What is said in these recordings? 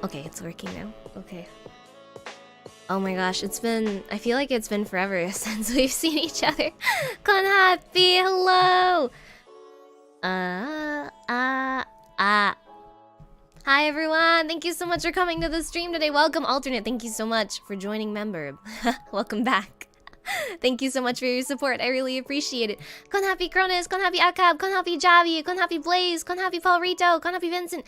Okay, it's working now. Okay. Oh my gosh, I feel like it's been forever since we've seen each other. Kon happy, hello! Hi everyone, thank you so much for coming to the stream today. Welcome alternate, thank you so much for joining member. Welcome back. Thank you so much for your support, I really appreciate it. Kon happy Cronus, kon happy Akab, kon happy Javi, kon happy Blaze, kon happy Paul Rito, kon happy Vincent.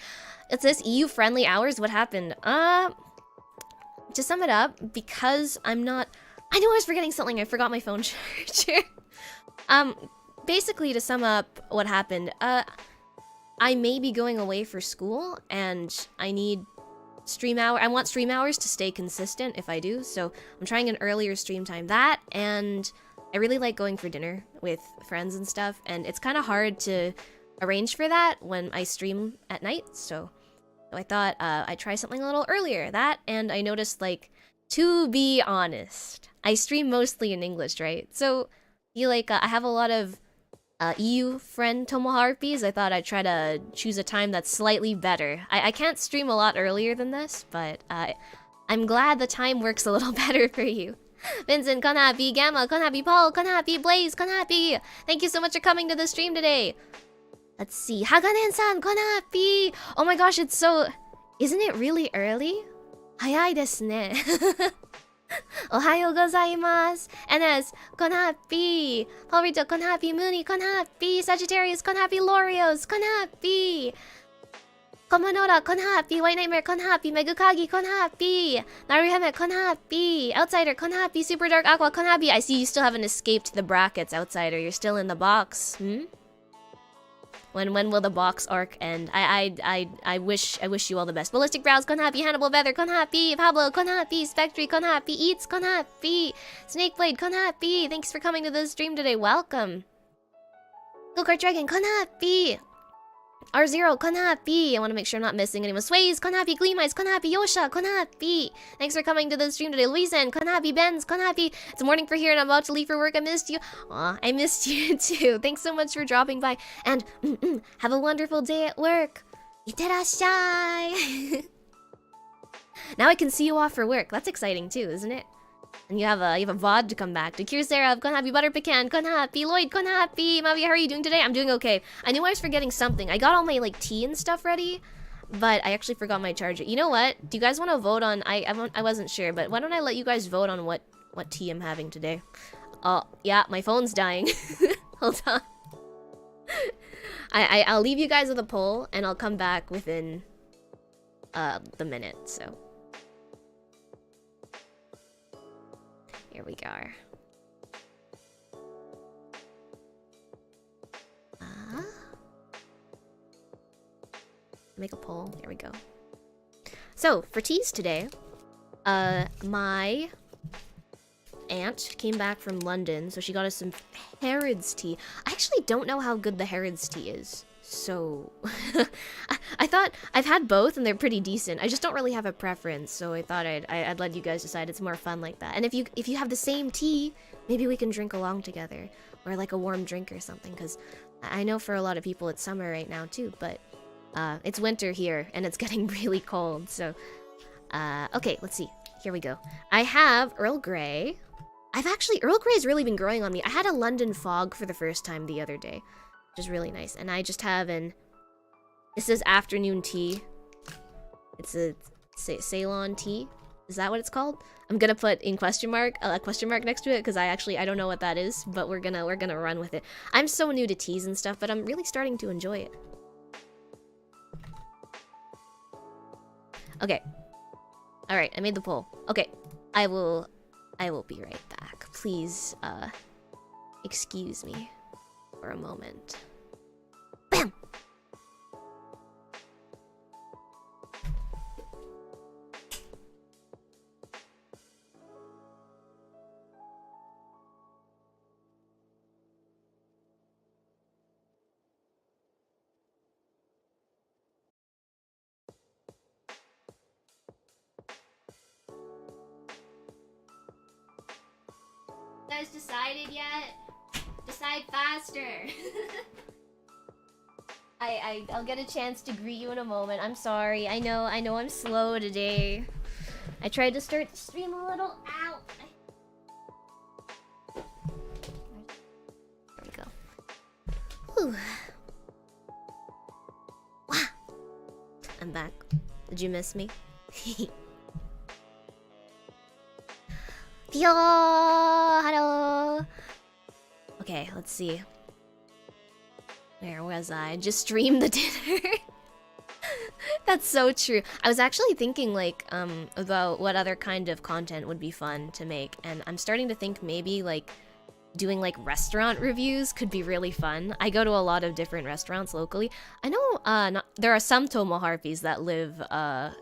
It says EU friendly hours, what happened? To sum it up, because I knew I was forgetting something, I forgot my phone charger. Basically to sum up what happened, I may be going away for school, and I want stream hours to stay consistent if I do, so I'm trying an earlier stream time. That, and I really like going for dinner with friends and stuff, and it's kind of hard to arrange for that when I stream at night, so I thought I'd try something a little earlier. That, and I noticed, like, to be honest, I stream mostly in English, right? So, I feel like I have a lot of EU friend harpies. I thought I'd try to choose a time that's slightly better. I can't stream a lot earlier than this, but I'm glad the time works a little better for you. Vincent, kon happy, Gamma, kon happy, Paul, kon happy, Blaze, kon happy. Thank you so much for coming to the stream today. Let's see. Haganen-san, kon happy. Oh my gosh, it's so... Isn't it really early? Hayai desu ne. Ohayou gozaimasu. NS, kon happy. Paulrito, kon happy. Mooney, kon happy. Sagittarius, kon happy. Lorios, kon happy. Komonora, kon happy. White Nightmare, kon happy. Megukagi, kon happy. Naruhime, kon happy. Outsider, kon happy. Super Dark Aqua, kon happy. I see you still haven't escaped the brackets, Outsider. You're still in the box. When will the box arc end? I wish you all the best. Ballistic Brows, kon happy. Hannibal Feather, kon happy. Pablo, kon happy. Spectre, kon happy. Eats, kon happy. Snakeblade, kon happy. Thanks for coming to the stream today. Welcome. Go-Kart Dragon, kon happy. R0, kon happy. I want to make sure I'm not missing anyone. Sways, kon happy. Gleamice, kon happy. Yosha, kon happy. Thanks for coming to the stream today. Louisan, kon happy. Benz, kon happy. It's morning for here and I'm about to leave for work. I missed you. Aw, I missed you too. Thanks so much for dropping by. And have a wonderful day at work. Iterashai. Now I can see you off for work. That's exciting too, isn't it? And you have a VOD to come back to. Kirsera, kon happy. Butter Pecan, kon happy. Lloyd, kon happy. Mavia, how are you doing today? I'm doing okay. I knew I was forgetting something. I got all my like tea and stuff ready, but I actually forgot my charger. You know what? Do you guys want to vote on? I wasn't sure, but why don't I let you guys vote on what tea I'm having today? Oh yeah, my phone's dying. Hold on. I'll leave you guys with a poll, and I'll come back within the minute. So. Here we go. Make a poll. Here we go. So, for teas today, my aunt came back from London, so she got us some Harrods tea. I actually don't know how good the Harrods tea is. So, I thought I've had both and they're pretty decent. I just don't really have a preference, so I thought I'd let you guys decide. It's more fun like that. And if you have the same tea, maybe we can drink along together, or like a warm drink or something. Because I know for a lot of people it's summer right now too, but it's winter here and it's getting really cold. So, okay, let's see. Here we go. I have Earl Grey. Earl Grey's really been growing on me. I had a London Fog for the first time the other day, which is really nice. And I just have this is afternoon tea. It's a Ceylon tea. Is that what it's called? I'm gonna put in a question mark next to it because I don't know what that is, but we're gonna run with it. I'm so new to teas and stuff, but I'm really starting to enjoy it. Okay. All right, I made the poll. Okay, I will be right back. Please, excuse me for a moment. Bam! You guys decided yet? Decide faster. I'll get a chance to greet you in a moment. I'm sorry. I know I'm slow today. I tried to start the stream a little. Ow! There we go. Whew. Wow. I'm back. Did you miss me? Yo, hello. Okay, let's see. Where was I? Just streamed the dinner. That's so true. I was actually thinking like about what other kind of content would be fun to make, and I'm starting to think maybe like doing like restaurant reviews could be really fun. I go to a lot of different restaurants locally. I know there are some Tomo harpies that live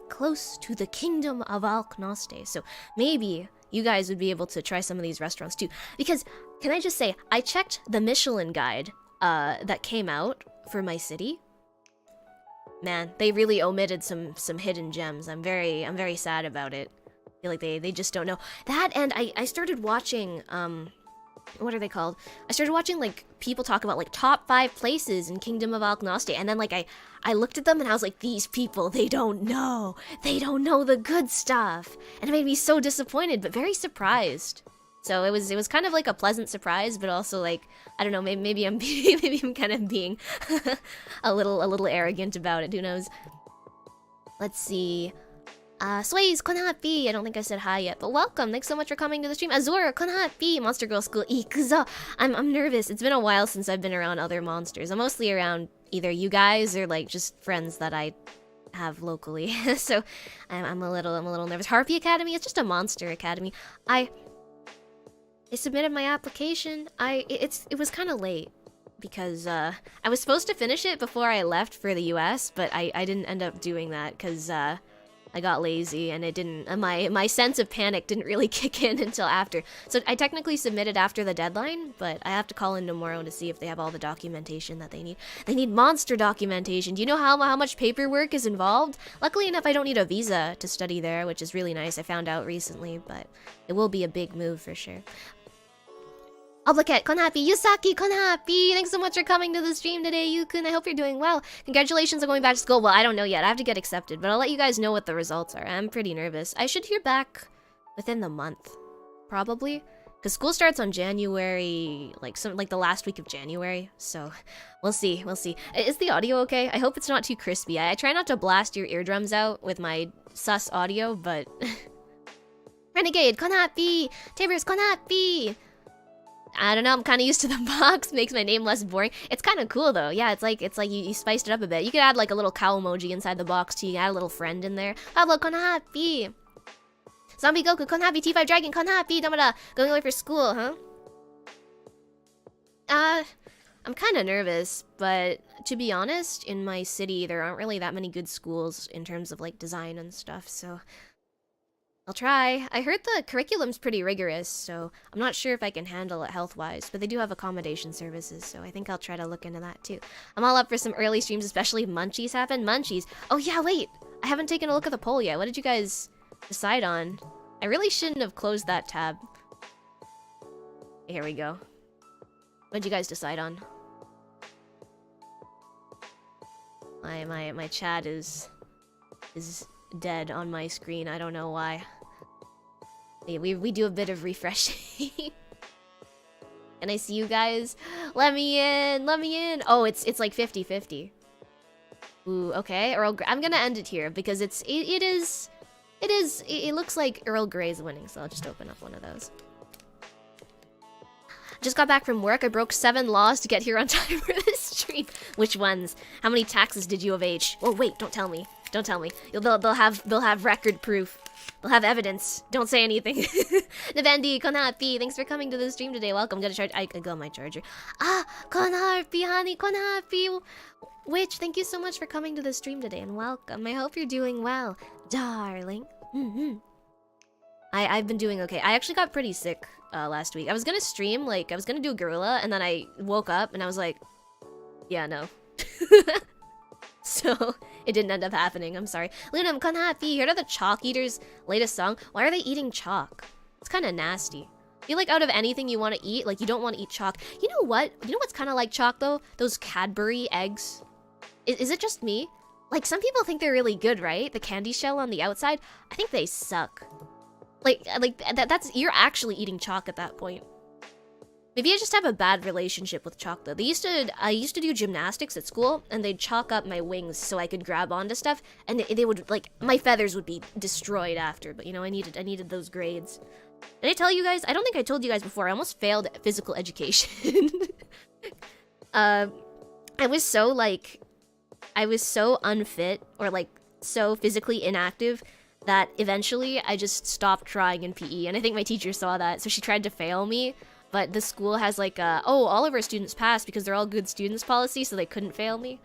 close to the kingdom of Alcatraz, so maybe you guys would be able to try some of these restaurants too. Because can I just say, I checked the Michelin guide that came out for my city. Man, they really omitted some hidden gems. I'm very sad about it. I feel like they just don't know that. And I started watching what are they called? I started watching like people talk about like top 5 places in Kingdom of Alcatraz, and then like I looked at them and I was like, these people, they don't know the good stuff, and it made me so disappointed but very surprised. So it was kind of like a pleasant surprise, but also like, I don't know, maybe I'm maybe I'm kind of being a little arrogant about it. Who knows? Let's see. Sways, konhappy. I don't think I said hi yet, but welcome. Thanks so much for coming to the stream. Azura, konhappy. Monster Girl School, ikuzo. I'm nervous. It's been a while since I've been around other monsters. I'm mostly around either you guys or like just friends that I have locally. So I'm a little nervous. Harpy Academy. It's just a monster academy. I submitted my application. It was kind of late because I was supposed to finish it before I left for the US, but I didn't end up doing that because I got lazy and it didn't. My sense of panic didn't really kick in until after. So I technically submitted after the deadline, but I have to call in tomorrow to see if they have all the documentation that they need. They need monster documentation. Do you know how much paperwork is involved? Luckily enough, I don't need a visa to study there, which is really nice. I found out recently, but it will be a big move for sure. Obliket, konhappy. Yusaki, konhappy. Thanks so much for coming to the stream today, Yukun. I hope you're doing well. Congratulations on going back to school. Well, I don't know yet. I have to get accepted, but I'll let you guys know what the results are. I'm pretty nervous. I should hear back within the month, probably, because school starts on January, like the last week of January. So we'll see. Is the audio okay? I hope it's not too crispy. I try not to blast your eardrums out with my sus audio, but Renegade, konhappy. Tabers, konhappy. I don't know, I'm kind of used to the box. Makes my name less boring. It's kind of cool though. Yeah, it's like you spiced it up a bit. You could add like a little cow emoji inside the box too. You can add a little friend in there. Pablo, konhappy. Zombie Goku, konhappy. T5 Dragon, konhappy. Damada, going away for school, huh? I'm kind of nervous, but to be honest, in my city there aren't really that many good schools in terms of like design and stuff, so I'll try. I heard the curriculum's pretty rigorous, so I'm not sure if I can handle it health-wise, but they do have accommodation services, so I think I'll try to look into that too. I'm all up for some early streams, especially if Munchies happen. Munchies. Oh yeah, wait. I haven't taken a look at the poll yet. What did you guys decide on? I really shouldn't have closed that tab. Here we go. What did you guys decide on? My chat is dead on my screen. I don't know why. We do a bit of refreshing. Can I see you guys? Let me in. Oh, it's like 50-50. Ooh, okay. I'm gonna end it here because it looks like Earl Grey's winning, so I'll just open up one of those. Just got back from work. I broke 7 laws to get here on time for this stream. Which ones? How many taxes did you evade? Oh wait, don't tell me. Don't tell me. They'll have record proof. They'll have evidence. Don't say anything. Navendi, konhappy. Thanks for coming to the stream today. Welcome. Gotta charge. I got my charger. Ah, konhappy, honey, konhappy. Witch, thank you so much for coming to the stream today and welcome. I hope you're doing well, darling. I've been doing okay. I actually got pretty sick last week. I was gonna stream, like, I was gonna do a gorilla, and then I woke up and I was like, yeah, no. So it didn't end up happening. I'm sorry. Lunam, konhappy. Heard of the Chalk Eaters' latest song? Why are they eating chalk? It's kind of nasty. I feel like out of anything you want to eat, like, you don't want to eat chalk. You know what? You know what's kind of like chalk, though? Those Cadbury eggs. Is it just me? Like, some people think they're really good, right? The candy shell on the outside. I think they suck. Like that's you're actually eating chalk at that point. Maybe I just have a bad relationship with chalk though. I used to do gymnastics at school, and they'd chalk up my wings so I could grab onto stuff, and they would, like, my feathers would be destroyed after. But you know, I needed those grades. Did I tell you guys? I don't think I told you guys before. I almost failed physical education. I was so unfit, or like so physically inactive, that eventually I just stopped trying in PE, and I think my teacher saw that, so she tried to fail me. But the school has like a, oh, all of our students passed because they're all good students policy, so they couldn't fail me.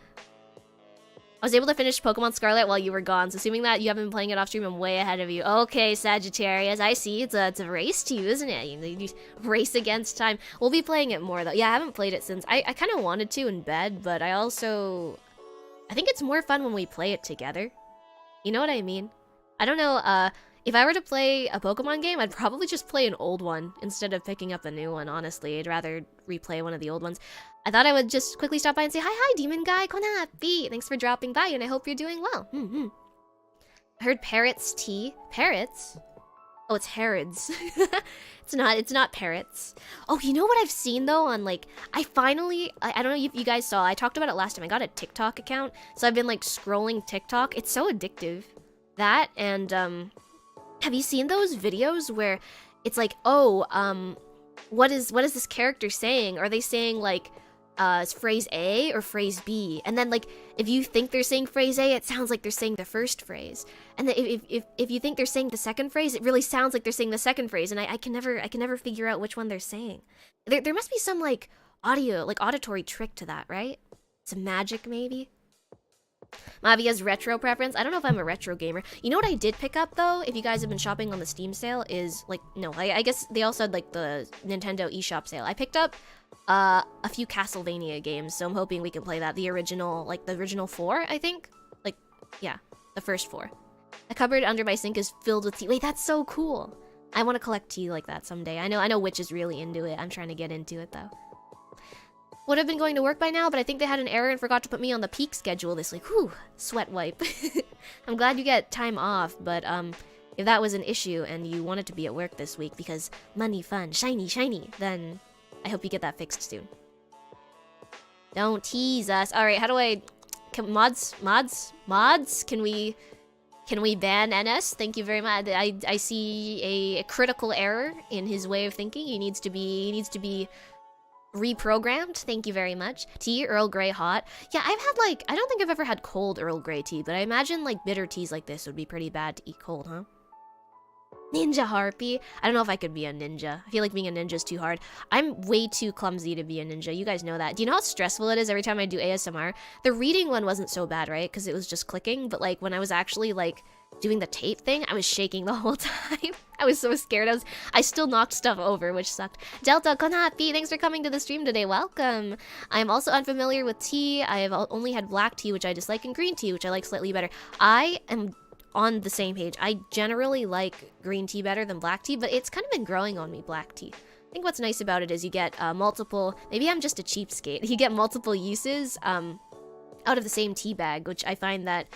I was able to finish Pokemon Scarlet while you were gone, so assuming that you haven't been playing it off stream, I'm way ahead of you. Okay, Sagittarius, I see. It's a race to you, isn't it? You race against time. We'll be playing it more though. Yeah, I haven't played it since. I kind of wanted to in bed, but I think it's more fun when we play it together. You know what I mean? I don't know, if I were to play a Pokemon game, I'd probably just play an old one instead of picking up a new one, honestly. I'd rather replay one of the old ones. I thought I would just quickly stop by and say, hi, Demon Guy, kon happy. Thanks for dropping by, and I hope you're doing well. I heard parrots tea. Parrots? Oh, it's Herods. It's not parrots. Oh, you know what I've seen, though, on, like, I don't know if you guys saw, I talked about it last time. I got a TikTok account, so I've been, like, scrolling TikTok. It's so addictive. That, and, have you seen those videos where it's like, oh, what is this character saying? Are they saying, like, phrase A or phrase B? And then, like, if you think they're saying phrase A, it sounds like they're saying the first phrase. And then if you think they're saying the second phrase, it really sounds like they're saying the second phrase. And I can never figure out which one they're saying. There must be some, like, auditory trick to that, right? Some magic, maybe? Mavia's retro preference. I don't know if I'm a retro gamer. You know what I did pick up, though, if you guys have been shopping on the Steam sale, is, like, no, I guess they also had, like, the Nintendo eShop sale. I picked up a few Castlevania games, so I'm hoping we can play that. The original 4, I think? Like, yeah, the first 4. The cupboard under my sink is filled with tea. Wait, that's so cool. I want to collect tea like that someday. I know Witch is really into it. I'm trying to get into it, though. Would have been going to work by now, but I think they had an error and forgot to put me on the peak schedule this week. Whew, sweat wipe. I'm glad you get time off, but if that was an issue and you wanted to be at work this week because money, fun, shiny, then I hope you get that fixed soon. Don't tease us. All right, how do mods? Can we ban NS? Thank you very much. I see a critical error in his way of thinking. He needs to be reprogrammed. Thank you very much. Tea, Earl Grey hot. Yeah, I've had, like, I don't think I've ever had cold Earl Grey tea, but I imagine, like, bitter teas like this would be pretty bad to eat cold, huh? Ninja harpy. I don't know if I could be a ninja. I feel like being a ninja is too hard. I'm way too clumsy to be a ninja. You guys know that. Do you know how stressful it is every time I do ASMR? The reading one wasn't so bad, right? Because it was just clicking, but, like, when I was actually, like, doing the tape thing, I was shaking the whole time. I was so scared. I still knocked stuff over, which sucked. Delta kon happy, thanks for coming to the stream today. Welcome. I am also unfamiliar with tea. I have only had black tea, which I dislike, and green tea, which I like slightly better. I am on the same page. I generally like green tea better than black tea, but it's kind of been growing on me, black tea. I think what's nice about it is you get multiple, maybe I'm just a cheapskate, you get multiple uses out of the same tea bag, which I find that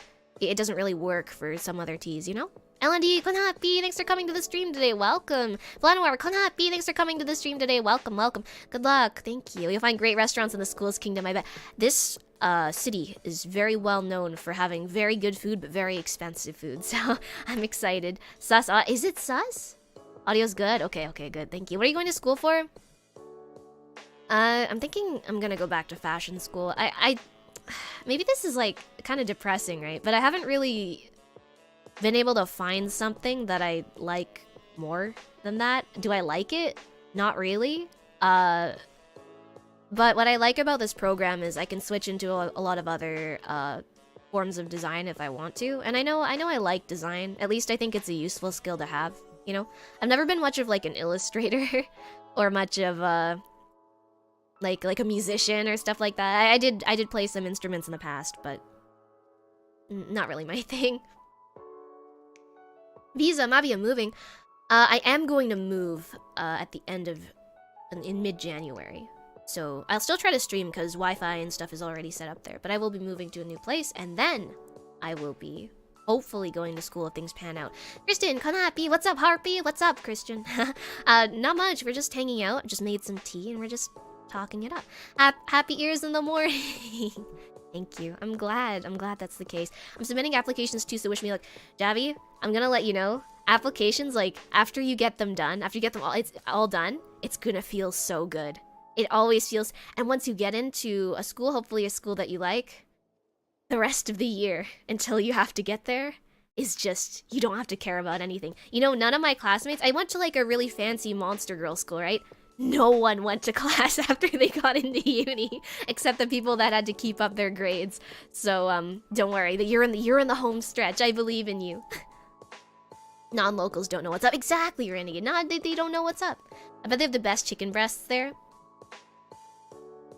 it doesn't really work for some other teas, you know? L&D, kon happy, thanks for coming to the stream today, welcome. Blanwar, kon happy, thanks for coming to the stream today, welcome. Good luck, thank you. You'll find great restaurants in the school's kingdom, I bet. This city is very well known for having very good food, but very expensive food, so I'm excited. Sus, is it sus? Audio's good? Okay, good, thank you. What are you going to school for? I'm thinking I'm gonna go back to fashion school. Maybe this is, like, kind of depressing, right? But I haven't really been able to find something that I like more than that. Do I like it? Not really. But what I like about this program is I can switch into a lot of other forms of design if I want to. And I know I like design. At least I think it's a useful skill to have, you know? I've never been much of, like, an illustrator or much of like a musician or stuff like that. I did play some instruments in the past, but not really my thing. Visa, Mavia moving. I am going to move at the end of in mid-January. So I'll still try to stream because Wi-Fi and stuff is already set up there. But I will be moving to a new place, and then I will be hopefully going to school if things pan out. Kristen, happy. What's up, Harpy? What's up, Christian? Not much. We're just hanging out. Just made some tea, and we're just talking it up. Happy ears in the morning. Thank you. I'm glad that's the case. I'm submitting applications too, so wish me luck. Javi, I'm gonna let you know, applications, like, after you get them done, after you get them all, it's all done, it's gonna feel so good. It always feels, and once you get into a school, hopefully a school that you like, the rest of the year, until you have to get there, is just, you don't have to care about anything. You know, none of my classmates, I went to like a really fancy monster girl school, right? No one went to class after they got into uni, except the people that had to keep up their grades. So, don't worry, you're in the home stretch. I believe in you. Non-locals don't know what's up. Exactly, Randy. No, they don't know what's up. I bet they have the best chicken breasts there.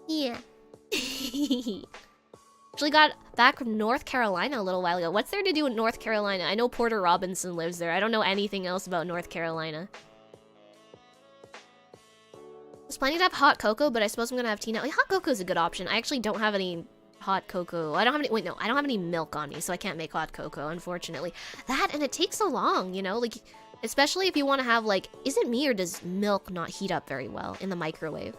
Yeah. Actually got back from North Carolina a little while ago. What's there to do in North Carolina? I know Porter Robinson lives there. I don't know anything else about North Carolina. I was planning to have hot cocoa, but I suppose I'm gonna have tea now. Like, hot cocoa is a good option. I actually don't have any hot cocoa. I don't have any milk on me, so I can't make hot cocoa, unfortunately. That, and it takes so long, you know? Like, especially if you want to have, like, is it me or does milk not heat up very well in the microwave?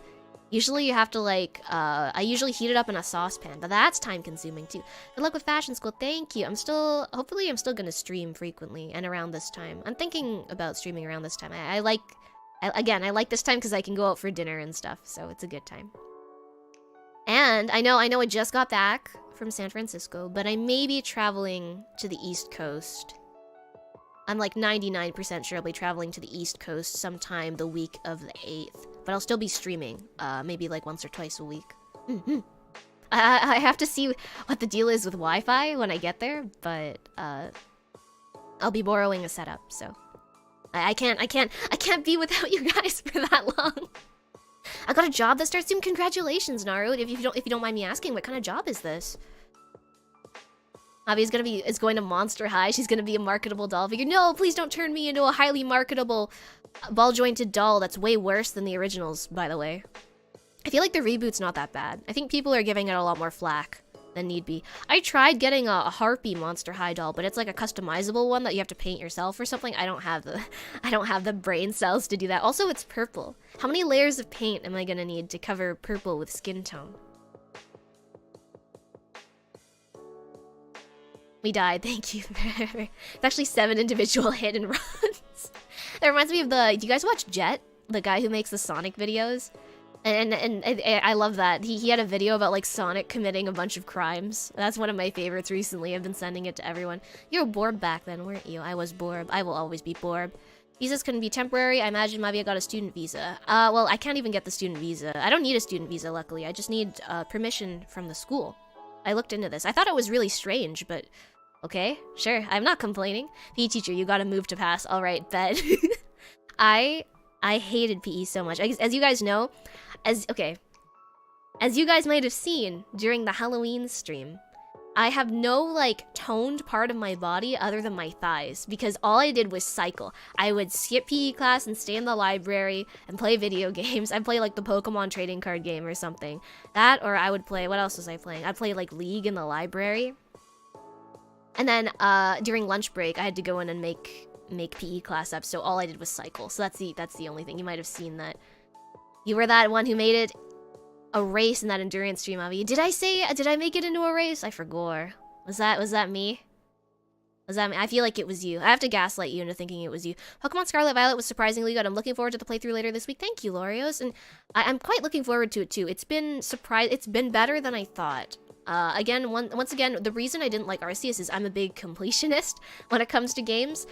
Usually you have to, like, I usually heat it up in a saucepan, but that's time consuming too. Good luck with fashion school. Thank you. Hopefully I'm still gonna stream frequently and around this time. I'm thinking about streaming around this time. I like this time because I can go out for dinner and stuff, so it's a good time. And I know I just got back from San Francisco, but I may be traveling to the East Coast. I'm like 99% sure I'll be traveling to the East Coast sometime the week of the 8th. But I'll still be streaming, maybe like once or twice a week. I have to see what the deal is with Wi-Fi when I get there, but I'll be borrowing a setup, so I can't be without you guys for that long. I got a job that starts soon. Congratulations, Naru. If you don't mind me asking, what kind of job is this? Abby is going to Monster High. She's gonna be a marketable doll figure. No, please don't turn me into a highly marketable ball-jointed doll that's way worse than the originals, by the way. I feel like the reboot's not that bad. I think people are giving it a lot more flack than need be. I tried getting a harpy Monster High doll, but it's like a customizable one that you have to paint yourself or something. I don't have the brain cells to do that. Also, it's purple. How many layers of paint am I gonna need to cover purple with skin tone? We died, thank you. It's actually 7 individual hit and runs. That reminds me of do you guys watch Jet? The guy who makes the Sonic videos? And I love that. He had a video about like Sonic committing a bunch of crimes. That's one of my favorites recently. I've been sending it to everyone. You were Borb back then, weren't you? I was Borb. I will always be Borb. Visas can be temporary. I imagine Mavia got a student visa. Well, I can't even get the student visa. I don't need a student visa, luckily. I just need permission from the school. I looked into this. I thought it was really strange, but okay, sure. I'm not complaining. PE teacher, you gotta move to pass. All right, bet. I hated PE so much. As you guys know, as you guys might have seen during the Halloween stream, I have no, like, toned part of my body other than my thighs, because all I did was cycle. I would skip PE class and stay in the library and play video games. I'd play, like, the Pokemon trading card game or something. That, or I would play, what else was I playing? I'd play, like, League in the library. And then, during lunch break, I had to go in and make PE class up, so all I did was cycle. So that's the only thing. You might have seen that. You were that one who made it a race in that endurance stream, Avi. Did I make it into a race? I forgot. Was that me? Was that me? I feel like it was you. I have to gaslight you into thinking it was you. Pokemon Scarlet Violet was surprisingly good. I'm looking forward to the playthrough later this week. Thank you, Lorios. And I'm quite looking forward to it too. It's been better than I thought. Once again, the reason I didn't like Arceus is I'm a big completionist when it comes to games,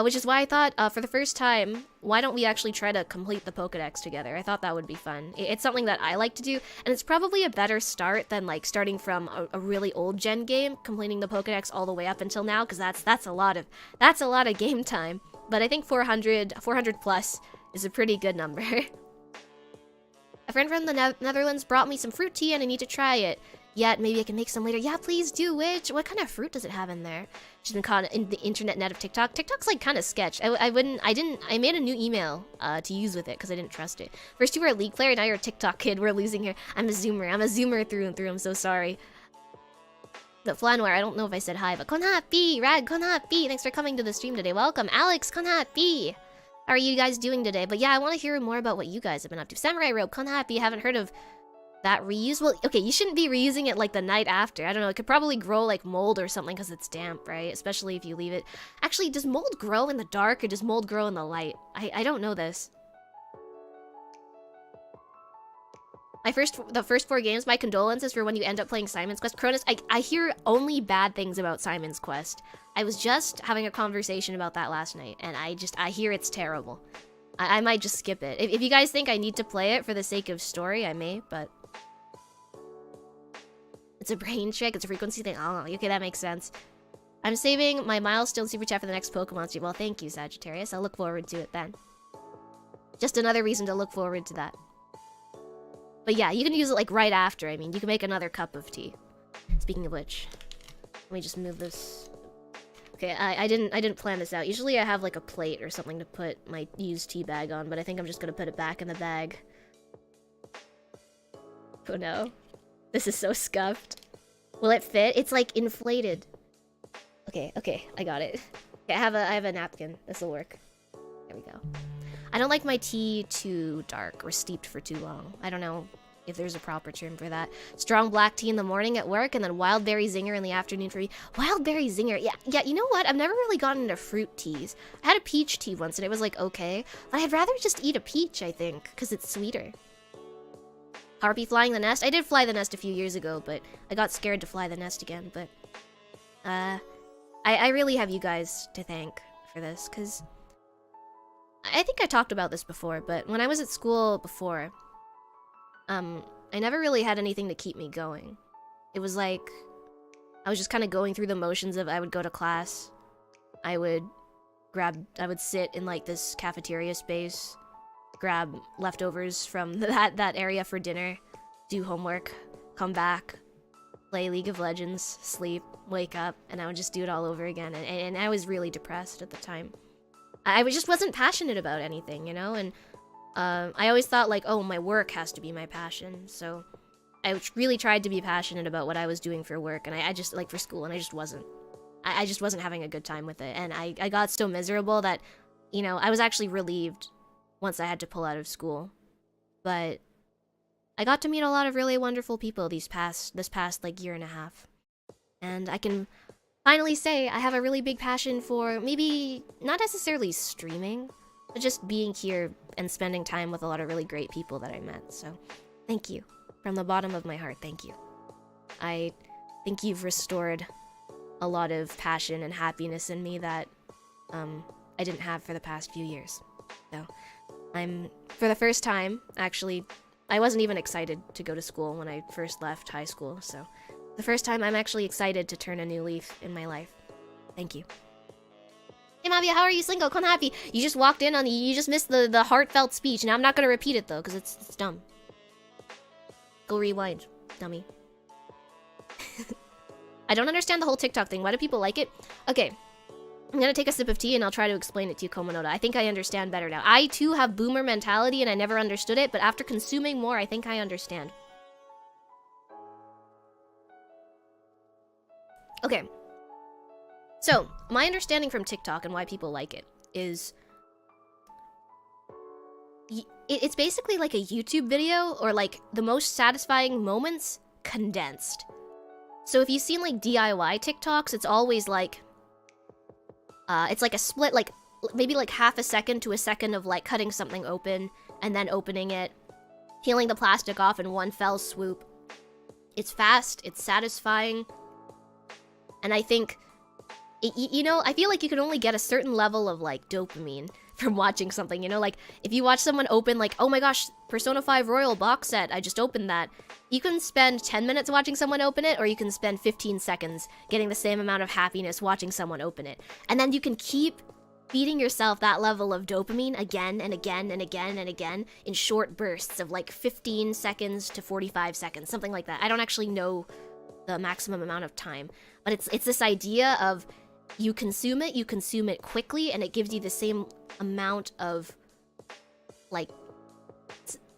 which is why I thought, for the first time, why don't we actually try to complete the Pokédex together? I thought that would be fun. It's something that I like to do, and it's probably a better start than, like, starting from a really old gen game, completing the Pokédex all the way up until now, because that's a lot of game time. But I think 400 plus is a pretty good number. A friend from the Netherlands brought me some fruit tea and I need to try it. yet. Maybe I can make some later. Yeah, please do, Witch. What kind of fruit does it have in there? She's been caught in the internet net of TikTok. TikTok's like kind of sketch. I made a new email to use with it because I didn't trust it. First you were a League player, now you're a TikTok kid. We're losing here. I'm a Zoomer through and through. I'm so sorry. The Flanware, I don't know if I said hi, but kon happy, Rag, kon happy. Thanks for coming to the stream today. Welcome, Alex, kon happy. How are you guys doing today? But yeah, I want to hear more about what you guys have been up to. Samurai Robe, kon happy. Haven't heard of that reuse. Well, okay, you shouldn't be reusing it like the night after. I don't know, it could probably grow like mold or something because it's damp, right? Especially if you leave it. Actually, does mold grow in the dark or does mold grow in the light? I don't know this. The first 4 games, my condolences for when you end up playing Simon's Quest. Cronus, I hear only bad things about Simon's Quest. I was just having a conversation about that last night, and I hear it's terrible. I might just skip it. If you guys think I need to play it for the sake of story, I may, but... It's a brain trick, it's a frequency thing. Oh, okay, that makes sense. I'm saving my milestone super chat for the next Pokemon stream. Well, thank you, Sagittarius. I'll look forward to it then. Just another reason to look forward to that. But yeah, you can use it like right after. I mean, you can make another cup of tea. Speaking of which, let me just move this. Okay, I didn't plan this out. Usually I have like a plate or something to put my used tea bag on, but I think I'm just gonna put it back in the bag. Oh no. This is so scuffed. Will it fit? It's like inflated. Okay, I got it. Okay, I have a napkin. This will work. There we go. I don't like my tea too dark or steeped for too long. I don't know if there's a proper term for that. Strong black tea in the morning at work, and then wild berry zinger in the afternoon for me. Wild berry zinger, yeah. You know what? I've never really gotten into fruit teas. I had a peach tea once, and it was like okay. But I'd rather just eat a peach, I think, because it's sweeter. Harpy flying the nest. I did fly the nest a few years ago, but I got scared to fly the nest again. But I really have you guys to thank for this, because I think I talked about this before, but when I was at school before, I never really had anything to keep me going. It was like, I was just kind of going through the motions of I would go to class, I would sit in like this cafeteria space, grab leftovers from that area for dinner, do homework, come back, play League of Legends, sleep, wake up, and I would just do it all over again, and I was really depressed at the time. I just wasn't passionate about anything, you know, and I always thought like, oh, my work has to be my passion, so I really tried to be passionate about what I was doing for work, and I just, like, for school, and I just wasn't. I just wasn't having a good time with it, and I got so miserable that, you know, I was actually relieved once I had to pull out of school, but I got to meet a lot of really wonderful people this past, like, year and a half, and I can finally say I have a really big passion for maybe not necessarily streaming, but just being here and spending time with a lot of really great people that I met. So thank you. From the bottom of my heart, thank you. I think you've restored a lot of passion and happiness in me that I didn't have for the past few years. So for the first time, actually, I wasn't even excited to go to school when I first left high school, so the first time I'm actually excited to turn a new leaf in my life. Thank you. Hey Mavia, how are you, Slingo? Kon happy. You just walked in on you just missed the heartfelt speech. Now I'm not gonna repeat it though, because it's dumb. Go rewind, dummy. I don't understand the whole TikTok thing. Why do people like it? Okay, I'm gonna take a sip of tea and I'll try to explain it to you, Komonoda. I think I understand better now. I too have boomer mentality and I never understood it, but after consuming more, I think I understand. Okay, so my understanding from TikTok and why people like it is it's basically like a YouTube video, or like the most satisfying moments condensed. So if you've seen like DIY TikToks, it's always like it's like a split, like maybe like half a second to a second of like cutting something open and then opening it, peeling the plastic off in one fell swoop. It's fast, it's satisfying, and I think you know, I feel like you can only get a certain level of like dopamine from watching something, you know, like if you watch someone open like, oh my gosh, Persona 5 Royal box set, I just opened that. You can spend 10 minutes watching someone open it, or you can spend 15 seconds getting the same amount of happiness watching someone open it. And then you can keep feeding yourself that level of dopamine again and again and again and again in short bursts of like 15 seconds to 45 seconds, something like that. I don't actually know the maximum amount of time, but it's this idea of you consume it quickly, and it gives you the same amount of like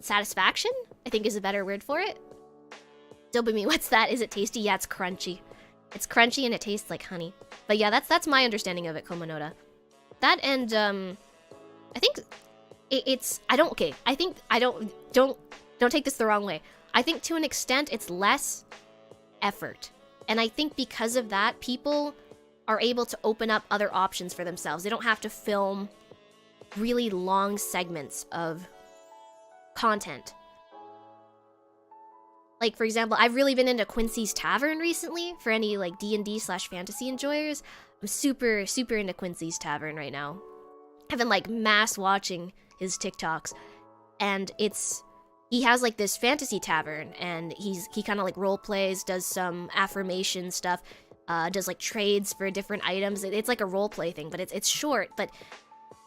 satisfaction, I think is a better word for it. Dopamine, what's that? Is it tasty? Yeah, it's crunchy. It's crunchy and it tastes like honey. But yeah, that's my understanding of it, Komonoda. That and I think don't take this the wrong way. I think to an extent it's less effort. And I think because of that, people are able to open up other options for themselves. They don't have to film really long segments of content. Like, for example, I've really been into Quincy's Tavern recently. For any like D&D/fantasy enjoyers, I'm super into Quincy's Tavern right now. I've been like mass watching his TikToks, and he has like this fantasy tavern, and he kind of like role plays, does some affirmation stuff, does like trades for different items. It's like a role play thing, but it's short. But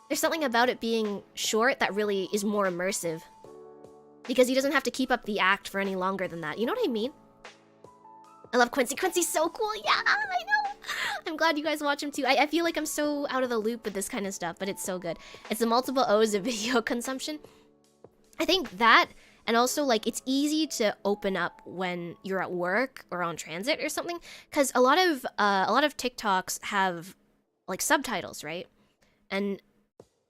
there's something about it being short that really is more immersive, because he doesn't have to keep up the act for any longer than that. You know what I mean? I love Quincy. Quincy's so cool. Yeah, I know. I'm glad you guys watch him too. I feel like I'm so out of the loop with this kind of stuff, but it's so good. It's the multiple O's of video consumption. I think that, and also like it's easy to open up when you're at work or on transit or something, because a lot of TikToks have like subtitles, right? And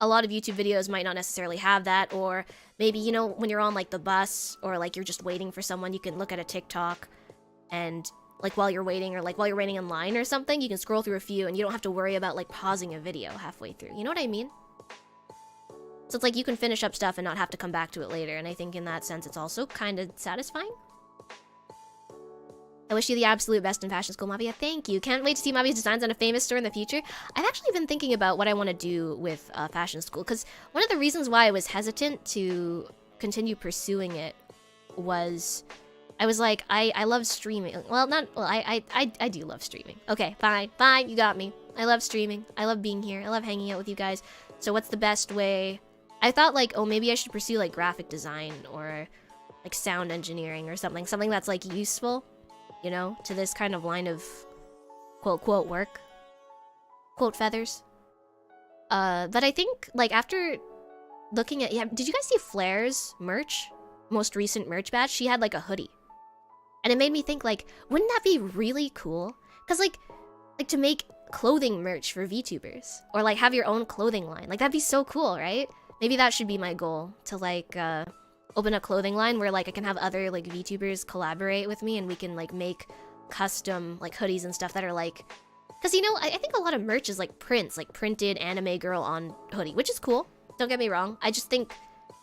a lot of YouTube videos might not necessarily have that, or maybe, you know, when you're on like the bus or like you're just waiting for someone, you can look at a TikTok and like while you're waiting, or like while you're waiting in line or something, you can scroll through a few and you don't have to worry about like pausing a video halfway through. You know what I mean? So it's like you can finish up stuff and not have to come back to it later, and I think in that sense it's also kind of satisfying. I wish you the absolute best in fashion school, Mavia. Thank you. Can't wait to see Mavia's designs on a famous store in the future. I've actually been thinking about what I want to do with fashion school, because one of the reasons why I was hesitant to continue pursuing it was I was like, I love streaming. Well, I do love streaming. Okay, fine, you got me. I love streaming. I love being here. I love hanging out with you guys. So what's the best way? I thought like, oh, maybe I should pursue like graphic design or like sound engineering or something that's like useful, you know, to this kind of line of quote work, quote feathers. But I think like after looking at, yeah, did you guys see Flair's merch? Most recent merch batch, she had like a hoodie. And it made me think like, wouldn't that be really cool? Cause like to make clothing merch for VTubers, or like have your own clothing line. Like that'd be so cool, right? Maybe that should be my goal, to like open a clothing line where like I can have other like VTubers collaborate with me, and we can like make custom like hoodies and stuff that are like, because you know, I think a lot of merch is like prints, like printed anime girl on hoodie, which is cool. Don't get me wrong. I just think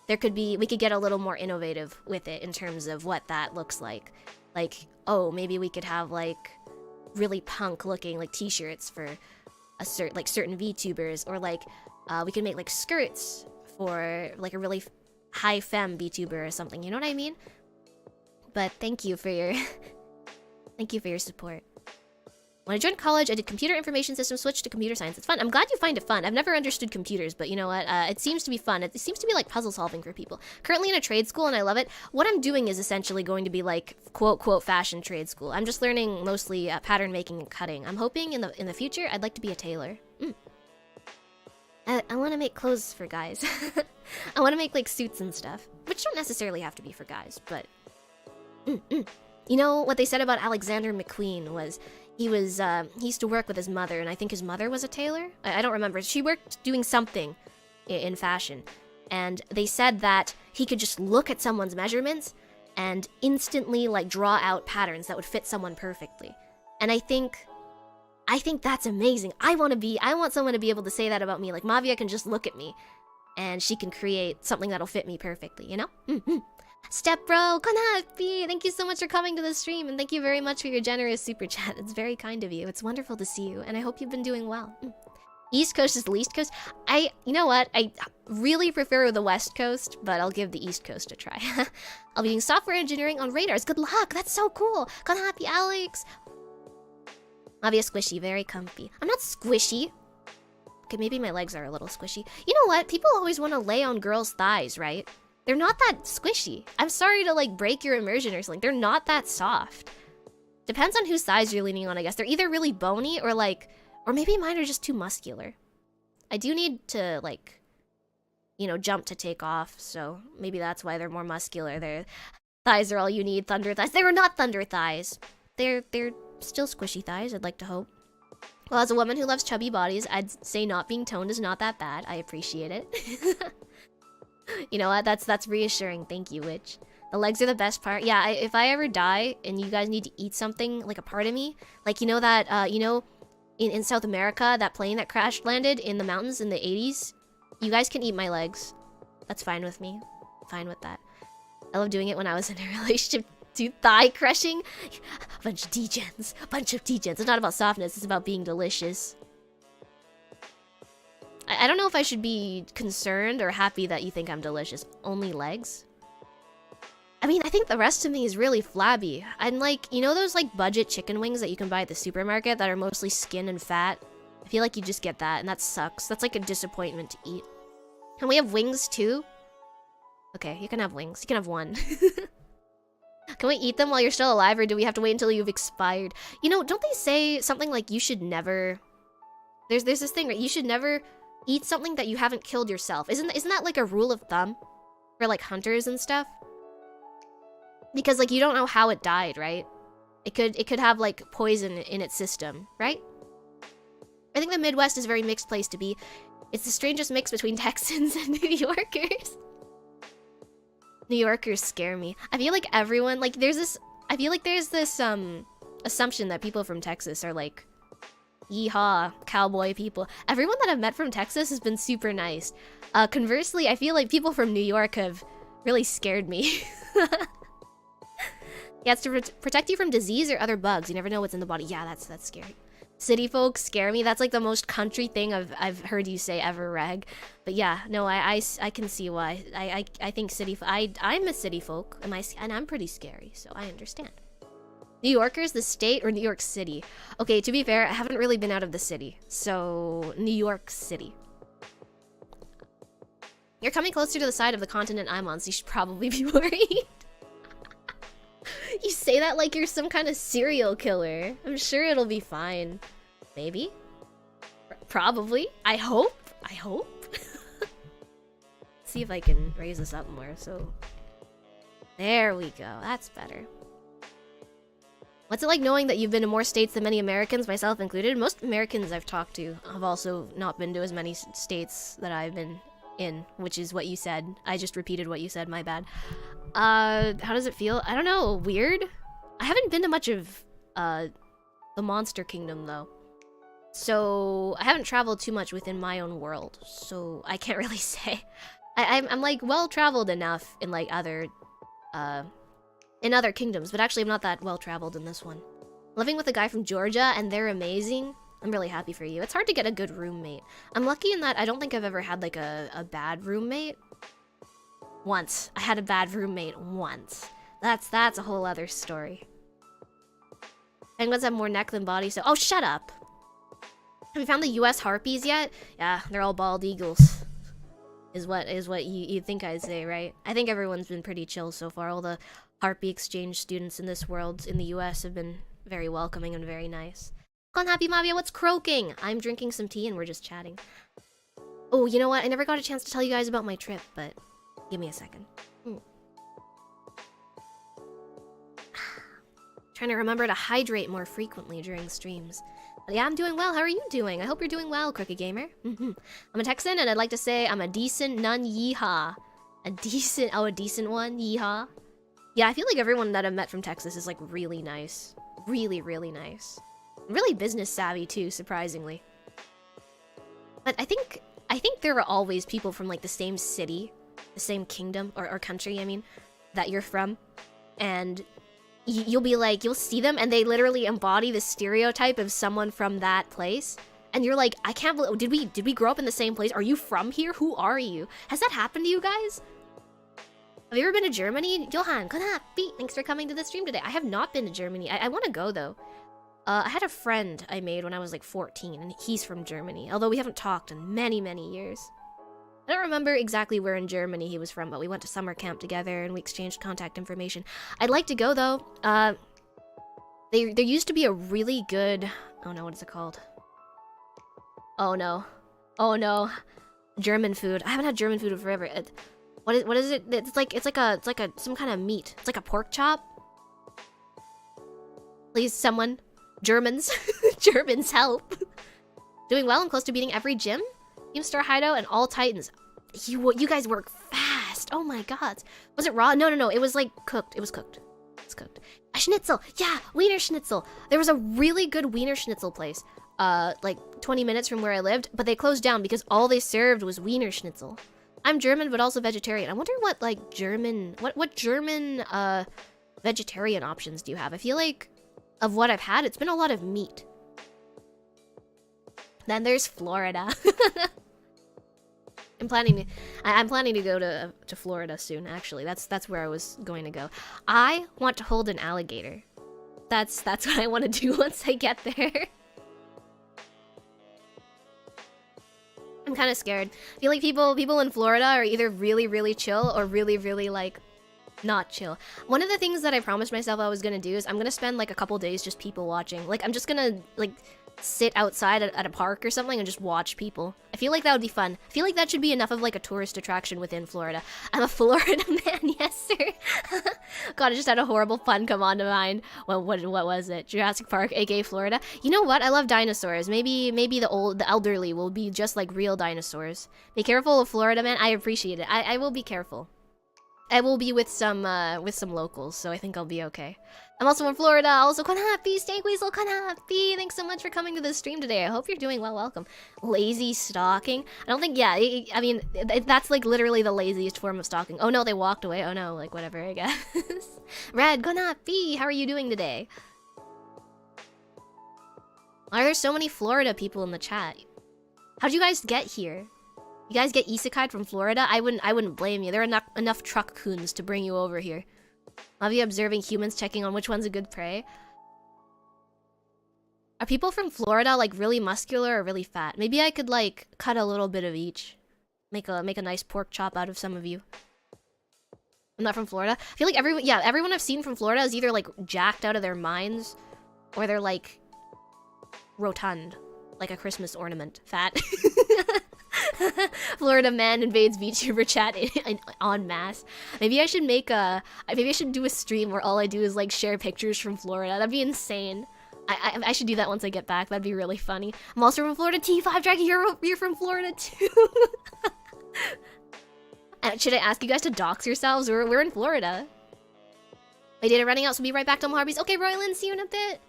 we could get a little more innovative with it in terms of what that looks like. Like, oh, maybe we could have like really punk looking like t-shirts for certain VTubers, or like we can make like skirts for like a really high femme VTuber or something. You know what I mean? But thank you for your support. When I joined college, I did computer information systems, switched to computer science. It's fun. I'm glad you find it fun. I've never understood computers, but you know what? It seems to be fun. It seems to be like puzzle solving for people. Currently in a trade school, and I love it. What I'm doing is essentially going to be like quote fashion trade school. I'm just learning mostly pattern making and cutting. I'm hoping in the future I'd like to be a tailor. I want to make clothes for guys. I want to make like suits and stuff, which don't necessarily have to be for guys, but you know what they said about Alexander McQueen was he used to work with his mother, and I think his mother was a tailor. I don't remember. She worked doing something in fashion, and they said that he could just look at someone's measurements and instantly like draw out patterns that would fit someone perfectly. And I think that's amazing. I want someone to be able to say that about me. Like Mavia can just look at me and she can create something that'll fit me perfectly, you know? Step bro, kon happy. Thank you so much for coming to the stream, and thank you very much for your generous super chat. It's very kind of you. It's wonderful to see you, and I hope you've been doing well. East Coast is the least coast. You know what? I really prefer the West Coast, but I'll give the East Coast a try. I'll be doing software engineering on radars. Good luck. That's so cool. Kon happy, Alex. Mavia squishy, very comfy. I'm not squishy. Okay, maybe my legs are a little squishy. You know what? People always want to lay on girls' thighs, right? They're not that squishy. I'm sorry to like break your immersion or something. They're not that soft. Depends on whose thighs you're leaning on, I guess. They're either really bony or like, or maybe mine are just too muscular. I do need to like, you know, jump to take off. So maybe that's why they're more muscular. Their thighs are all you need. Thunder thighs. They were not thunder thighs. They're still squishy thighs, I'd like to hope. Well, as a woman who loves chubby bodies, I'd say not being toned is not that bad. I appreciate it. You know what? That's reassuring. Thank you, Witch. The legs are the best part. Yeah, if I ever die and you guys need to eat something, like a part of me, like, you know that, you know, in South America, that plane that crash landed in the mountains in the 80s? You guys can eat my legs. That's fine with me. Fine with that. I love doing it when I was in a relationship. Dude, thigh crushing? Bunch of degens. Bunch of degens. It's not about softness, it's about being delicious. I don't know if I should be concerned or happy that you think I'm delicious. Only legs? I mean, I think the rest of me is really flabby. I'm like, you know those like budget chicken wings that you can buy at the supermarket that are mostly skin and fat? I feel like you just get that, and that sucks. That's like a disappointment to eat. Can we have wings too? Okay, you can have wings. You can have one. Can we eat them while you're still alive, or do we have to wait until you've expired? You know, don't they say something like you should never... There's this thing, right? You should never eat something that you haven't killed yourself. Isn't that like a rule of thumb for like hunters and stuff? Because like you don't know how it died, right? It could have like poison in its system, right? I think the Midwest is a very mixed place to be. It's the strangest mix between Texans and New Yorkers. New Yorkers scare me. I feel like everyone, like there's this assumption that people from Texas are like, yeehaw, cowboy people. Everyone that I've met from Texas has been super nice. Conversely, I feel like people from New York have really scared me. Yeah, it's to protect you from disease or other bugs. You never know what's in the body. Yeah, that's scary. City folks scare me. That's like the most country thing I've heard you say ever, Rag. But yeah, no, I can see why. I think I'm a city folk, and I'm pretty scary, so I understand. New Yorkers, the state, or New York City? Okay, to be fair, I haven't really been out of the city, so New York City. You're coming closer to the side of the continent I'm on, so you should probably be worried. You say that like you're some kind of serial killer. I'm sure it'll be fine. Maybe? Probably. I hope. See if I can raise this up more, so... There we go. That's better. What's it like knowing that you've been to more states than many Americans, myself included? Most Americans I've talked to have also not been to as many states that I've been in, which is what you said. I just repeated what you said, my bad. How does it feel? I don't know, weird? I haven't been to much of, the Monster Kingdom, though. So, I haven't traveled too much within my own world, so I can't really say. I'm like, well-traveled enough in, like, other kingdoms, but actually I'm not that well-traveled in this one. Living with a guy from Georgia, and they're amazing. I'm really happy for you. It's hard to get a good roommate. I'm lucky in that I don't think I've ever had, like, a bad roommate. Once. I had a bad roommate once. That's a whole other story. Penguins have more neck than body, so... Oh, shut up! Have you found the US harpies yet? Yeah, they're all bald eagles. Is what you think I'd say, right? I think everyone's been pretty chill so far. All the harpy exchange students in this world, in the US, have been very welcoming and very nice. Con happy Mavia, what's croaking? I'm drinking some tea and we're just chatting. Oh, you know what? I never got a chance to tell you guys about my trip, but... Give me a second. Trying to remember to hydrate more frequently during streams. But yeah, I'm doing well. How are you doing? I hope you're doing well, Crooked Gamer. I'm a Texan, and I'd like to say I'm a decent nun. Yeehaw. A decent one. Yeehaw. Yeah, I feel like everyone that I've met from Texas is like really nice. Really, really nice. Really business savvy too, surprisingly. But I think there are always people from like the same city, the same kingdom, or country, I mean, that you're from. And you'll be like, you'll see them and they literally embody the stereotype of someone from that place. And you're like, I can't believe, did we grow up in the same place? Are you from here? Who are you? Has that happened to you guys? Have you ever been to Germany? Johan, thanks for coming to the stream today. I have not been to Germany. I want to go though. I had a friend I made when I was like 14, and he's from Germany, although we haven't talked in many, many years. I don't remember exactly where in Germany he was from, but we went to summer camp together and we exchanged contact information. I'd like to go, though. There used to be a really good... Oh no, what is it called? Oh no. Oh no. German food. I haven't had German food in forever. What is it? It's like some kind of meat. It's like a pork chop. Please, someone. Germans. Germans, help. Doing well. I'm close to beating every gym. Star Hideout and all Titans. You guys work fast. Oh my god. Was it raw? No. It was like cooked. It was cooked. It's cooked. A schnitzel. Yeah, Wiener Schnitzel. There was a really good Wiener Schnitzel place. Like 20 minutes from where I lived, but they closed down because all they served was Wiener Schnitzel. I'm German, but also vegetarian. I wonder what like German, what German vegetarian options do you have? I feel like of what I've had, it's been a lot of meat. Then there's Florida. I'm planning to go to Florida soon. Actually, that's where I was going to go. I want to hold an alligator. That's what I want to do once I get there. I'm kind of scared. I feel like people in Florida are either really, really chill or really, really, like, not chill. One of the things that I promised myself I was gonna do is I'm gonna spend, like, a couple days just people watching. Like, I'm just gonna, like, sit outside at a park or something and just watch people. I feel like that would be fun. I feel like that should be enough of, like, a tourist attraction within Florida. I'm a Florida man, yes, sir. God, I just had a horrible pun come on to mind. What was it? Jurassic Park, aka Florida. You know what? I love dinosaurs. Maybe the elderly will be just like real dinosaurs. Be careful of Florida, man. I appreciate it. I will be careful. I will be with some locals, so I think I'll be okay. I'm also in Florida. Also, con happy, stay weasel, con happy. Thanks so much for coming to the stream today. I hope you're doing well. Welcome. Lazy stalking. I don't think. Yeah, I mean, that's like literally the laziest form of stalking. Oh no, they walked away. Oh no, like whatever. I guess. Red, con happy. How are you doing today? Why are there so many Florida people in the chat? How'd you guys get here? You guys get isekai'd from Florida? I wouldn't blame you. There are enough truck coons to bring you over here. Mavia observing humans, checking on which one's a good prey. Are people from Florida like really muscular or really fat? Maybe I could like cut a little bit of each. Make a nice pork chop out of some of you. I'm not from Florida. I feel like everyone I've seen from Florida is either like jacked out of their minds or they're like rotund, like a Christmas ornament. Fat. Florida man invades VTuber chat en masse. Maybe I should maybe I should do a stream where all I do is like share pictures from Florida. That'd be insane. I should do that once I get back. That'd be really funny. I'm also from Florida. T5 Dragon, you're from Florida too. Should I ask you guys to dox yourselves? We're in Florida. My data running out, so be right back to harpies. Okay, Royland, see you in a bit.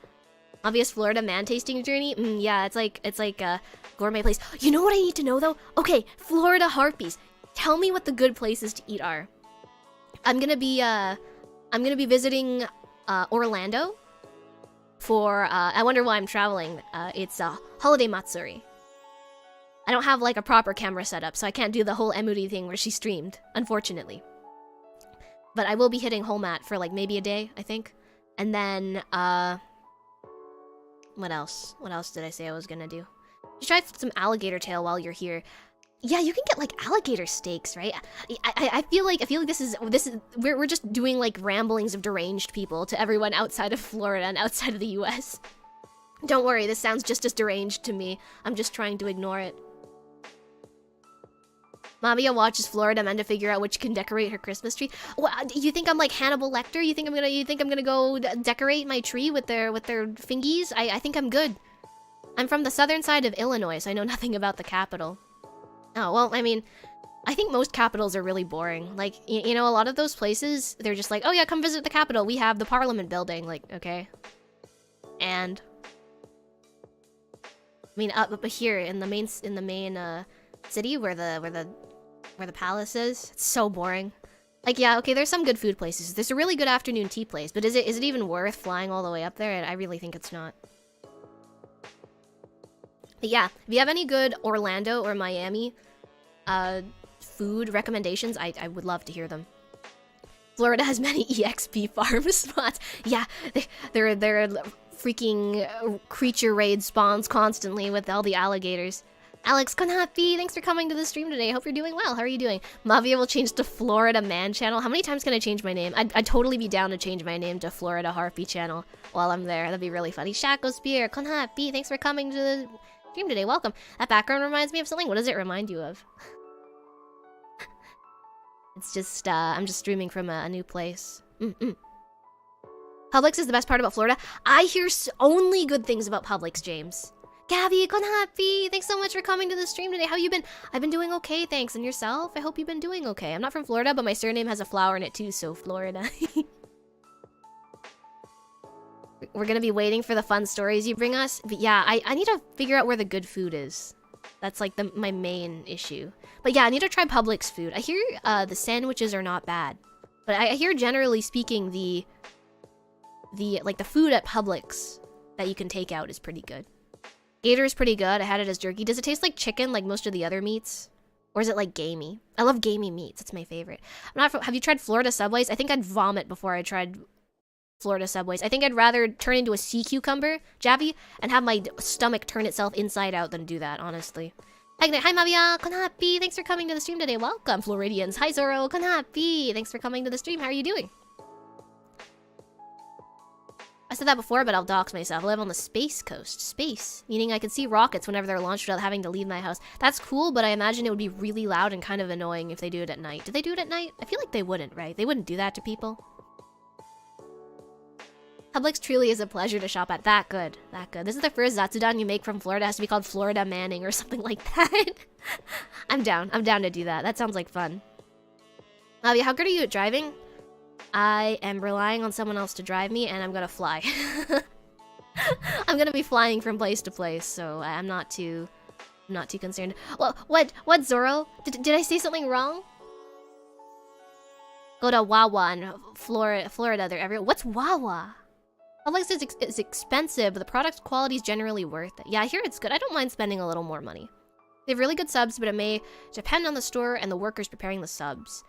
Obvious Florida man tasting journey. Yeah, it's like a gourmet place. You know what I need to know though? Okay, Florida harpies. Tell me what the good places to eat are. I'm gonna be visiting Orlando for I wonder why I'm traveling. It's holiday matsuri. I don't have like a proper camera setup, so I can't do the whole Emuri thing where she streamed, unfortunately. But I will be hitting Holmat for like maybe a day, I think. And then what else? What else did I say I was gonna do? Just try some alligator tail while you're here. Yeah, you can get like alligator steaks, right? I feel like this is we're just doing like ramblings of deranged people to everyone outside of Florida and outside of the US. Don't worry, this sounds just as deranged to me. I'm just trying to ignore it. Mavia watches Florida men to figure out which can decorate her Christmas tree. Well, you think I'm like Hannibal Lecter? You think I'm gonna go decorate my tree with their fingies? I think I'm good. I'm from the southern side of Illinois, so I know nothing about the capital. Oh, well, I mean, I think most capitals are really boring. Like, you know, a lot of those places, they're just like, oh yeah, come visit the capital. We have the Parliament building. Like, okay. And I mean, up here in the main city where the palace is, it's so boring. Like, yeah, okay, there's some good food places. There's a really good afternoon tea place, but is it even worth flying all the way up there? I really think it's not. But yeah, if you have any good Orlando or Miami food recommendations, I would love to hear them. Florida has many EXP farm spots. Yeah, they're freaking creature raid spawns constantly with all the alligators. Alex Konhapi, thanks for coming to the stream today. Hope you're doing well. How are you doing? Mavia will change to Florida Man Channel. How many times can I change my name? I'd totally be down to change my name to Florida Harpy Channel while I'm there. That'd be really funny. Shaco Spear, Konhapi, thanks for coming to the stream today. Welcome. That background reminds me of something. What does it remind you of? It's just, I'm just streaming from a new place. Publix is the best part about Florida. I hear only good things about Publix, James. Gabby, Konhapi, thanks so much for coming to the stream today. How you been? I've been doing okay, thanks. And yourself? I hope you've been doing okay. I'm not from Florida, but my surname has a flower in it too, so Florida. We're gonna be waiting for the fun stories you bring us. But yeah, I need to figure out where the good food is. That's like my main issue. But yeah, I need to try Publix food. I hear the sandwiches are not bad. But I hear generally speaking the food at Publix that you can take out is pretty good. Gator is pretty good. I had it as jerky. Does it taste like chicken like most of the other meats? Or is it like gamey? I love gamey meats. It's my favorite. Have you tried Florida Subways? I think I'd vomit before I tried Florida Subways. I think I'd rather turn into a sea cucumber, Javi, and have my stomach turn itself inside out than do that, honestly. Hi Mavia, Konhapi, thanks for coming to the stream today. Welcome, Floridians. Hi Zoro, Konhapi, thanks for coming to the stream. How are you doing? I said that before, but I'll dox myself. I live on the Space Coast. Space, meaning I can see rockets whenever they're launched without having to leave my house. That's cool, but I imagine it would be really loud and kind of annoying if they do it at night. Do they do it at night? I feel like they wouldn't, right? They wouldn't do that to people. Publix truly is a pleasure to shop at. That good. That good. This is the first Zatsudan you make from Florida. It has to be called Florida Manning or something like that. I'm down. I'm down to do that. That sounds like fun. Mavia, how good are you at driving? I am relying on someone else to drive me, and I'm gonna fly. I'm gonna be flying from place to place, so I'm not too concerned. Well, what, Zoro? Did I say something wrong? Go to Wawa in Florida. They're everywhere. What's Wawa? Publix is expensive, but the product quality is generally worth it. Yeah, I hear it's good. I don't mind spending a little more money. They have really good subs, but it may depend on the store and the workers preparing the subs.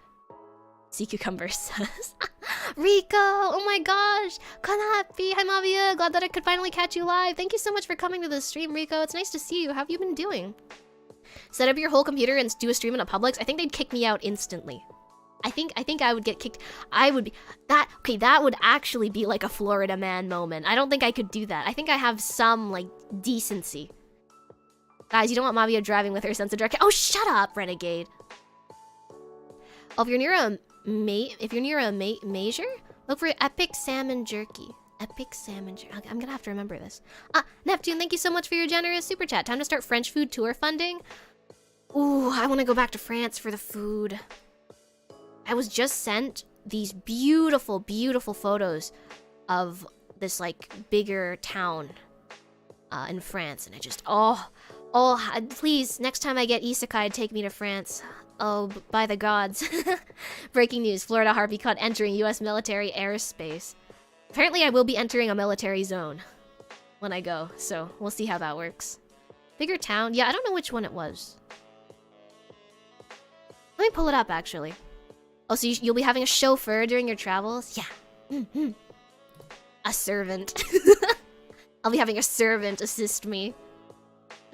Sea cucumber says. Rico! Oh my gosh! Konhapi! Hi Mavia! Glad that I could finally catch you live. Thank you so much for coming to the stream, Rico. It's nice to see you. How have you been doing? Set up your whole computer and do a stream in a Publix? I think they'd kick me out instantly. I think I would get kicked. I would be... that would actually be like a Florida man moment. I don't think I could do that. I think I have some, like, decency. Guys, you don't want Mavia driving with her sense of direction. Oh, shut up, Renegade! Oh, if you're near a... Major? Look for epic salmon jerky. Epic salmon jerky. I'm gonna have to remember this. Neptune, thank you so much for your generous super chat. Time to start French food tour funding. Ooh, I want to go back to France for the food. I was just sent these beautiful, beautiful photos of this, like, bigger town in France. And I just, please, next time I get isekai, take me to France. Oh, by the gods. Breaking news, Florida Harpy caught entering US military airspace. Apparently I will be entering a military zone when I go, so we'll see how that works. Bigger town? Yeah, I don't know which one it was. Let me pull it up, actually. Oh, so you'll be having a chauffeur during your travels? Yeah. A servant. I'll be having a servant assist me.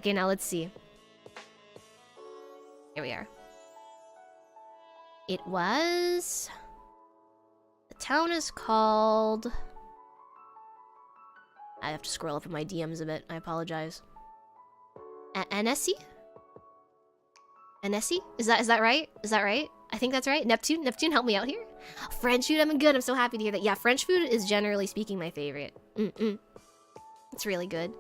Okay, now let's see. Here we are. It was... The town is called... I have to scroll up in my DMs a bit. I apologize. Annecy? Annecy? Is that right? Is that right? I think that's right. Neptune, help me out here. French food, I'm good. I'm so happy to hear that. Yeah, French food is generally speaking my favorite. It's really good.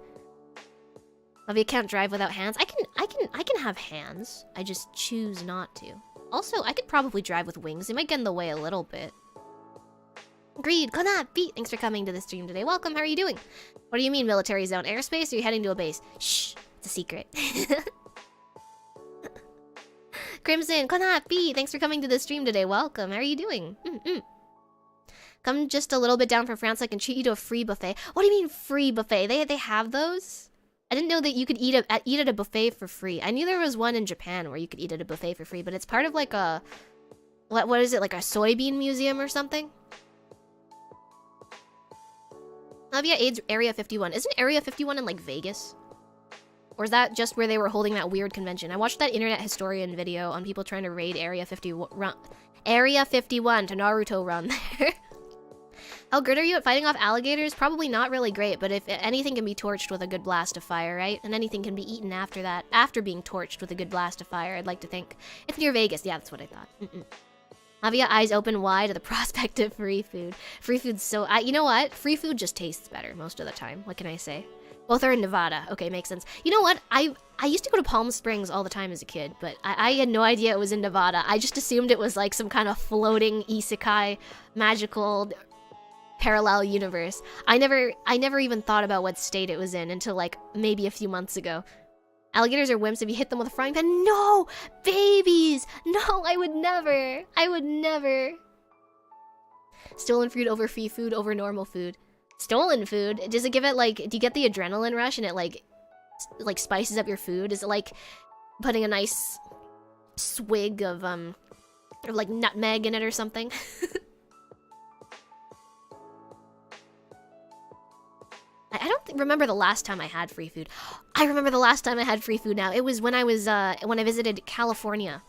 Mavia can't drive without hands. I can have hands. I just choose not to. Also, I could probably drive with wings. They might get in the way a little bit. Agreed. Konhapi, thanks for coming to the stream today. Welcome. How are you doing? What do you mean military zone? Airspace? Or are you heading to a base? Shh. It's a secret. Crimson, Konhapi, thanks for coming to the stream today. Welcome. How are you doing? Come just a little bit down from France so I can treat you to a free buffet. What do you mean free buffet? They have those? I didn't know that you could eat at a buffet for free. I knew there was one in Japan where you could eat at a buffet for free, but it's part of like a... What is it? Like a soybean museum or something? Mavia AIDS Area 51. Isn't Area 51 in, like, Vegas? Or is that just where they were holding that weird convention? I watched that internet historian video on people trying to raid Area 51. Area 51 to Naruto run there. How good are you at fighting off alligators? Probably not really great, but if anything can be torched with a good blast of fire, right? And anything can be eaten after that, after being torched with a good blast of fire, I'd like to think. It's near Vegas. Yeah, that's what I thought. Mavia eyes open wide at the prospect of free food. Free food's so... you know what? Free food just tastes better most of the time. What can I say? Both are in Nevada. Okay, makes sense. You know what? I used to go to Palm Springs all the time as a kid, but I had no idea it was in Nevada. I just assumed it was like some kind of floating isekai, magical... parallel universe. I never even thought about what state it was in until like maybe a few months ago. Alligators are wimps if you hit them with a frying pan. No! Babies! No, I would never. I would never. Stolen food over free food over normal food. Stolen food? Does it give it like, do you get the adrenaline rush and it like spices up your food? Is it like putting a nice swig of like nutmeg in it or something? I don't remember the last time I had free food. I remember the last time I had free food now. It was when I was, when I visited California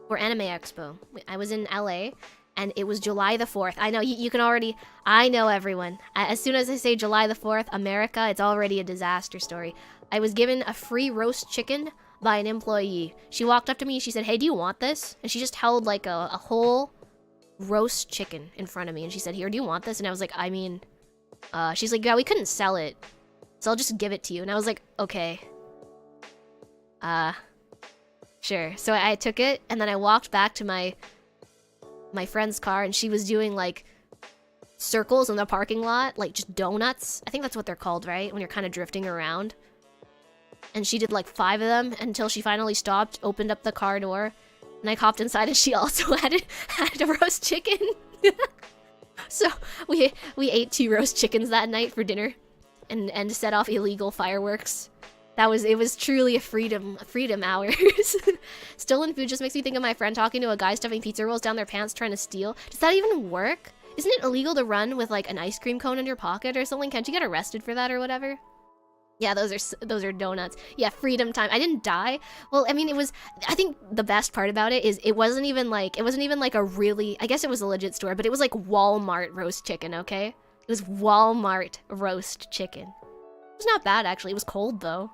for Anime Expo. I was in LA, and it was July the 4th. I know, you can already, I know everyone. As soon as I say July the 4th, America, it's already a disaster story. I was given a free roast chicken by an employee. She walked up to me, she said, "Hey, do you want this?" And she just held like a whole roast chicken in front of me, and she said, "Here, do you want this?" And I was like, I mean... she's like, "Yeah, we couldn't sell it, so I'll just give it to you." And I was like, okay. Sure. So I took it, and then I walked back to my friend's car, and she was doing, like, circles in the parking lot, like, just donuts. I think that's what they're called, right? When you're kind of drifting around. And she did, like, 5 of them until she finally stopped, opened up the car door, and I hopped inside, and she also had a roast chicken. So we ate 2 roast chickens that night for dinner, and set off illegal fireworks. It was truly a freedom hours. Stolen food just makes me think of my friend talking to a guy stuffing pizza rolls down their pants trying to steal. Does that even work? Isn't it illegal to run with like an ice cream cone in your pocket or something? Can't you get arrested for that or whatever? Yeah, those are donuts. Yeah, freedom time. I didn't die. Well, I mean, I think the best part about it is it wasn't even like a really, I guess it was a legit store, but it was like Walmart roast chicken, okay? It was Walmart roast chicken. It was not bad, actually. It was cold, though.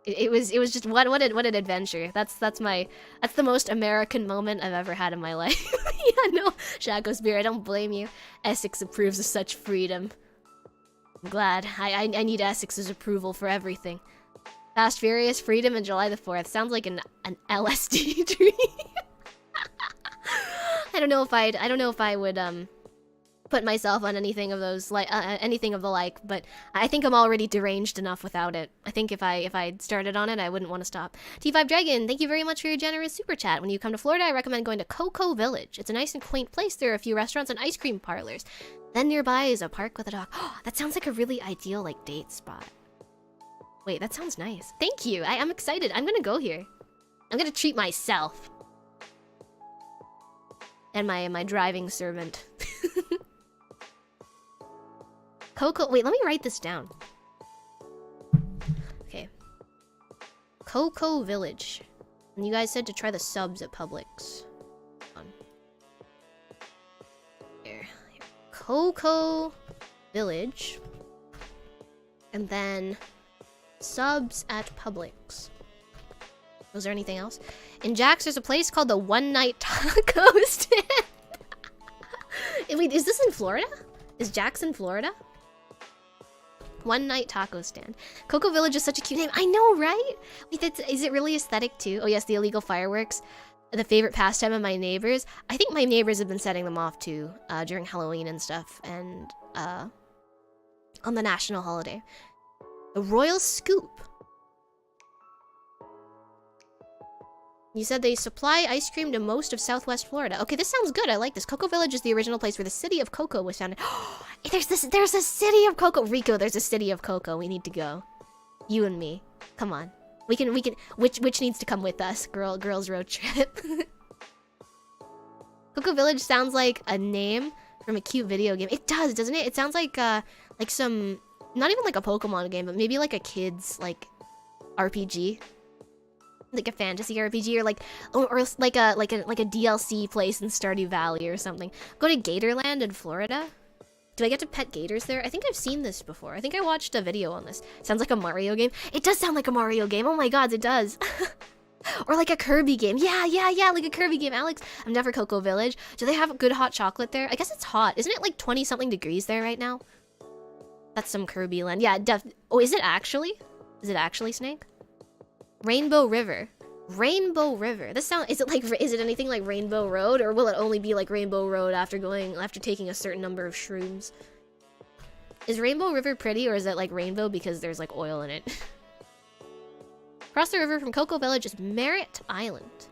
It was just, what an adventure. That's the most American moment I've ever had in my life. Yeah, no, Shaco Spear, I don't blame you. Essex approves of such freedom. I'm glad. I need Essex's approval for everything. Fast Furious, Freedom, and July the 4th. Sounds like an LSD dream. I don't know if I would put myself on anything of those, like anything of the like, but I think I'm already deranged enough without it. I think if I started on it, I wouldn't want to stop. T5 Dragon, thank you very much for your generous super chat. When you come to Florida, I recommend going to Cocoa Village. It's a nice and quaint place. There are a few restaurants and ice cream parlors. Then nearby is a park with a dog. Oh, that sounds like a really ideal, like, date spot. Wait, that sounds nice. Thank you. I'm excited. I'm gonna go here. I'm gonna treat myself. And my driving servant. Cocoa... Wait, let me write this down. Okay. Cocoa Village. And you guys said to try the subs at Publix. Here. Cocoa Village. And then subs at Publix. Was there anything else? In Jack's, there's a place called the One Night Taco Stand. Wait, is this in Florida? Is Jack's in Florida? One Night Taco Stand. Cocoa Village is such a cute name. I know, right? Wait, is it really aesthetic too? Oh yes, the illegal fireworks. The favorite pastime of my neighbors. I think my neighbors have been setting them off too, during Halloween and stuff, and on the national holiday. The Royal Scoop. You said they supply ice cream to most of Southwest Florida. Okay, this sounds good. I like this. Cocoa Village is the original place where the city of cocoa was founded. There's a city of cocoa. Rico, there's a city of cocoa. We need to go. You and me. Come on. We can, which needs to come with us? Girls road trip. Cocoa Village sounds like a name from a cute video game. It does, doesn't it? It sounds like some, not even like a Pokemon game, but maybe like a kid's like RPG, like a fantasy RPG, or like a DLC place in Stardew Valley or something. Go to Gatorland in Florida. Do I get to pet gators there? I think I've seen this before. I think I watched a video on this. Sounds like a Mario game. It does sound like a Mario game. Oh my god, it does. Or like a Kirby game. Yeah, like a Kirby game. Alex, I'm down for Cocoa Village. Do they have good hot chocolate there? I guess it's hot. Isn't it like 20-something degrees there right now? That's some Kirby land. Yeah, oh, is it actually? Is it actually, Snake? Rainbow River. Rainbow River. This sound, is it anything like Rainbow Road, or will it only be like Rainbow Road after taking a certain number of shrooms? Is Rainbow River pretty, or is it like rainbow because there's like oil in it? Across the river from Cocoa Village is Merritt Island.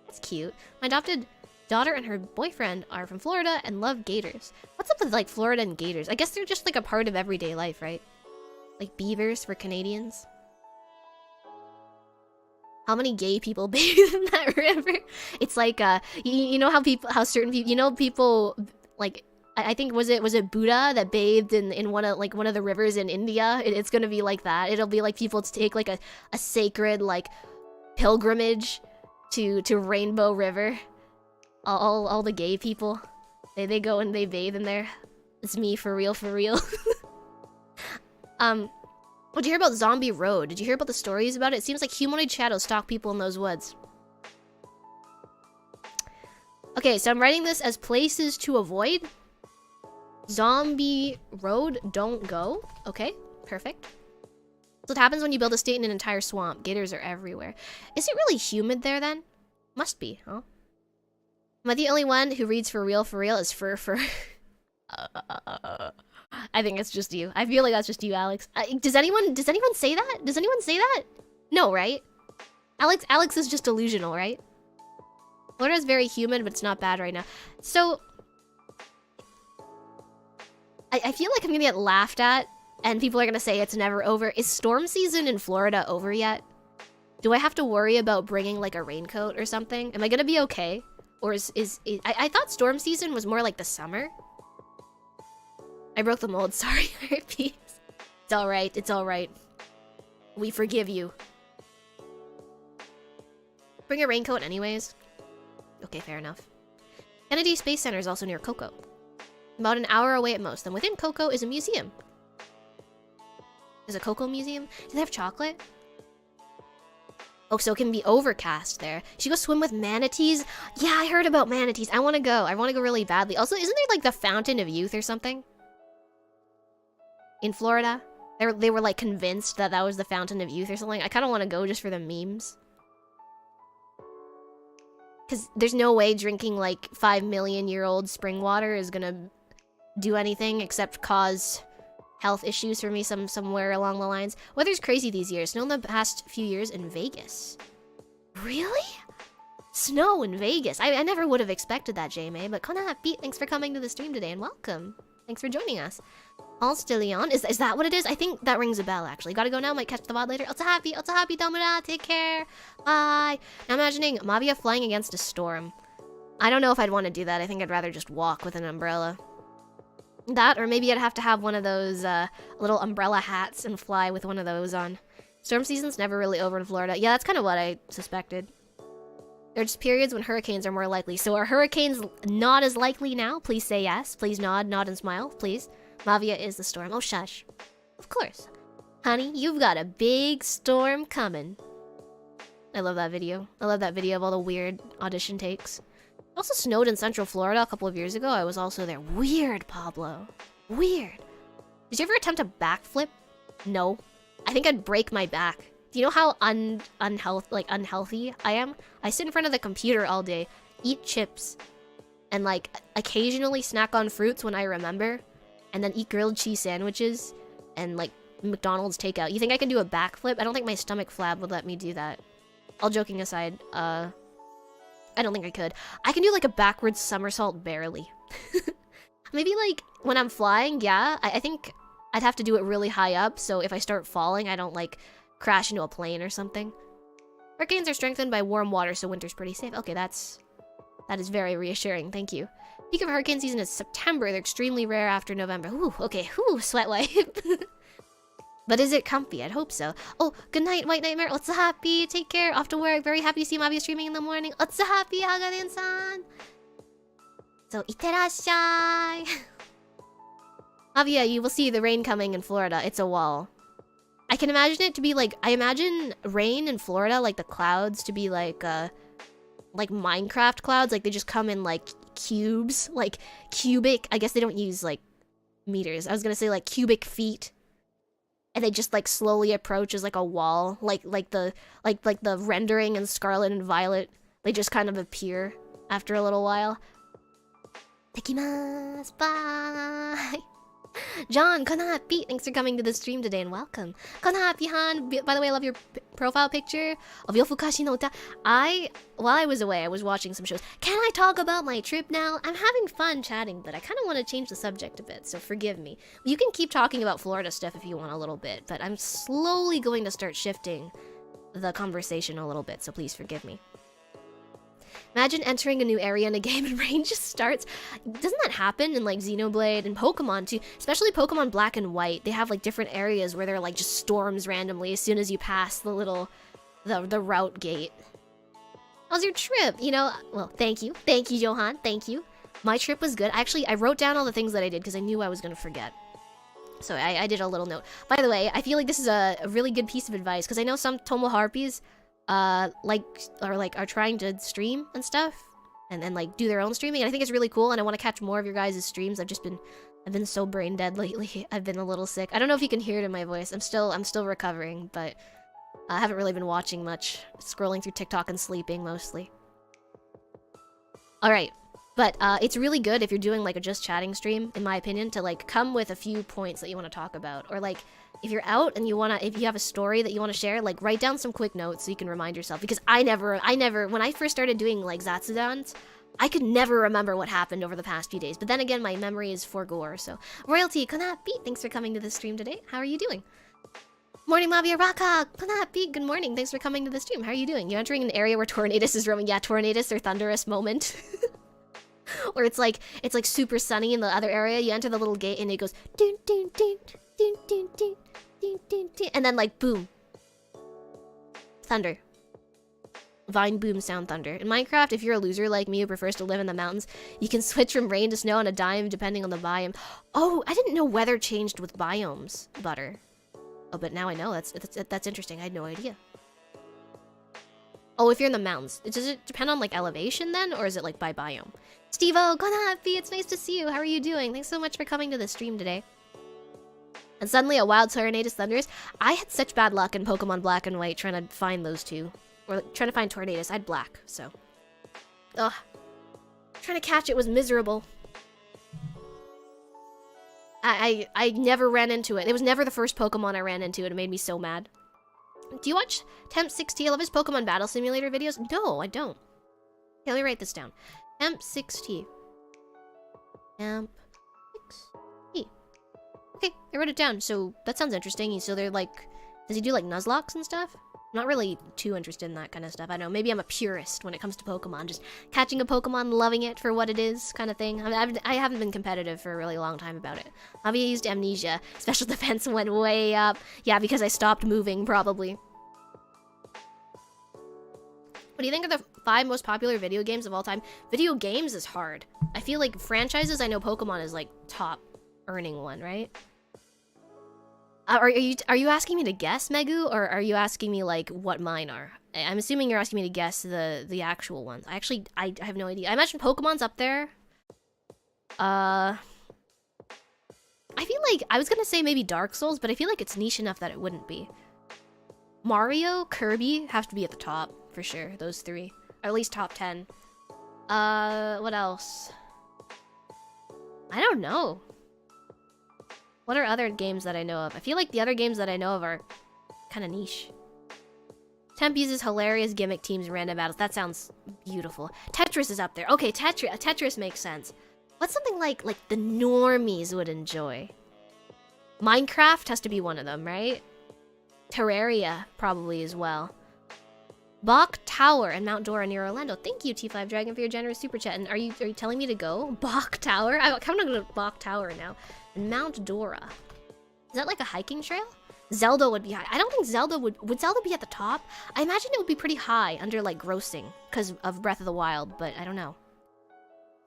That's cute. My adopted daughter and her boyfriend are from Florida and love gators. What's up with like Florida and gators? I guess they're just like a part of everyday life, right? Like beavers for Canadians. How many gay people bathe in that river? It's like you know how certain people, you know, people like, I think was it Buddha that bathed in one of the rivers in India? It's gonna be like that. It'll be like people to take like a sacred like pilgrimage to Rainbow River. All the gay people, they go and they bathe in there. It's me for real, for real. What did you hear about Zombie Road? Did you hear about the stories about it? It seems like humanoid shadows stalk people in those woods. Okay, so I'm writing this as places to avoid. Zombie Road, don't go. Okay, perfect. So what happens when you build a state in an entire swamp? Gators are everywhere. Is it really humid there then? Must be, huh? Am I the only one who reads for real is fur? I think it's just you. I feel like that's just you, Alex. Does anyone say that? Does anyone say that? No, right? Alex is just delusional, right? Florida's very humid, but it's not bad right now. So I feel like I'm gonna get laughed at, and people are gonna say it's never over. Is storm season in Florida over yet? Do I have to worry about bringing like a raincoat or something? Am I gonna be okay? Or I thought storm season was more like the summer. I broke the mold, sorry, harpy. It's alright, it's alright. We forgive you. Bring a raincoat anyways. Okay, fair enough. Kennedy Space Center is also near Cocoa. About an hour away at most, and within Cocoa is a museum. There's a Cocoa museum? Do they have chocolate? Oh, so it can be overcast there. You should go swim with manatees? Yeah, I heard about manatees. I want to go. I want to go really badly. Also, isn't there like the Fountain of Youth or something? In Florida? They were like convinced that was the Fountain of Youth or something. I kind of want to go just for the memes. Because there's no way drinking like 5 million-year-old spring water is gonna do anything except cause health issues for me somewhere along the lines. Weather's crazy these years. Snow in the past few years in Vegas. Really? Snow in Vegas. I never would have expected that, J-May, but Kona Pete, thanks for coming to the stream today and welcome. Thanks for joining us. All Stillion. Is that what it is? I think that rings a bell, actually. Gotta go now. Might catch the VOD later. Happy, Domina. Take care. Bye. Now imagining Mavia flying against a storm. I don't know if I'd want to do that. I think I'd rather just walk with an umbrella. That, or maybe I'd have to have one of those little umbrella hats and fly with one of those on. Storm season's never really over in Florida. Yeah, that's kind of what I suspected. There are just periods when hurricanes are more likely. So are hurricanes not as likely now? Please say yes. Please nod and smile, please. Mavia is the storm. Oh, shush. Of course. Honey, you've got a big storm coming. I love that video. I love that video of all the weird audition takes. It also snowed in Central Florida a couple of years ago. I was also there. Weird, Pablo. Weird. Did you ever attempt a backflip? No. I think I'd break my back. Do you know how unhealthy I am? I sit in front of the computer all day, eat chips, and like occasionally snack on fruits when I remember, and then eat grilled cheese sandwiches and like McDonald's takeout. You think I can do a backflip? I don't think my stomach flab would let me do that. All joking aside, I don't think I could. I can do like a backwards somersault barely. Maybe like when I'm flying, yeah. I think I'd have to do it really high up, so if I start falling, I don't like crash into a plane or something. Hurricanes are strengthened by warm water, so winter's pretty safe. Okay, that is very reassuring. Thank you. Peak of hurricane season is September. They're extremely rare after November. Ooh, okay. Ooh, sweat wipe. But is it comfy? I'd hope so. Oh, good night, White Nightmare. Otsu happy. Take care. Off to work. Very happy to see Mavia streaming in the morning. Otsu happy, Hagaden-san. So, itterashai. Mavia, you will see the rain coming in Florida. It's a wall. I can imagine it to be like... I imagine rain in Florida, like the clouds, to be like Minecraft clouds. Like, they just come in, like, cubes. Like, cubic... I guess they don't use, like, meters. I was gonna say, like, cubic feet. And they just like slowly approach as like a wall, like the rendering in Scarlet and Violet. They just kind of appear after a little while. Tekimasu, bye. John, Konhappy, thanks for coming to the stream today and welcome. Konhappy-han, by the way, I love your profile picture of Yofukashi no Uta. While I was away, I was watching some shows. Can I talk about my trip now? I'm having fun chatting, but I kind of want to change the subject a bit, so forgive me. You can keep talking about Florida stuff if you want a little bit, but I'm slowly going to start shifting the conversation a little bit, so please forgive me. Imagine entering a new area in a game and rain just starts. Doesn't that happen in like Xenoblade and Pokemon too? Especially Pokemon Black and White. They have like different areas where there are like just storms randomly as soon as you pass the little, the route gate. How's your trip? You know, well, thank you. Thank you, Johan. Thank you. My trip was good. Actually, I wrote down all the things that I did because I knew I was going to forget. So I did a little note. By the way, I feel like this is a really good piece of advice because I know some Tomo harpies are trying to stream and stuff and then like do their own streaming, and I think it's really cool and I want to catch more of your guys' streams. I've been so brain dead lately. I've been a little sick. I don't know if you can hear it in my voice. I'm still recovering, but I haven't really been watching much. Scrolling through TikTok and sleeping mostly. Alright, but it's really good if you're doing like a just chatting stream, in my opinion, to like come with a few points that you want to talk about, or like if you're out and if you have a story that you want to share, like write down some quick notes so you can remind yourself. Because I never, when I first started doing like Zatsudans, I could never remember what happened over the past few days. But then again, my memory is for gore, so. Royalty, Konhappy, thanks for coming to the stream today. How are you doing? Morning, Mavia Raka, Konhappy, good morning. Thanks for coming to the stream. How are you doing? You're entering an area where Tornadus is roaming. Yeah, Tornadus, their thunderous moment. Or it's like super sunny in the other area. You enter the little gate and it goes ding ding ding ding ding ding ding ding ding, and then like boom, thunder. Vine boom sound thunder. In Minecraft, if you're a loser like me who prefers to live in the mountains, you can switch from rain to snow on a dime depending on the biome. Oh, I didn't know weather changed with biomes, Butter. Oh, but now I know. That's interesting. I had no idea. Oh, if you're in the mountains. Does it depend on like elevation then, or is it like by biome? Steve-O, Konhappy, it's nice to see you. How are you doing? Thanks so much for coming to the stream today. And suddenly a wild Tornadus thunders. I had such bad luck in Pokemon Black and White trying to find those two. Or like, trying to find Tornadus. I had Black, so. Ugh. Trying to catch it was miserable. I never ran into it. It was never the first Pokemon I ran into, and it made me so mad. Do you watch Temp6T? I love his Pokemon Battle Simulator videos. No, I don't. Okay, let me write this down. Temp6T. Temp6T. Okay, I wrote it down. So that sounds interesting. So they're like, does he do like Nuzlocke and stuff? I'm not really too interested in that kind of stuff. I don't know, maybe I'm a purist when it comes to Pokemon. Just catching a Pokemon, loving it for what it is, kind of thing. I haven't been competitive for a really long time about it. Mavia used Amnesia. Special defense went way up. Yeah, because I stopped moving, probably. What do you think are the 5 most popular video games of all time? Video games is hard. I feel like franchises, I know Pokemon is like top earning one, right? Are you asking me to guess, Megu, or are you asking me like what mine are? I'm assuming you're asking me to guess the actual ones. I have no idea. I imagine Pokemon's up there. I feel like I was gonna say maybe Dark Souls, but I feel like it's niche enough that it wouldn't be. Mario, Kirby have to be at the top for sure. Those 3, or at least top 10. What else? I don't know. What are other games that I know of? I feel like the other games that I know of are kind of niche. Temp uses hilarious gimmick teams and random battles. That sounds beautiful. Tetris is up there. Okay, Tetris makes sense. What's something like the normies would enjoy? Minecraft has to be one of them, right? Terraria probably as well. Bach Tower and Mount Dora near Orlando. Thank you, T5 Dragon, for your generous super chat. And are you telling me to go? Bach Tower? I'm gonna go to Bach Tower now. And Mount Dora. Is that like a hiking trail? Zelda would be high. I don't think Zelda would Zelda be at the top? I imagine it would be pretty high under like grossing because of Breath of the Wild, but I don't know.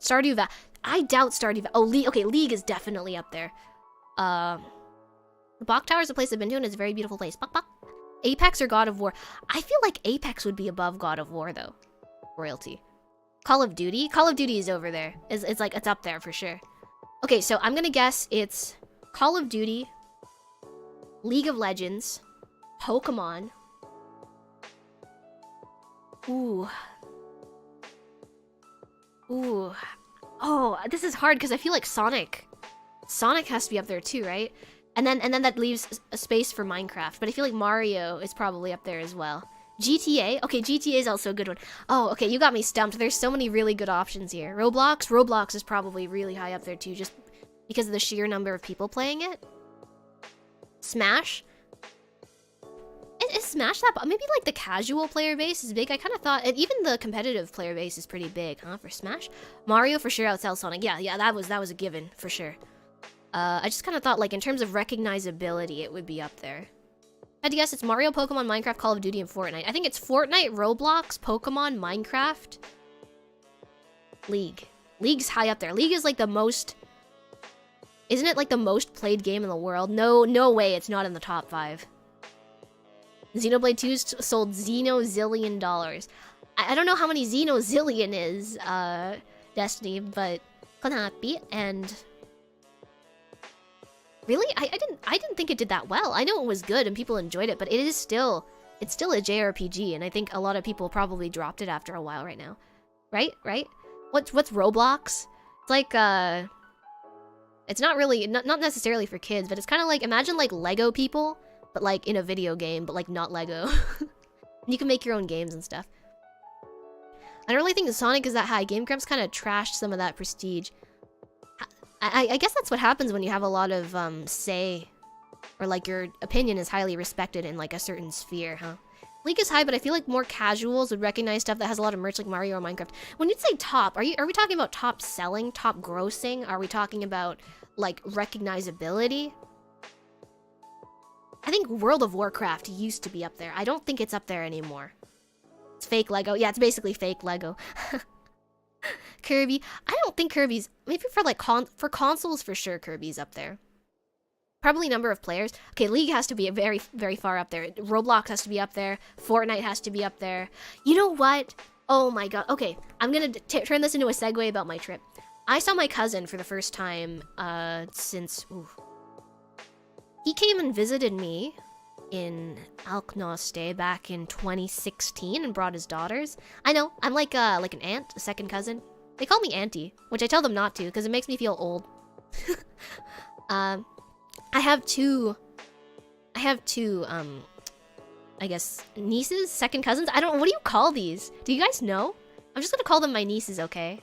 Stardew Valley. I doubt Stardew Valley. Oh, League. Okay, League is definitely up there. Bach Tower is a place I've been to and it's a very beautiful place. Bach, Bach. Apex or God of War? I feel like Apex would be above God of War though. Royalty. Call of Duty? Call of Duty is over there. It's like, it's up there for sure. Okay, so I'm gonna guess it's Call of Duty, League of Legends, Pokemon. Ooh. Ooh. Oh, this is hard because I feel like Sonic. Sonic has to be up there too, right? And then that leaves a space for Minecraft. But I feel like Mario is probably up there as well. GTA? Okay, GTA is also a good one. Oh, okay, you got me stumped. There's so many really good options here. Roblox? Roblox is probably really high up there too, just because of the sheer number of people playing it. Smash? Is Smash that? Maybe like the casual player base is big. I kind of thought, and even the competitive player base is pretty big, huh? For Smash, Mario for sure outsells Sonic. Yeah, that was a given for sure. I just kind of thought like in terms of recognizability, it would be up there. I had to guess it's Mario, Pokemon, Minecraft, Call of Duty, and Fortnite. I think it's Fortnite, Roblox, Pokemon, Minecraft, League. League's high up there. League is like the most. Isn't it like the most played game in the world? No way it's not in the top 5. Xenoblade 2 sold Xenozillion dollars. I don't know how many Xenozillion is, Destiny, but happy and really, I didn't think it did that well. I know it was good and people enjoyed it, but it's still a JRPG, and I think a lot of people probably dropped it after a while right now, right? What's Roblox? It's like it's not really not necessarily for kids, but it's kind of like imagine like Lego people. But like in a video game, but like not Lego. You can make your own games and stuff. I don't really think Sonic is that high. Game Grumps kind of trashed some of that prestige. I guess that's what happens when you have a lot of say, or like your opinion is highly respected in like a certain sphere, huh? League is high, but I feel like more casuals would recognize stuff that has a lot of merch like Mario or Minecraft. When you say top, are we talking about top selling, top grossing? Are we talking about like recognizability? I think World of Warcraft used to be up there. I don't think it's up there anymore. It's fake Lego. Yeah, it's basically fake Lego. Kirby. I don't think Kirby's... Maybe for like for consoles, for sure, Kirby's up there. Probably number of players. Okay, League has to be very, very far up there. Roblox has to be up there. Fortnite has to be up there. You know what? Oh my god. Okay, I'm gonna turn this into a segue about my trip. I saw my cousin for the first time since... Ooh. He came and visited me in Alcatraz back in 2016 and brought his daughters. I know, I'm like an aunt, a second cousin. They call me auntie, which I tell them not to because it makes me feel old. I have two, I guess, nieces, second cousins. I don't know, what do you call these? Do you guys know? I'm just gonna call them my nieces, okay?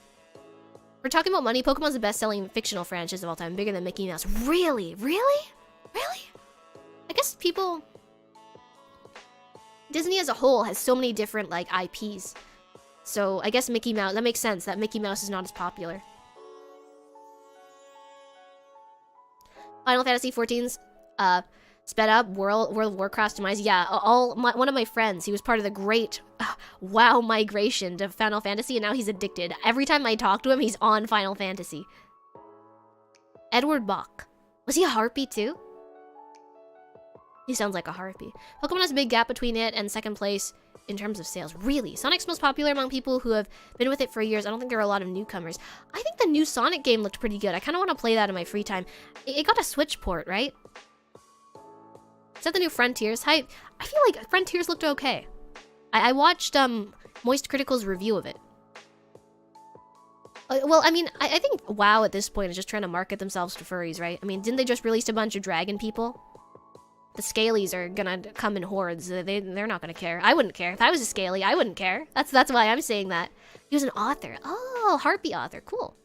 We're talking about money. Pokemon's the best-selling fictional franchise of all time, bigger than Mickey Mouse. Really? Really? Really? I guess people... Disney as a whole has so many different, like, IPs. So, I guess Mickey Mouse... That makes sense, that Mickey Mouse is not as popular. Final Fantasy XIV's, sped up, World of Warcraft demise. Yeah, one of my friends, he was part of the great WoW migration to Final Fantasy, and now he's addicted. Every time I talk to him, he's on Final Fantasy. Edward Bach. Was he a harpy, too? He sounds like a harpy. Pokemon has a big gap between it and second place in terms of sales. Really? Sonic's most popular among people who have been with it for years. I don't think there are a lot of newcomers. I think the new Sonic game looked pretty good. I kind of want to play that in my free time. It got a Switch port, right? Is that the new Frontiers? I feel like Frontiers looked okay. I watched Moist Critical's review of it. Well, I mean, I think WoW at this point is just trying to market themselves to furries, right? I mean, didn't they just release a bunch of dragon people? The Scalies are gonna come in hordes. They're not gonna care. I wouldn't care. If I was a Scaly, I wouldn't care. That's why I'm saying that. He was an author. Oh, harpy author. Cool.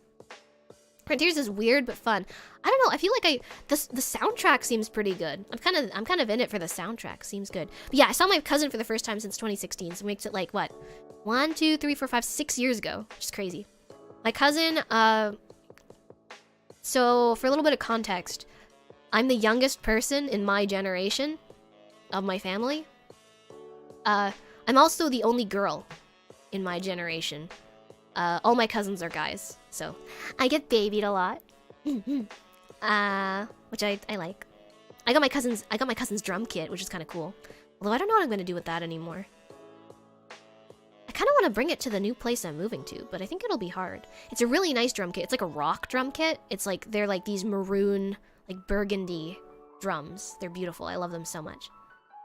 Frontiers is weird but fun. I don't know. I feel like the soundtrack seems pretty good. I'm kind of in it for the soundtrack. Seems good. But yeah, I saw my cousin for the first time since 2016. So it makes it like what, 1, 2, 3, 4, 5, 6 years ago, which is crazy. My cousin. So for a little bit of context, I'm the youngest person in my generation of my family. I'm also the only girl in my generation. All my cousins are guys, so I get babied a lot. Which I like. I got my cousin's drum kit, which is kind of cool. Although I don't know what I'm gonna do with that anymore. I kind of want to bring it to the new place I'm moving to, but I think it'll be hard. It's a really nice drum kit. It's like a rock drum kit. It's like they're like these maroon, like burgundy drums. They're beautiful. I love them so much.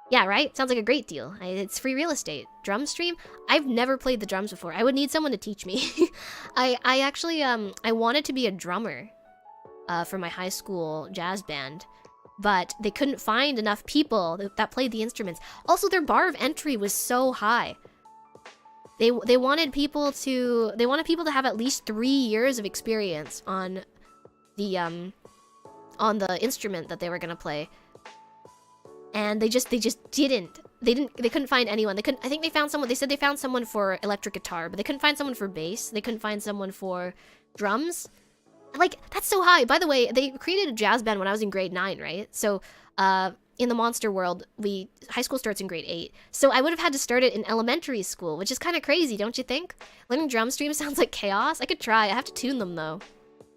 Yeah, right? Sounds like a great deal. It's free real estate. Drum stream? I've never played the drums before. I would need someone to teach me. I actually, I wanted to be a drummer for my high school jazz band, but they couldn't find enough people that played the instruments. Also, their bar of entry was so high. They wanted people to have at least 3 years of experience on the instrument that they were gonna play. And they just didn't. They couldn't find anyone. I think they found someone. They said they found someone for electric guitar, but they couldn't find someone for bass. They couldn't find someone for drums. Like, that's so high. By the way, they created a jazz band when I was in grade 9, right? So, in the monster world, high school starts in grade 8. So I would have had to start it in elementary school, which is kind of crazy, don't you think? Learning drum stream sounds like chaos. I could try. I have to tune them though.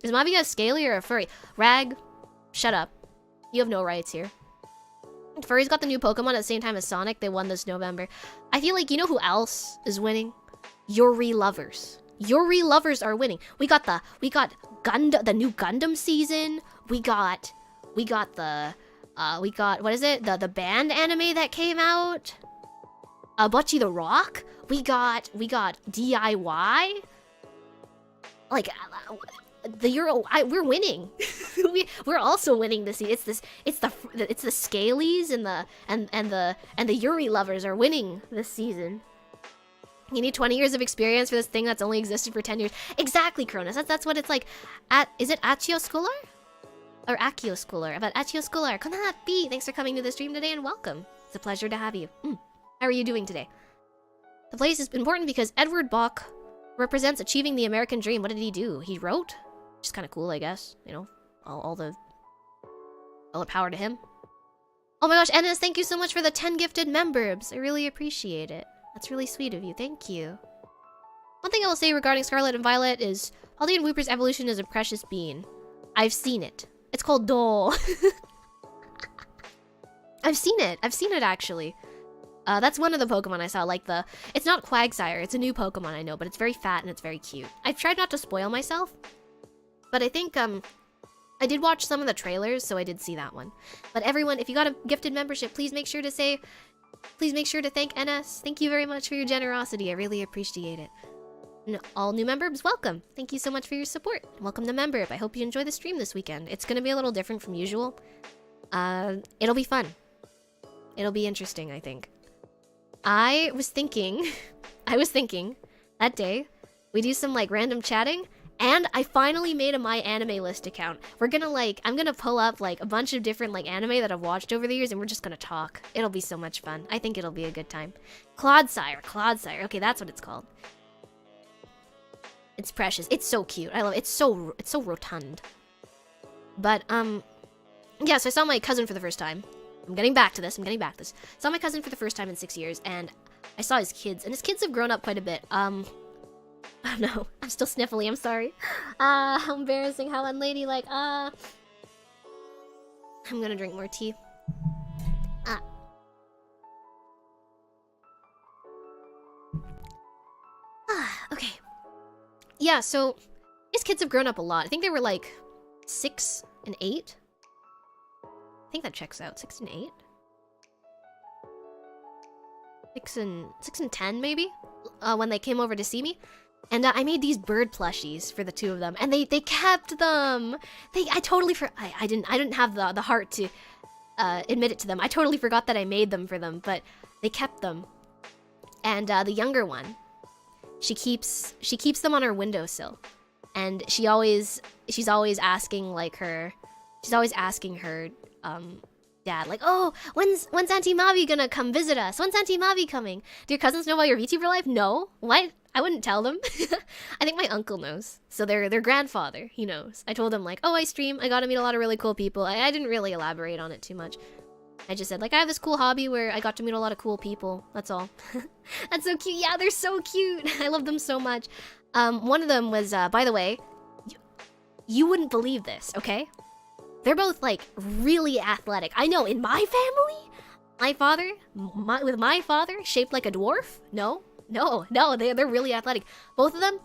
Is Mavia a scaly or a furry? Rag, shut up. You have no rights here. Furry's got the new Pokemon at the same time as Sonic. They won this November. I feel like, you know who else is winning? Yuri lovers. Yuri lovers are winning. We got the new Gundam season. We got what is it? The band anime that came out. Bocce the Rock. We got DIY. Like the Euro, we're winning. we're also winning this. It's the Scalies and the Yuri lovers are winning this season. You need 20 years of experience for this thing that's only existed for 10 years. Exactly, Cronus. That's what it's like. Is it Accio Scholar? Or Accio Scholar? About Accio Scholar. Come on, B. Thanks for coming to the stream today and welcome. It's a pleasure to have you. How are you doing today? The place is important because Edward Bach represents achieving the American dream. What did he do? He wrote? Which is kind of cool, I guess. You know, all the power to him. Oh my gosh, Ennis, thank you so much for the 10 gifted members. I really appreciate it. That's really sweet of you. Thank you. One thing I will say regarding Scarlet and Violet is Haldy and Wooper's evolution is a precious bean. I've seen it. It's called Dole. I've seen it. I've seen it, actually. That's one of the Pokemon I saw. Like it's not Quagsire. It's a new Pokemon, I know, but it's very fat and it's very cute. I've tried not to spoil myself, but I think, I did watch some of the trailers, so I did see that one. But everyone, if you got a gifted membership, please make sure to thank NS. Thank you very much for your generosity. I really appreciate it. All new members, welcome. Thank you so much for your support. Welcome to Memberb. I hope you enjoy the stream this weekend. It's going to be a little different from usual. It'll be fun. It'll be interesting, I think. I was thinking that day we do some like random chatting, and I finally made a My Anime List account. I'm gonna pull up like a bunch of different like anime that I've watched over the years, and we're just gonna talk. It'll be so much fun. I think it'll be a good time. Clodsire. Okay, that's what it's called. It's precious. It's so cute. I love it. It's so rotund. But yeah, so I saw my cousin for the first time. I'm getting back to this. Saw my cousin for the first time in 6 years, and I saw his kids, and his kids have grown up quite a bit. Oh no, I'm still sniffly, I'm sorry. How embarrassing, how unladylike. I'm gonna drink more tea. Okay. Yeah, so his kids have grown up a lot. I think they were like 6 and 8. I think that checks out. 6 and 8? 6 and 10 maybe? When they came over to see me. And I made these bird plushies for the two of them, and they kept them. I didn't have the heart to admit it to them. I totally forgot that I made them for them, but they kept them. And the younger one, she keeps them on her windowsill. and she's always asking like her dad, like, oh, when's Auntie Mavi gonna come visit us? When's Auntie Mavi coming? Do your cousins know about your VTuber life? No. What? I wouldn't tell them. I think my uncle knows. So their grandfather, he knows. I told him like, oh, I stream. I got to meet a lot of really cool people. I didn't really elaborate on it too much. I just said like, I have this cool hobby where I got to meet a lot of cool people. That's all. That's so cute. Yeah, they're so cute. I love them so much. One of them was, by the way, you wouldn't believe this, okay? They're both like really athletic. I know, in my family, my father shaped like a dwarf. No, they're really athletic. Both of them,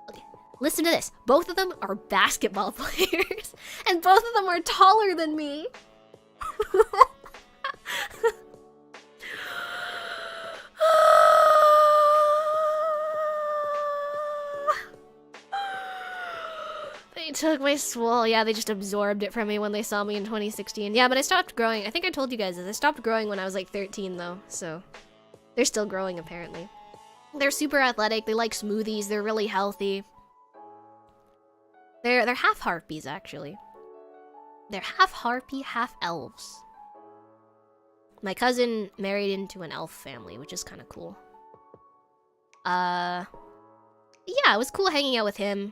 okay, listen to this. Both of them are basketball players, and both of them are taller than me. They took my swole. Yeah, they just absorbed it from me when they saw me in 2016. Yeah, but I stopped growing. I think I told you guys this. I stopped growing when I was like 13 though, so they're still growing apparently. They're super athletic. They like smoothies. They're really healthy. They're half harpies actually. They're half harpy, half elves. My cousin married into an elf family, which is kind of cool. Yeah, it was cool hanging out with him.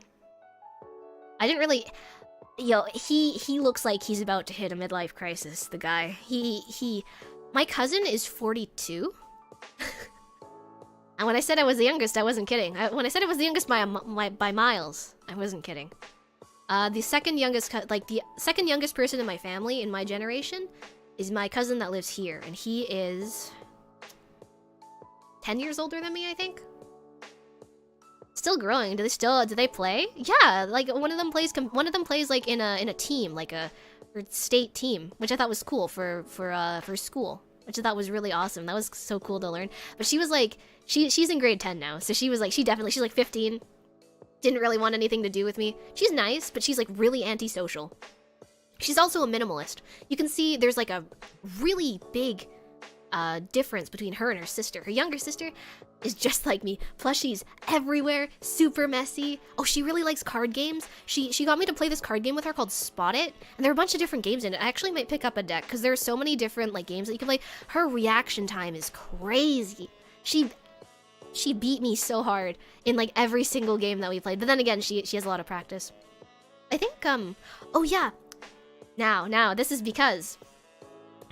I didn't really, he looks like he's about to hit a midlife crisis, the guy. My cousin is 42. And when I said I was the youngest, I wasn't kidding. When I said I was the youngest by miles, I wasn't kidding. The second youngest person in my family, in my generation, is my cousin that lives here. And he is 10 years older than me, I think. Still growing. Do they play? Yeah, like one of them plays like in a team, like a state team, which I thought was cool for school, which I thought was really awesome. That was so cool to learn. But she was like, she's in grade 10 now, so she's like 15. Didn't really want anything to do with me. She's nice, but she's like really antisocial. She's also a minimalist. You can see there's like a really big difference between her and her sister. Her younger sister is just like me. Plushies everywhere, super messy. Oh, she really likes card games. She got me to play this card game with her called Spot It, and there are a bunch of different games in it. I actually might pick up a deck because there are so many different like games that you can play. Her reaction time is crazy. She beat me so hard in like every single game that we played. But then again, she has a lot of practice. I think oh yeah. Now this is because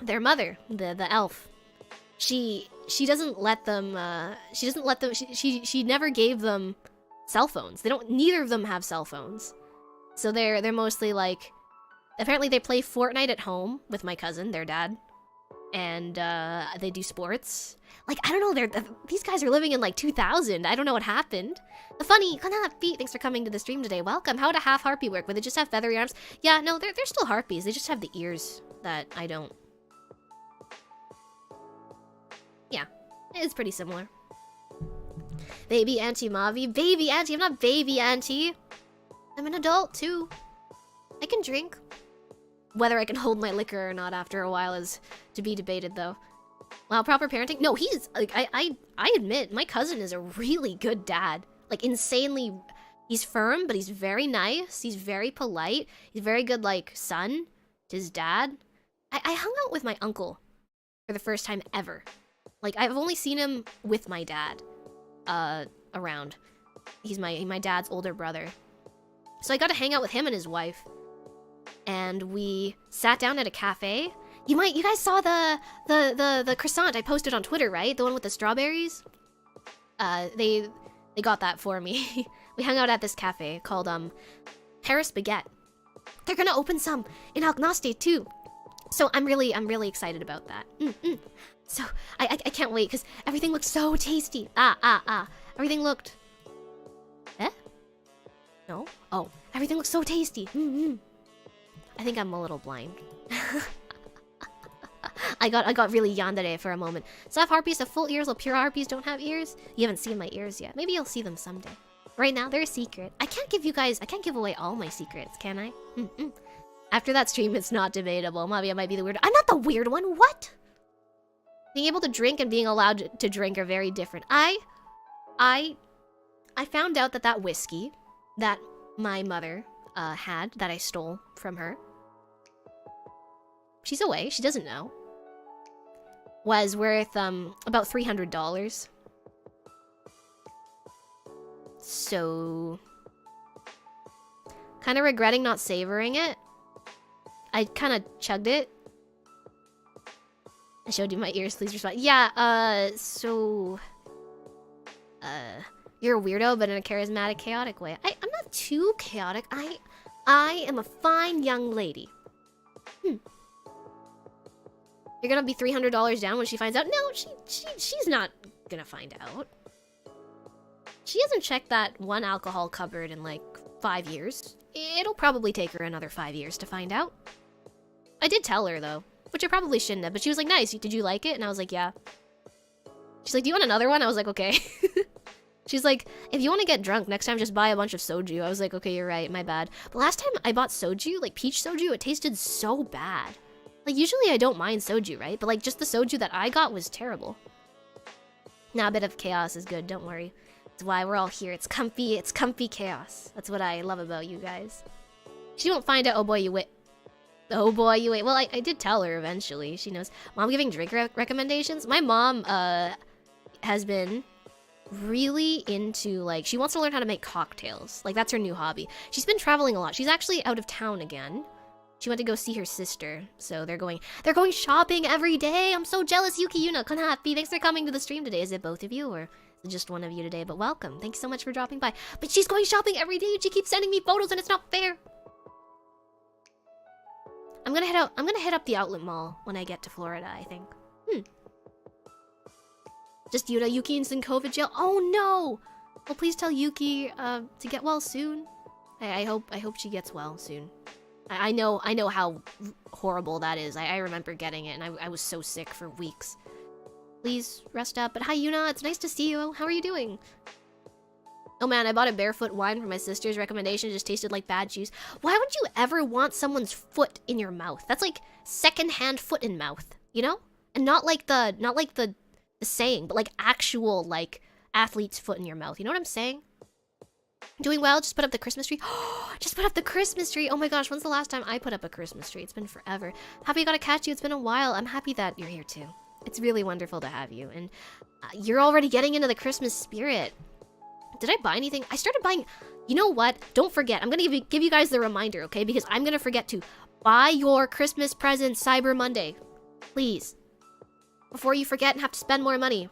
their mother, the elf, she doesn't let them she never gave them cell phones. Neither of them have cell phones. So they're mostly like, apparently they play Fortnite at home with my cousin, their dad. And they do sports. Like, I don't know, these guys are living in like 2000. I don't know what happened. The funny, harpy, thanks for coming to the stream today. Welcome. How would a half harpy work? Would they just have feathery arms? Yeah, no, they're still harpies. They just have the ears that I don't. Yeah, it is pretty similar. Baby Auntie Mavi. Baby Auntie, I'm not baby Auntie. I'm an adult too. I can drink. Whether I can hold my liquor or not after a while is to be debated, though. Wow, proper parenting? No, he's, like, I admit, my cousin is a really good dad. Like, insanely, he's firm, but he's very nice. He's very polite. He's a very good, like, son to his dad. I hung out with my uncle for the first time ever. Like, I've only seen him with my dad, around. He's my dad's older brother. So I got to hang out with him and his wife. And we sat down at a cafe. You guys saw the croissant I posted on Twitter, right? The one with the strawberries? They got that for me. We hung out at this cafe called Paris Baguette. They're gonna open some in Alcatraz too. So I'm really excited about that. So I can't wait because everything looked so tasty. Everything looked. Eh? No? Oh, everything looks so tasty. I think I'm a little blind. I got really yandere for a moment. Soft harpies have full ears while pure harpies don't have ears. You haven't seen my ears yet. Maybe you'll see them someday. Right now, they're a secret. I can't give away all my secrets, can I? After that stream, it's not debatable. Mavia might be the weird. I'm not the weird one. What? Being able to drink and being allowed to drink are very different. I found out that whiskey that my mother had that I stole from her. She's away. She doesn't know. Was worth about $300. So kind of regretting not savoring it. I kind of chugged it. I showed you my ears, please respond. Yeah, so you're a weirdo, but in a charismatic, chaotic way. I'm not too chaotic. I am a fine young lady. You're gonna be $300 down when she finds out? No, she's not gonna find out. She hasn't checked that one alcohol cupboard in like 5 years. It'll probably take her another 5 years to find out. I did tell her though, which I probably shouldn't have, but she was like, nice, did you like it? And I was like, yeah. She's like, do you want another one? I was like, okay. She's like, if you want to get drunk, next time just buy a bunch of soju. I was like, okay, you're right, my bad. But last time I bought soju, like peach soju, it tasted so bad. Like, usually I don't mind soju, right? But like, just the soju that I got was terrible. Now, a bit of chaos is good, don't worry. That's why we're all here. It's comfy chaos. That's what I love about you guys. She won't find out, oh boy, you wait. Oh boy, you wait. Well, I did tell her eventually. She knows. Mom giving drink recommendations? My mom, has been really into, like, she wants to learn how to make cocktails. Like, that's her new hobby. She's been traveling a lot. She's actually out of town again. She went to go see her sister, so they're going shopping every day. I'm so jealous, Yuki, Yuna, Konhapi. Thanks for coming to the stream today. Is it both of you, or is it just one of you today? But welcome. Thanks so much for dropping by. But she's going shopping every day, and she keeps sending me photos, and it's not fair. I'm gonna head up the outlet mall when I get to Florida, I think. Just Yuna, Yuki in COVID jail. Oh no! Well, please tell Yuki to get well soon. I hope she gets well soon. I know how horrible that is. I remember getting it, and I was so sick for weeks. Please rest up. But hi, Yuna. It's nice to see you. How are you doing? Oh man, I bought a barefoot wine from my sister's recommendation. It just tasted like bad juice. Why would you ever want someone's foot in your mouth? That's like secondhand foot in mouth, you know? And not like the saying, but like actual like athlete's foot in your mouth. You know what I'm saying? Doing well. Just put up the Christmas tree. Just put up the Christmas tree. Oh my gosh, when's the last time I put up a Christmas tree? It's been forever. Happy got to catch you. It's been a while. I'm happy that you're here too. It's really wonderful to have you, and you're already getting into the Christmas spirit. Did I buy anything? I started buying... You know what? Don't forget. I'm going to give you guys the reminder, okay? Because I'm going to forget to buy your Christmas presents Cyber Monday. Please. Before you forget and have to spend more money.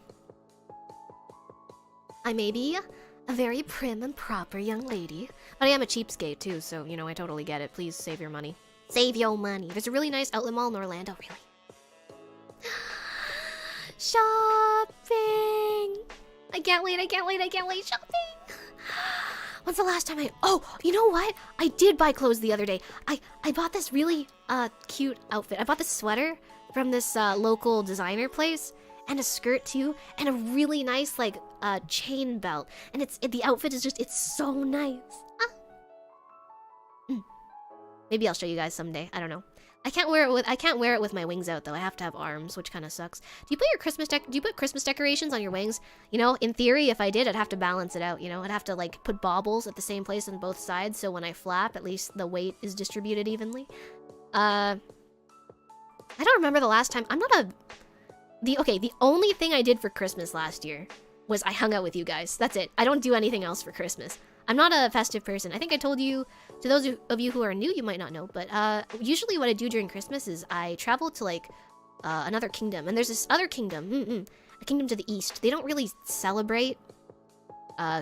I may be a very prim and proper young lady, but I am a cheapskate too, so, you know, I totally get it. Please save your money. Save your money. There's a really nice outlet mall in Orlando, really. Shopping! I can't wait shopping! When's the last time Oh, you know what? I did buy clothes the other day. I bought this really cute outfit. I bought this sweater from this local designer place, and a skirt too, and a really nice like chain belt. And the outfit is just, it's so nice. Maybe I'll show you guys someday. I don't know. I can't wear it with my wings out though. I have to have arms, which kind of sucks. Do you put Christmas decorations on your wings? You know, in theory, if I did, I'd have to balance it out, you know? I'd have to like put baubles at the same place on both sides, so when I flap, at least the weight is distributed evenly. I don't remember the last time. The only thing I did for Christmas last year was I hung out with you guys. That's it. I don't do anything else for Christmas. I'm not a festive person. I think I told you, to those of you who are new, you might not know, but usually what I do during Christmas is I travel to like another kingdom, and there's this other kingdom, a kingdom to the east. They don't really celebrate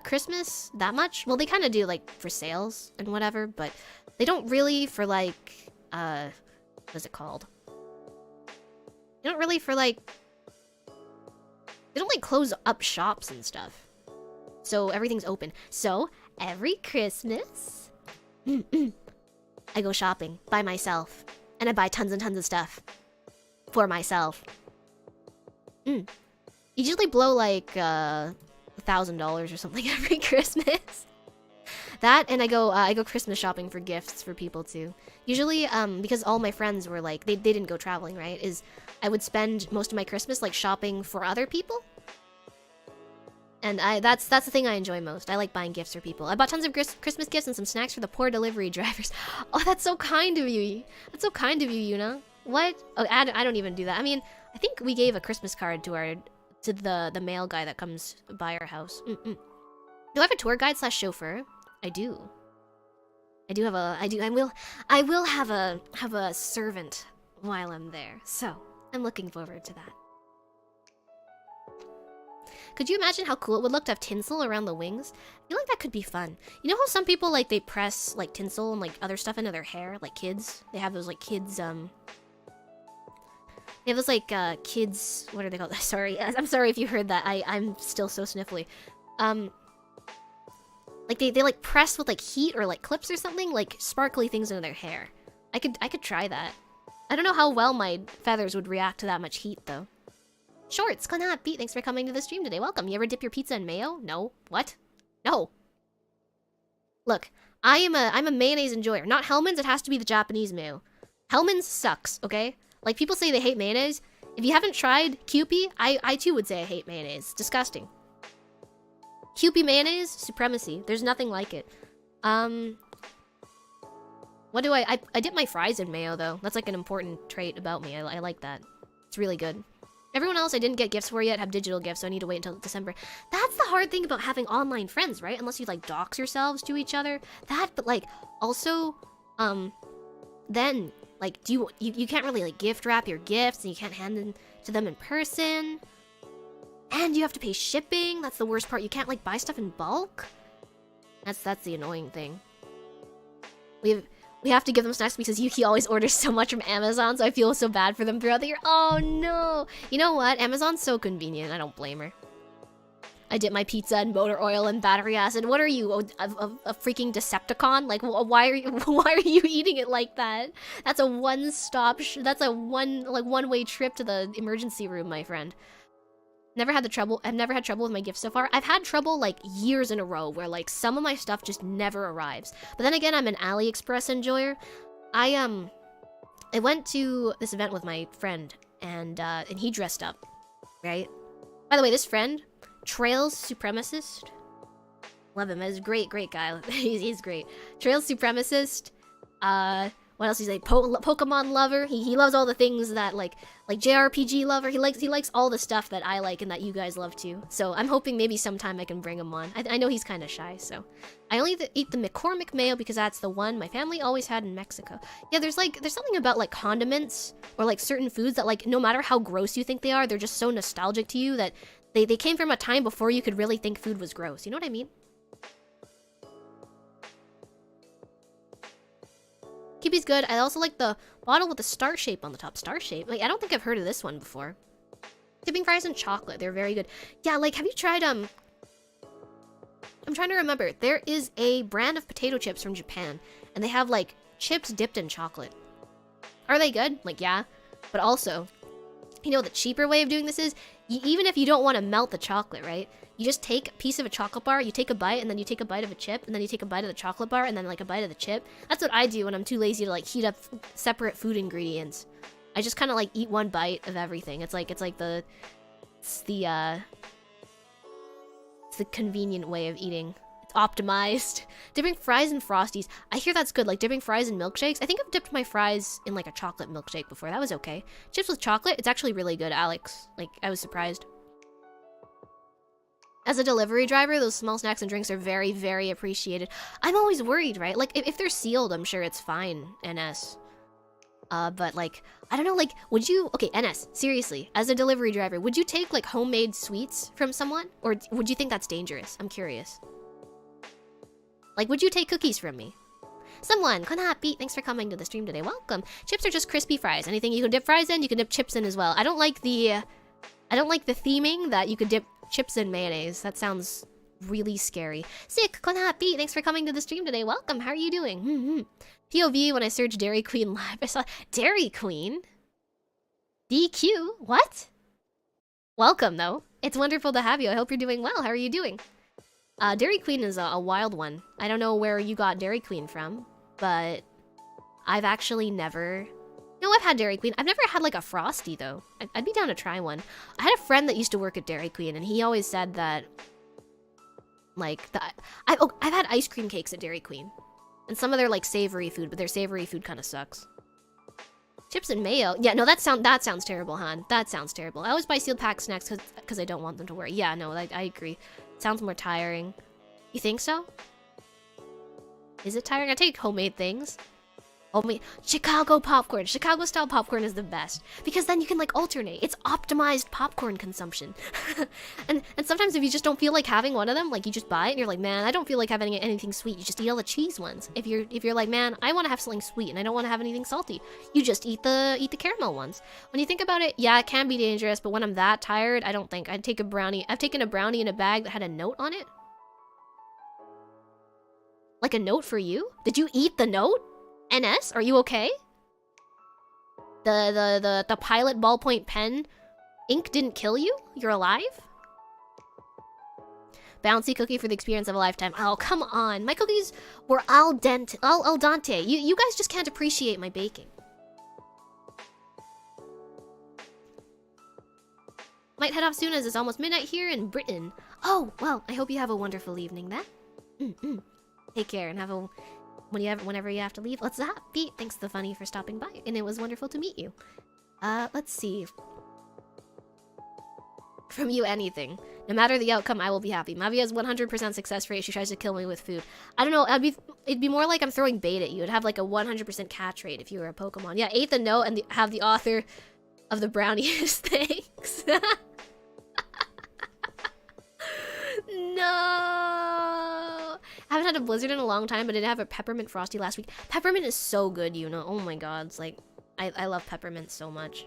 Christmas that much. Well, they kind of do like for sales and whatever, but they don't really for like, what is it called? They don't really for like, they don't like close up shops and stuff. So everything's open. So every Christmas, I go shopping by myself, and I buy tons and tons of stuff for myself. You usually blow like $1,000 or something every Christmas. That, and I go Christmas shopping for gifts for people too. Usually, because all my friends were like, they didn't go traveling, right? I would spend most of my Christmas like shopping for other people. And that's the thing I enjoy most. I like buying gifts for people. I bought tons of Christmas gifts and some snacks for the poor delivery drivers. Oh, that's so kind of you. That's so kind of you, Yuna. What? Oh, I don't even do that. I mean, I think we gave a Christmas card to the mail guy that comes by our house. Do I have a tour guide / chauffeur? I do. I will have a servant while I'm there. So I'm looking forward to that. Could you imagine how cool it would look to have tinsel around the wings? I feel like that could be fun. You know how some people like they press like tinsel and like other stuff into their hair, like kids? They have those like kids they have those like kids, what are they called? Sorry, I'm sorry if you heard that. I'm still so sniffly. Like they like press with like heat or like clips or something, like sparkly things into their hair. I could try that. I don't know how well my feathers would react to that much heat though. Shorts, con happy. Thanks for coming to the stream today. Welcome. You ever dip your pizza in mayo? No. What? No. Look, I'm a mayonnaise enjoyer. Not Hellmann's, it has to be the Japanese mayo. Hellmann's sucks, okay? Like people say they hate mayonnaise. If you haven't tried Kewpie, I too would say I hate mayonnaise. It's disgusting. Kewpie mayonnaise, supremacy. There's nothing like it. What do I dip my fries in mayo though. That's like an important trait about me. I like that. It's really good. Everyone else I didn't get gifts for yet have digital gifts, so I need to wait until December. That's the hard thing about having online friends, right? Unless you like dox yourselves to each other. That, but like also, then like you can't really like gift wrap your gifts and you can't hand them to them in person. And you have to pay shipping. That's the worst part. You can't like buy stuff in bulk. That's the annoying thing. We have to give them snacks because Yuki always orders so much from Amazon, so I feel so bad for them throughout the year. Oh no! You know what? Amazon's so convenient. I don't blame her. I dip my pizza in motor oil and battery acid. What are you, a freaking Decepticon? Like, why are you eating it like that? That's a one-stop. That's a one-way trip to the emergency room, my friend. I've never had trouble with my gifts so far. I've had trouble like years in a row where like some of my stuff just never arrives. But then again, I'm an AliExpress enjoyer. I went to this event with my friend and he dressed up, right? By the way, this friend, Trails Supremacist. Love him. He's a great guy. he's great. Trails Supremacist. What else is he? Pokemon lover. He loves all the things that like JRPG lover. He likes all the stuff that I like and that you guys love too. So I'm hoping maybe sometime I can bring him on. I know he's kind of shy, so I only eat the McCormick mayo because that's the one my family always had in Mexico. Yeah, there's something about like condiments or like certain foods that like no matter how gross you think they are, they're just so nostalgic to you that they came from a time before you could really think food was gross. You know what I mean? Kewpie's good. I also like the bottle with the star shape on the top. Star shape? Like, I don't think I've heard of this one before. Dipping fries in chocolate. They're very good. Yeah, like, have you tried, I'm trying to remember. There is a brand of potato chips from Japan, and they have, like, chips dipped in chocolate. Are they good? Like, yeah. But also, you know, the cheaper way of doing this is, even if you don't want to melt the chocolate, right? You just take a piece of a chocolate bar, you take a bite, and then you take a bite of a chip, and then you take a bite of the chocolate bar, and then like a bite of the chip. That's what I do when I'm too lazy to like heat up separate food ingredients. I just kind of like eat one bite of everything. It's the convenient way of eating. It's optimized. Dipping fries in Frosties. I hear that's good. Like dipping fries in milkshakes. I think I've dipped my fries in like a chocolate milkshake before. That was okay. Chips with chocolate. It's actually really good, Alex. Like I was surprised. As a delivery driver, those small snacks and drinks are very, very appreciated. I'm always worried, right? Like, if they're sealed, I'm sure it's fine, NS. But, like, I don't know, like, would you... Okay, NS, seriously, as a delivery driver, would you take, like, homemade sweets from someone? Or would you think that's dangerous? I'm curious. Like, would you take cookies from me? Someone, con happy, thanks for coming to the stream today. Welcome. Chips are just crispy fries. Anything you can dip fries in, you can dip chips in as well. I don't like the theming that you could dip chips and mayonnaise. That sounds really scary. Sick, con happy, thanks for coming to the stream today. Welcome, how are you doing? POV, when I searched Dairy Queen live, I saw Dairy Queen? DQ? What? Welcome, though. It's wonderful to have you. I hope you're doing well. How are you doing? Dairy Queen is a wild one. I don't know where you got Dairy Queen from, but I've actually never... No, I've had Dairy Queen. I've never had like a Frosty though. I'd be down to try one. I had a friend that used to work at Dairy Queen and he always said that Like, I've had ice cream cakes at Dairy Queen. And some of their, like, savory food, but their savory food kind of sucks. Chips and mayo. Yeah, no, that sounds terrible, hon. That sounds terrible. I always buy sealed pack snacks because I don't want them to worry. Yeah, no, I agree. Sounds more tiring. You think so? Is it tiring? I take homemade things. Homemade Chicago popcorn. Chicago style popcorn is the best because then you can like alternate. It's optimized popcorn consumption. and sometimes if you just don't feel like having one of them, like you just buy it and you're like, man, I don't feel like having anything sweet. You just eat all the cheese ones. If you're like, man, I want to have something sweet and I don't want to have anything salty, you just eat the caramel ones. When you think about it, yeah, it can be dangerous, but when I'm that tired, I don't think I'd take a brownie. I've taken a brownie in a bag that had a note on it. Like a note for you? Did you eat the note? NS, are you okay? The pilot ballpoint pen ink didn't kill you? You're alive? Bouncy cookie for the experience of a lifetime. Oh, come on. My cookies were al dente. You guys just can't appreciate my baking. Might head off soon as it's almost midnight here in Britain. Oh, well, I hope you have a wonderful evening then. Take care and have a... Whenever you have to leave, let's Pete. Thanks to the funny for stopping by, and it was wonderful to meet you. Let's see. From you, anything. No matter the outcome, I will be happy. Mavia has 100% success rate. She tries to kill me with food. I don't know. It'd be more like I'm throwing bait at you. It'd have like a 100% catch rate if you were a Pokemon. Yeah, ate the note and have the author of the brownies. Thanks. No. I haven't had a blizzard in a long time, but I did have a peppermint frosty last week. Peppermint is so good, you know. Oh my god, it's like I love peppermint so much.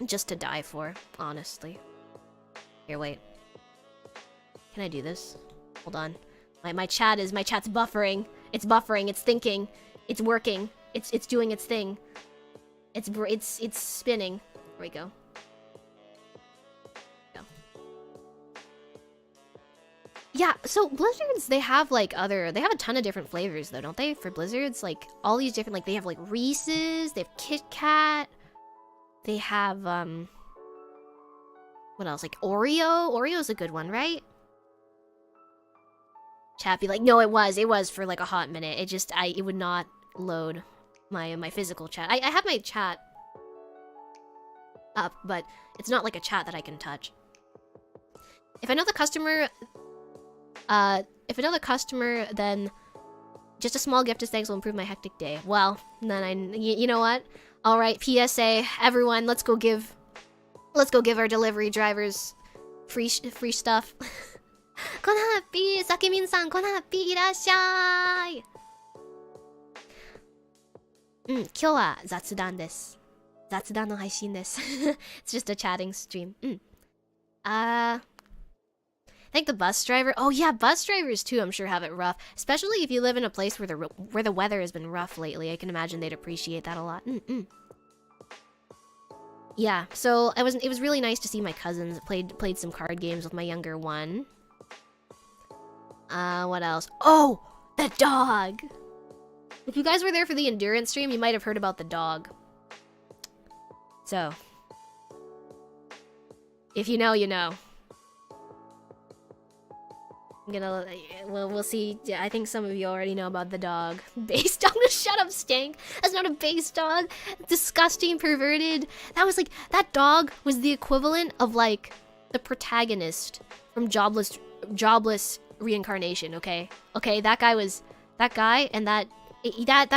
Just to die for, honestly. Here, wait. Can I do this? Hold on. My chat's buffering. It's buffering. It's thinking. It's working. It's doing its thing. It's spinning. There we go. Yeah, so Blizzards, they have like they have a ton of different flavors though, don't they? For Blizzards, like all these different, like they have like Reese's, they have Kit Kat, they have, what else? Like Oreo? Oreo's a good one, right? Chat be like, no, it was for like a hot minute. It would not load my physical chat. I have my chat up, but it's not like a chat that I can touch. If another customer, then just a small gift as thanks will improve my hectic day. Well, then you know what? All right, PSA, everyone, let's go give our delivery drivers free stuff. こんハッピー、さきみんさん、こんハッピーいらっしゃい。今日は雑談です。雑談の配信です。It's just a chatting stream. I think the bus driver... Oh yeah, bus drivers too, I'm sure have it rough. Especially if you live in a place where the weather has been rough lately. I can imagine they'd appreciate that a lot. Yeah, so it was really nice to see my cousins. Played some card games with my younger one. What else? Oh, the dog! If you guys were there for the endurance stream, you might have heard about the dog. So, if you know, you know. We'll see. Yeah, I think some of you already know about the dog. Base dog? Shut up, Stank. That's not a base dog. Disgusting, perverted. That dog was the equivalent of like the protagonist from Jobless Reincarnation. Okay, that guy, and that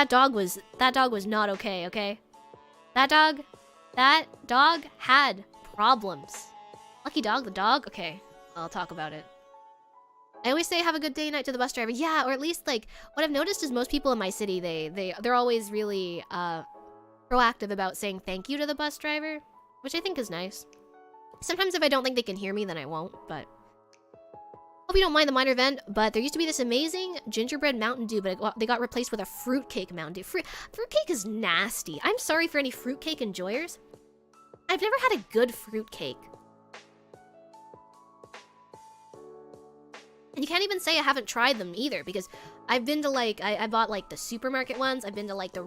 dog was not okay. Okay, that dog had problems. Lucky dog, the dog. Okay, I'll talk about it. I always say have a good day night to the bus driver. Yeah, or at least like what I've noticed is most people in my city they're always really proactive about saying thank you to the bus driver, which I think is nice. Sometimes if I don't think they can hear me, then I won't, but hope you don't mind the minor event, but there used to be this amazing gingerbread Mountain Dew, but they got replaced with a fruitcake Mountain Dew. Fruitcake is nasty. I'm sorry for any fruitcake enjoyers. I've never had a good fruitcake. And you can't even say I haven't tried them either, because I've been to like I bought like the supermarket ones. I've been to like the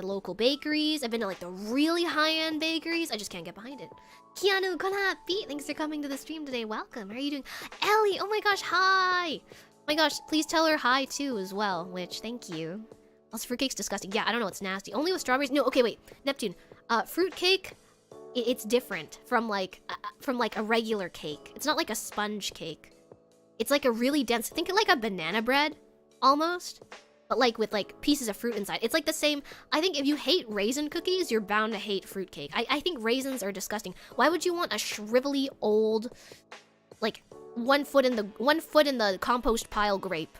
local bakeries. I've been to like the really high-end bakeries. I just can't get behind it. Keanu, kon happy. Thanks for coming to the stream today. Welcome. How are you doing? Ellie, oh my gosh, hi. Oh my gosh, please tell her hi too as well. Which, thank you. Also, fruitcake's disgusting. Yeah, I don't know. It's nasty. Only with strawberries. No, okay, wait. Neptune. Fruitcake. It's different from like a regular cake. It's not like a sponge cake. It's like a really dense. Think of like a banana bread, almost, but like with like pieces of fruit inside. It's like the same. I think if you hate raisin cookies, you're bound to hate fruitcake. I think raisins are disgusting. Why would you want a shrivelly old, like 1 foot in the compost pile grape?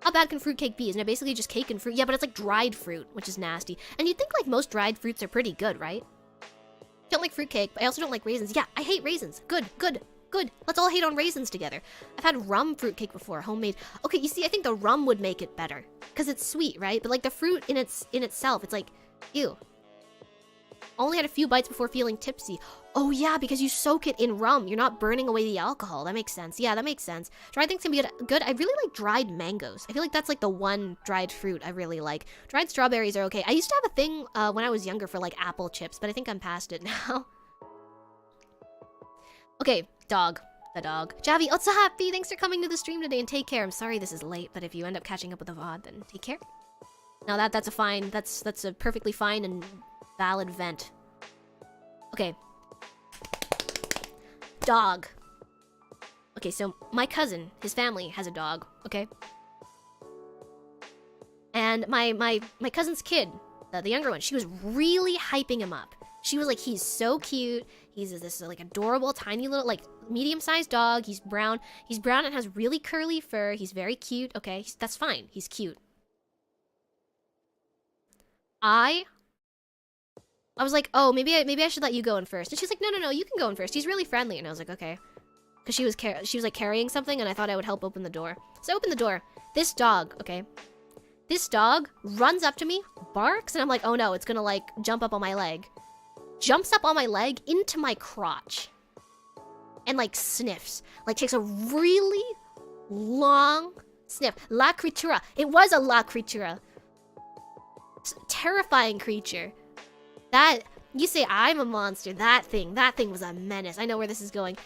How bad can fruitcake be? Isn't it basically just cake and fruit? Yeah, but it's like dried fruit, which is nasty. And you'd think like most dried fruits are pretty good, right? Don't like fruitcake, but I also don't like raisins. Yeah, I hate raisins. Good. Let's all hate on raisins together. I've had rum fruitcake before, homemade. Okay, you see, I think the rum would make it better. Because it's sweet, right? But like the fruit in itself, it's like, ew. Only had a few bites before feeling tipsy. Oh yeah, because you soak it in rum. You're not burning away the alcohol. That makes sense. Yeah, that makes sense. Dried things can be good. I really like dried mangoes. I feel like that's like the one dried fruit I really like. Dried strawberries are okay. I used to have a thing when I was younger for like apple chips, but I think I'm past it now. Okay, dog. The dog. Javi, what's happy? Thanks for coming to the stream today and take care. I'm sorry this is late, but if you end up catching up with the VOD, then take care. Now that's a perfectly fine and valid vent. Okay. Dog. Okay, so my cousin, his family has a dog, okay? And my cousin's kid, the younger one, she was really hyping him up. She was like, he's so cute. He's this like adorable, tiny little, like medium-sized dog. He's brown. He's brown and has really curly fur. He's very cute. Okay, that's fine. He's cute. I was like, oh, maybe I should let you go in first. And she's like, no, you can go in first. He's really friendly. And I was like, okay. Because she was like carrying something, and I thought I would help open the door. So I opened the door. This dog, okay. This dog runs up to me, barks, and I'm like, oh no, it's gonna like jump up on my leg. Jumps up on my leg into my crotch. And like sniffs. Like takes a really long sniff. La Criatura. It was a La Criatura. Terrifying creature. That, you say I'm a monster. That thing was a menace. I know where this is going.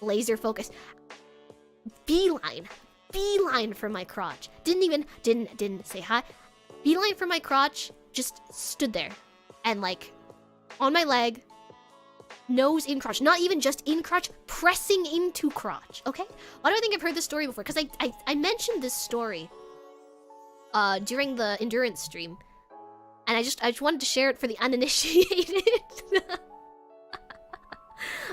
Laser focus. Beeline for my crotch. Didn't say hi. Beeline for my crotch. Just stood there. And like, on my leg. Nose in crotch. Not even just in crotch. Pressing into crotch. Okay? Why do I think I've heard this story before? Because I mentioned this story during the endurance stream. And I just wanted to share it for the uninitiated.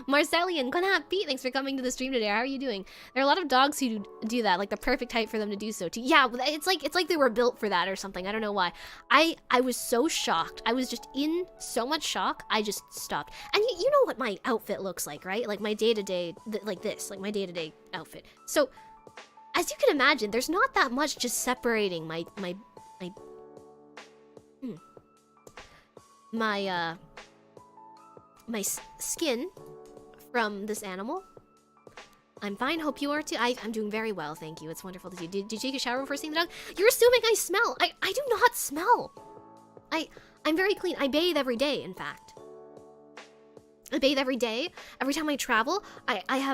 Marcellian, kon happy. Thanks for coming to the stream today. How are you doing? There are a lot of dogs who do that, like the perfect height for them to do so too. Yeah, it's like they were built for that or something. I don't know why. I was so shocked. I was just in so much shock. I just stopped. And you know what my outfit looks like, right? Like my day-to-day, like this, like my day-to-day outfit. So, as you can imagine, there's not that much just separating my skin from this animal. I'm fine, hope you are too. I'm doing very well, thank you. It's wonderful to see you. Did you take a shower before seeing the dog? You're assuming I smell. I do not smell. I'm very clean. I bathe every day, in fact. I bathe every day. Every time I travel, I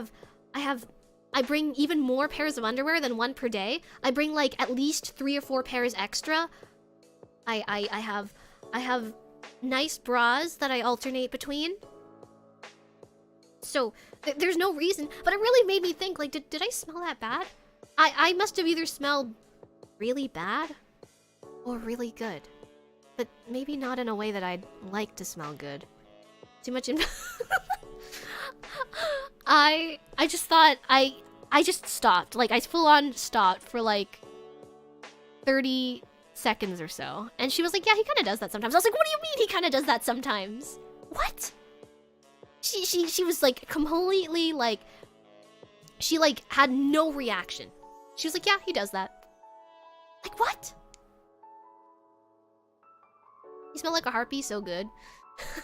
bring even more pairs of underwear than one per day. I bring like at least 3 or 4 pairs extra. I have nice bras that I alternate between. So, there's no reason, but it really made me think, like, did I smell that bad? I must have either smelled really bad or really good. But maybe not in a way that I'd like to smell good. Too much I just thought, I just stopped. Like, I full on stopped for like 30 seconds or so. And she was like, yeah, he kind of does that sometimes. I was like, what do you mean he kind of does that sometimes? What? She was like completely like, she like had no reaction. She was like, yeah, he does that. Like, what? You smell like a harpy, so good.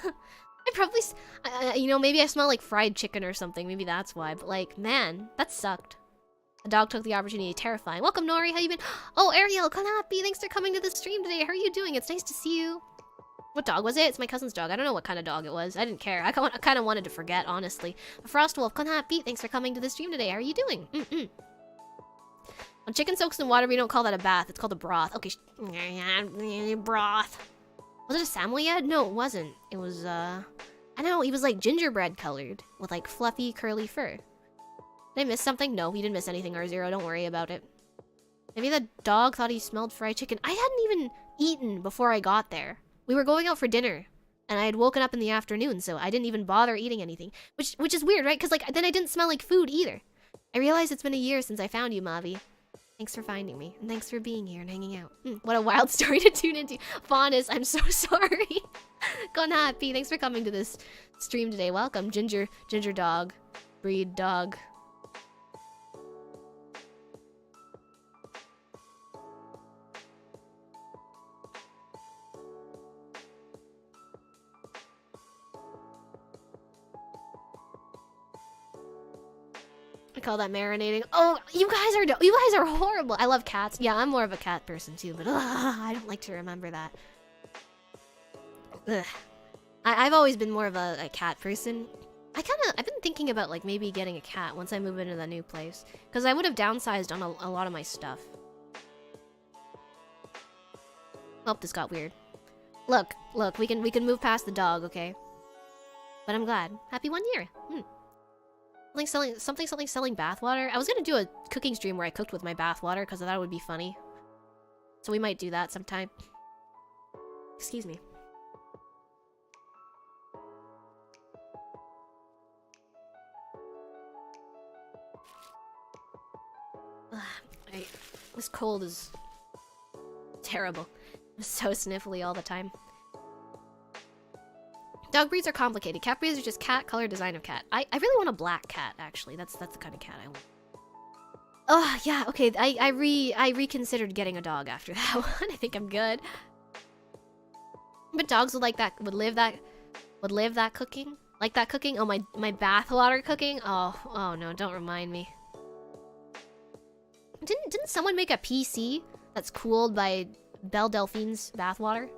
I probably, you know, maybe I smell like fried chicken or something. Maybe that's why. But like, man, that sucked. The dog took the opportunity, terrifying. Welcome, Nori. How you been? Oh, Ariel, Kanapi, thanks for coming to the stream today. How are you doing? It's nice to see you. What dog was it? It's my cousin's dog. I don't know what kind of dog it was. I didn't care. I kind of wanted to forget, honestly. Frostwolf, Kanapi, thanks for coming to the stream today. How are you doing? When chicken soaks in water, we don't call that a bath. It's called a broth. Okay, broth. Was it a samoyed? No, it wasn't. It was, I know, he was like gingerbread colored with like fluffy, curly fur. Did I miss something? No, he didn't miss anything, R0. Don't worry about it. Maybe the dog thought he smelled fried chicken. I hadn't even eaten before I got there. We were going out for dinner, and I had woken up in the afternoon, so I didn't even bother eating anything. Which is weird, right? Because like then I didn't smell like food either. I realized it's been a year since I found you, Mavi. Thanks for finding me, and thanks for being here and hanging out. What a wild story to tune into. Faunus, I'm so sorry. Gone happy. Thanks for coming to this stream today. Welcome, ginger dog, breed dog. I call that marinating. Oh, you guys are horrible. I love cats. Yeah, I'm more of a cat person too, but I don't like to remember that. Ugh. I've always been more of a cat person. I've been thinking about like maybe getting a cat once I move into the new place, because I would have downsized on a lot of my stuff. Oh, this got weird. Look, we can move past the dog, okay? But I'm glad. Happy 1 year. Something selling bathwater. I was gonna do a cooking stream where I cooked with my bathwater because I thought it would be funny. So we might do that sometime. Excuse me. This cold is terrible. I'm so sniffly all the time. Dog breeds are complicated. Cat breeds are just cat, color, design of cat. I really want a black cat, actually. That's the kind of cat I want. Oh, yeah, okay. I reconsidered getting a dog after that one. I think I'm good. But dogs would like that, would live that cooking? Like that cooking? Oh, my bathwater cooking? Oh no, don't remind me. Didn't someone make a PC that's cooled by Belle Delphine's bathwater?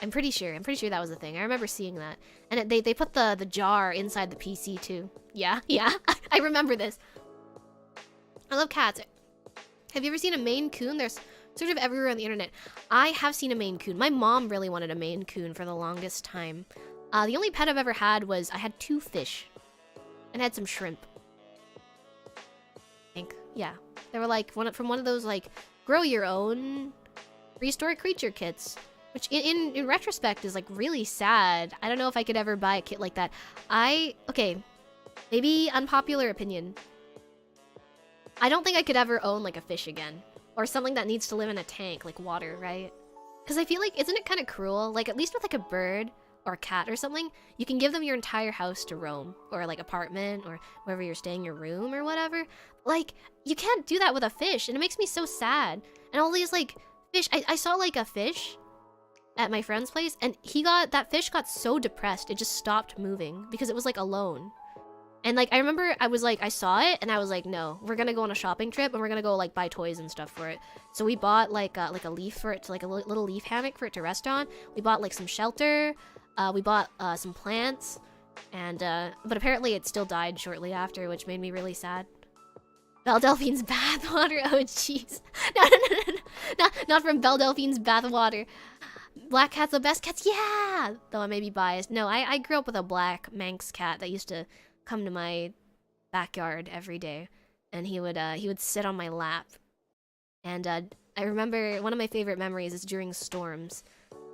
I'm pretty sure that was a thing. I remember seeing that. And they put the jar inside the PC too. Yeah, I remember this. I love cats. Have you ever seen a Maine Coon? There's sort of everywhere on the internet. I have seen a Maine Coon. My mom really wanted a Maine Coon for the longest time. The only pet I've ever had was I had 2 fish. And I had some shrimp. I think. Yeah. They were like from one of those like grow your own restore creature kits. Which in retrospect is like really sad. I don't know if I could ever buy a kit like that. Okay, maybe unpopular opinion. I don't think I could ever own like a fish again. Or something that needs to live in a tank, like water, right? Because I feel like, isn't it kind of cruel? Like at least with like a bird or a cat or something, you can give them your entire house to roam. Or like apartment or wherever you're staying, your room or whatever. Like, you can't do that with a fish and it makes me so sad. And all these like fish, I saw like a fish at my friend's place, and that fish got so depressed it just stopped moving because it was like alone. And like I remember I saw it and I was like, no, we're gonna go on a shopping trip and we're gonna go like buy toys and stuff for it. So we bought like a leaf for it to like a little leaf hammock for it to rest on. We bought like some shelter, we bought some plants, and but apparently it still died shortly after, which made me really sad. Belle Delphine's bathwater. Oh jeez. No, not from Belle Delphine's bathwater. Black cats, the best cats, yeah! Though I may be biased. No, I grew up with a black Manx cat that used to come to my backyard every day. And he would sit on my lap. And I remember one of my favorite memories is during storms.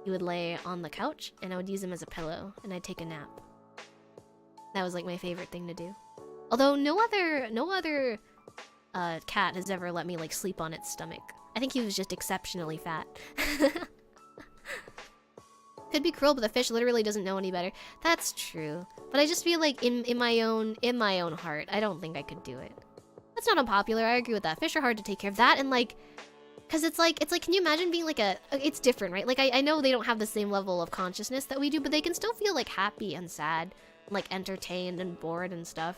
He would lay on the couch, and I would use him as a pillow, and I'd take a nap. That was like my favorite thing to do. Although no other cat has ever let me like sleep on its stomach. I think he was just exceptionally fat. Could be cruel, but the fish literally doesn't know any better. That's true. But I just feel like in my own heart, I don't think I could do it. That's not unpopular. I agree with that. Fish are hard to take care of. That and like, cause it's like, can you imagine being like it's different, right? Like I know they don't have the same level of consciousness that we do, but they can still feel like happy and sad, and, like entertained and bored and stuff.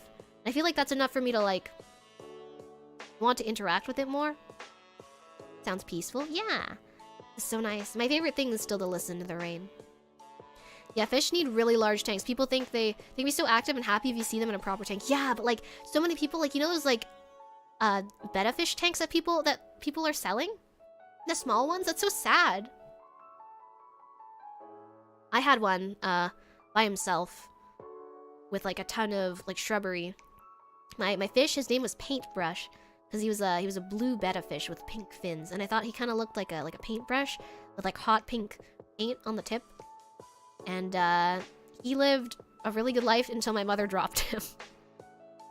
I feel like that's enough for me to, like, want to interact with it more. Sounds peaceful. Yeah. It's so nice. My favorite thing is still to listen to the rain. Yeah, fish need really large tanks. People think they'd be so active and happy if you see them in a proper tank. Yeah, but, like, so many people, like, you know those, like, betta fish tanks that people are selling? The small ones? That's so sad. I had one, by himself. With, like, a ton of, like, shrubbery. My fish, his name was Paintbrush. Because he was a blue betta fish with pink fins. And I thought he kind of looked like a paintbrush. With, like, hot pink paint on the tip. And, he lived a really good life until my mother dropped him.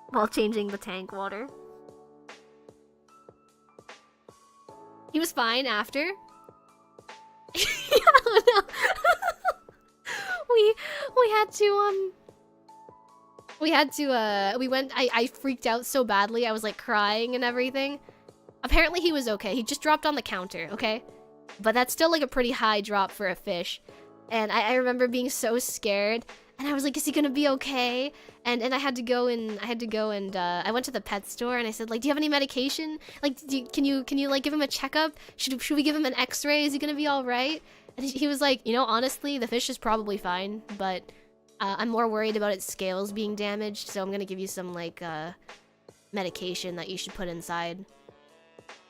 While changing the tank water. He was fine after. Yeah, no. I freaked out so badly. I was like crying and everything. Apparently he was okay. He just dropped on the counter, okay? But that's still like a pretty high drop for a fish. And I remember being so scared. And I was like, is he gonna be okay? And I had to go and I went to the pet store and I said, like, do you have any medication? Like, can you like give him a checkup? Should we give him an x-ray? Is he gonna be all right? And he was like, you know, honestly, the fish is probably fine, but I'm more worried about its scales being damaged, so I'm gonna give you some, like, medication that you should put inside.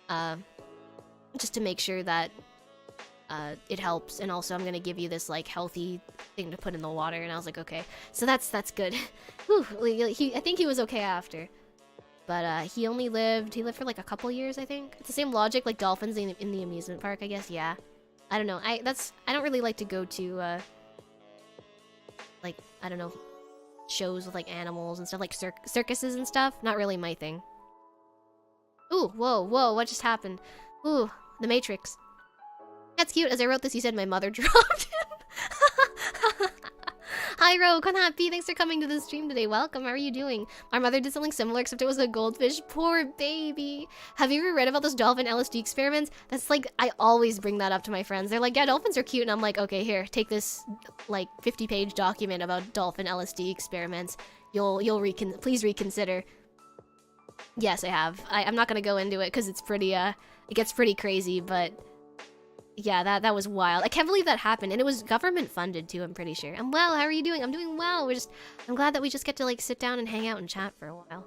Just to make sure that it helps, and also I'm gonna give you this, like, healthy thing to put in the water, and I was like, okay. So that's good. Whew, I think he was okay after. But, he lived for, like, a couple years, I think. It's the same logic, like dolphins in the amusement park, I guess, yeah. I don't know, I don't really like to go to, like, I don't know, shows with, like, animals and stuff, like circuses and stuff. Not really my thing. Ooh, whoa, what just happened? Ooh, the Matrix. That's cute. As I wrote this, you said my mother dropped him. Hi, Ro, kon happy. Thanks for coming to the stream today. Welcome. How are you doing? Our mother did something similar, except it was a goldfish. Poor baby. Have you ever read about those dolphin LSD experiments? That's like, I always bring that up to my friends. They're like, yeah, dolphins are cute. And I'm like, okay, here, take this, like, 50-page document about dolphin LSD experiments. Please reconsider. Yes, I have. I'm not gonna go into it because it's pretty, it gets pretty crazy, but yeah, that was wild. I can't believe that happened, and it was government funded too, I'm pretty sure. I'm well, how are you doing? I'm doing well. I'm glad that we just get to, like, sit down and hang out and chat for a while.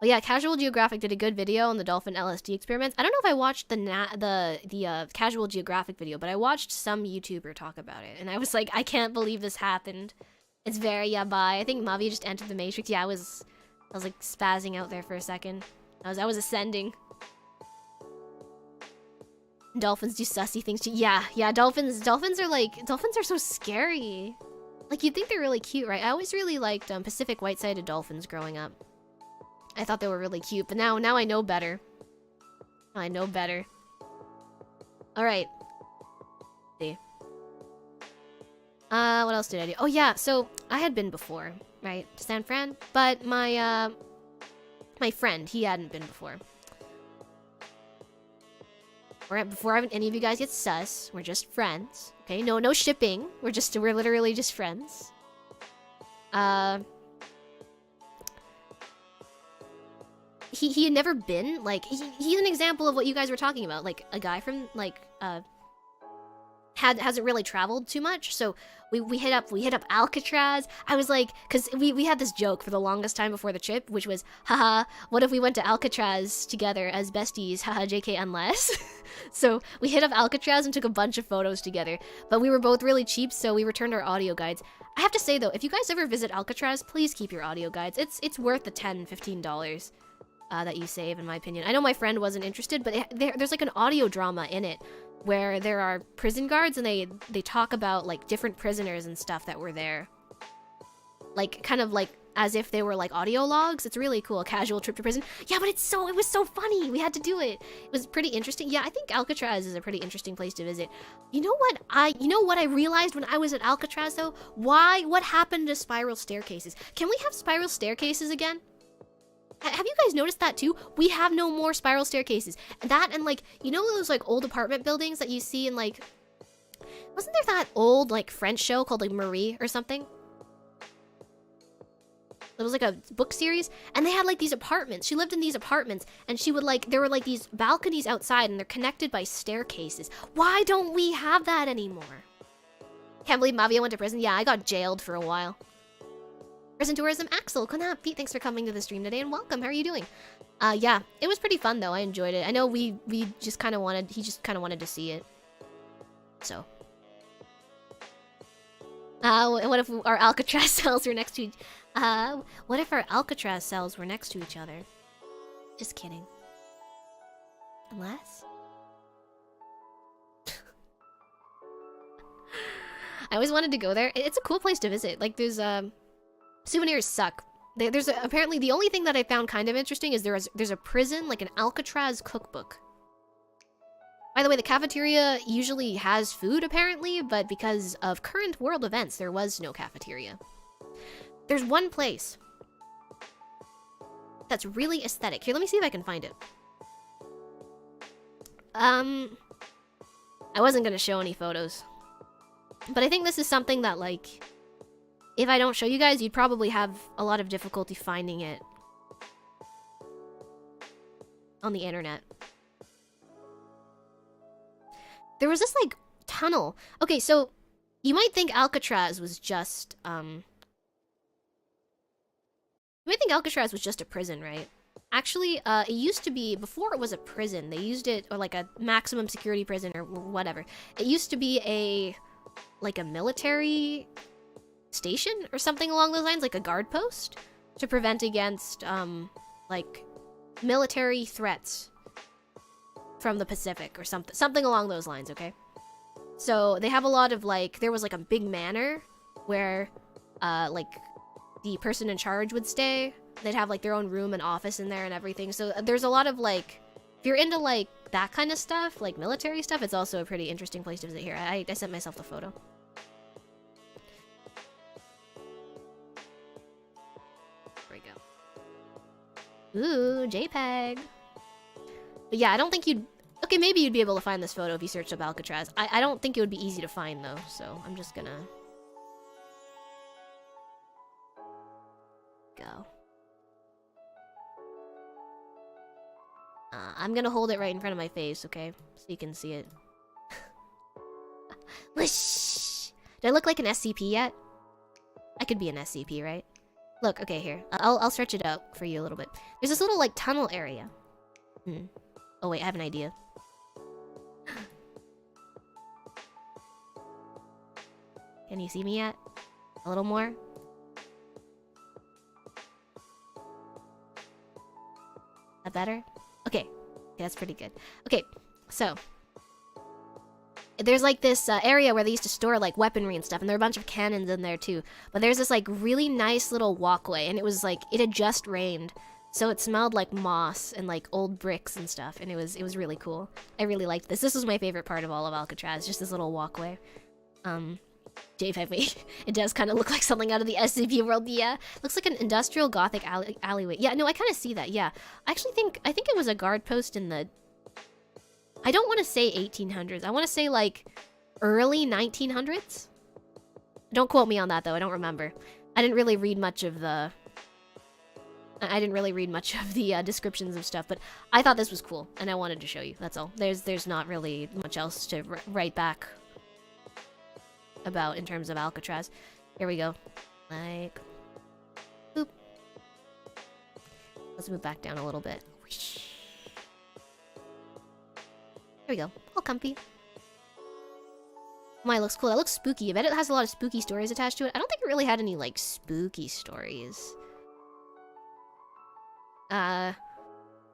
Well, yeah, Casual Geographic did a good video on the dolphin LSD experiments. I don't know if I watched the Casual Geographic video, but I watched some YouTuber talk about it, and I was like, I can't believe this happened. It's very yabai. I think Mavia just entered the Matrix. Yeah, I was like spazzing out there for a second. I was ascending. Dolphins do sussy things too. Yeah, dolphins are so scary. Like, you'd think they're really cute, right? I always really liked Pacific white-sided dolphins growing up. I thought they were really cute, but now I know better. I know better. Alright. See. What else did I do? Oh yeah, so I had been before, right? To San Fran, but my friend, he hadn't been before. Alright, before any of you guys get sus, we're just friends. Okay, no shipping. We're literally just friends. He had never been, like, he's an example of what you guys were talking about. Like, a guy from, like, hasn't really traveled too much, so we hit up Alcatraz. I was like, because we had this joke for the longest time before the trip, which was, haha, what if we went to Alcatraz together as besties, haha, JK, unless. So we hit up Alcatraz and took a bunch of photos together, but we were both really cheap, so we returned our audio guides. I have to say though, if you guys ever visit Alcatraz, please keep your audio guides. It's worth the $10-15 that you save, in my opinion. I know my friend wasn't interested, but there's like an audio drama in it where there are prison guards and they talk about, like, different prisoners and stuff that were there. Like, kind of like as if they were, like, audio logs. It's really cool. A casual trip to prison. Yeah, but it was so funny. We had to do it. It was pretty interesting. Yeah, I think Alcatraz is a pretty interesting place to visit. You know what I realized when I was at Alcatraz though? What happened to spiral staircases? Can we have spiral staircases again? Have you guys noticed that too? We have no more spiral staircases. That and, like, you know those, like, old apartment buildings that you see in, like, wasn't there that old, like, French show called, like, Marie or something? It was like a book series, and they had like these apartments. She lived in these apartments, and she would like, there were like these balconies outside, and they're connected by staircases. Why don't we have that anymore? Can't believe Mavia went to prison. Yeah, I got jailed for a while. Prison tourism, Axel, Kon happy. Thanks for coming to the stream today, and welcome. How are you doing? Yeah, it was pretty fun though. I enjoyed it. I know we just kind of wanted, he just kind of wanted to see it. So. What if our Alcatraz cells were next to what if our Alcatraz cells were next to each other? Just kidding. Unless? I always wanted to go there. It's a cool place to visit. Like, there's, souvenirs suck. There's apparently the only thing that I found kind of interesting is there's a prison, like an Alcatraz cookbook. By the way, the cafeteria usually has food, apparently, but because of current world events, there was no cafeteria. There's one place that's really aesthetic. Here, let me see if I can find it. I wasn't gonna show any photos. But I think this is something that, like, if I don't show you guys, you'd probably have a lot of difficulty finding it on the internet. There was this, like, tunnel. Okay, so you might think Alcatraz was just, you might think Alcatraz was just a prison, right? Actually, it used to be, before it was a prison, they used it, or like a maximum security prison or whatever. It used to be like a military station or something along those lines, like a guard post to prevent against, like, military threats from the Pacific or something along those lines, okay? So they have a lot of, like, there was like a big manor where, like, the person in charge would stay. They'd have like their own room and office in there and everything. So there's a lot of, like, if you're into like that kind of stuff, like military stuff, it's also a pretty interesting place to visit here. I sent myself the photo. There we go. Ooh, JPEG. But yeah, I don't think you'd... Okay, maybe you'd be able to find this photo if you searched up Alcatraz. I don't think it would be easy to find though, so I'm just gonna... go. I'm gonna hold it right in front of my face, okay? So you can see it. Whoosh! Do I look like an SCP yet? I could be an SCP, right? Look, okay, here. I'll stretch it out for you a little bit. There's this little, like, tunnel area. Oh, wait, I have an idea. Can you see me yet? A little more? That better? Okay. That's pretty good. Okay, so there's like this area where they used to store like weaponry and stuff, and there are a bunch of cannons in there too. But there's this like really nice little walkway, and it was like, it had just rained, so it smelled like moss and like old bricks and stuff, and it was really cool. I really liked this. This was my favorite part of all of Alcatraz, just this little walkway. J5, wait. It does kind of look like something out of the SCP world, yeah. Looks like an industrial gothic alleyway. Yeah, no, I kind of see that, yeah. I think it was a guard post in the... I don't want to say 1800s. I want to say, like, early 1900s? Don't quote me on that, though. I don't remember. I didn't really read much of the... descriptions of stuff, but I thought this was cool, and I wanted to show you, that's all. There's not really much else to write back about in terms of Alcatraz. Here we go. Like, boop. Let's move back down a little bit. There we go. All comfy. My, looks cool. That looks spooky. I bet it has a lot of spooky stories attached to it. I don't think it really had any, like, spooky stories.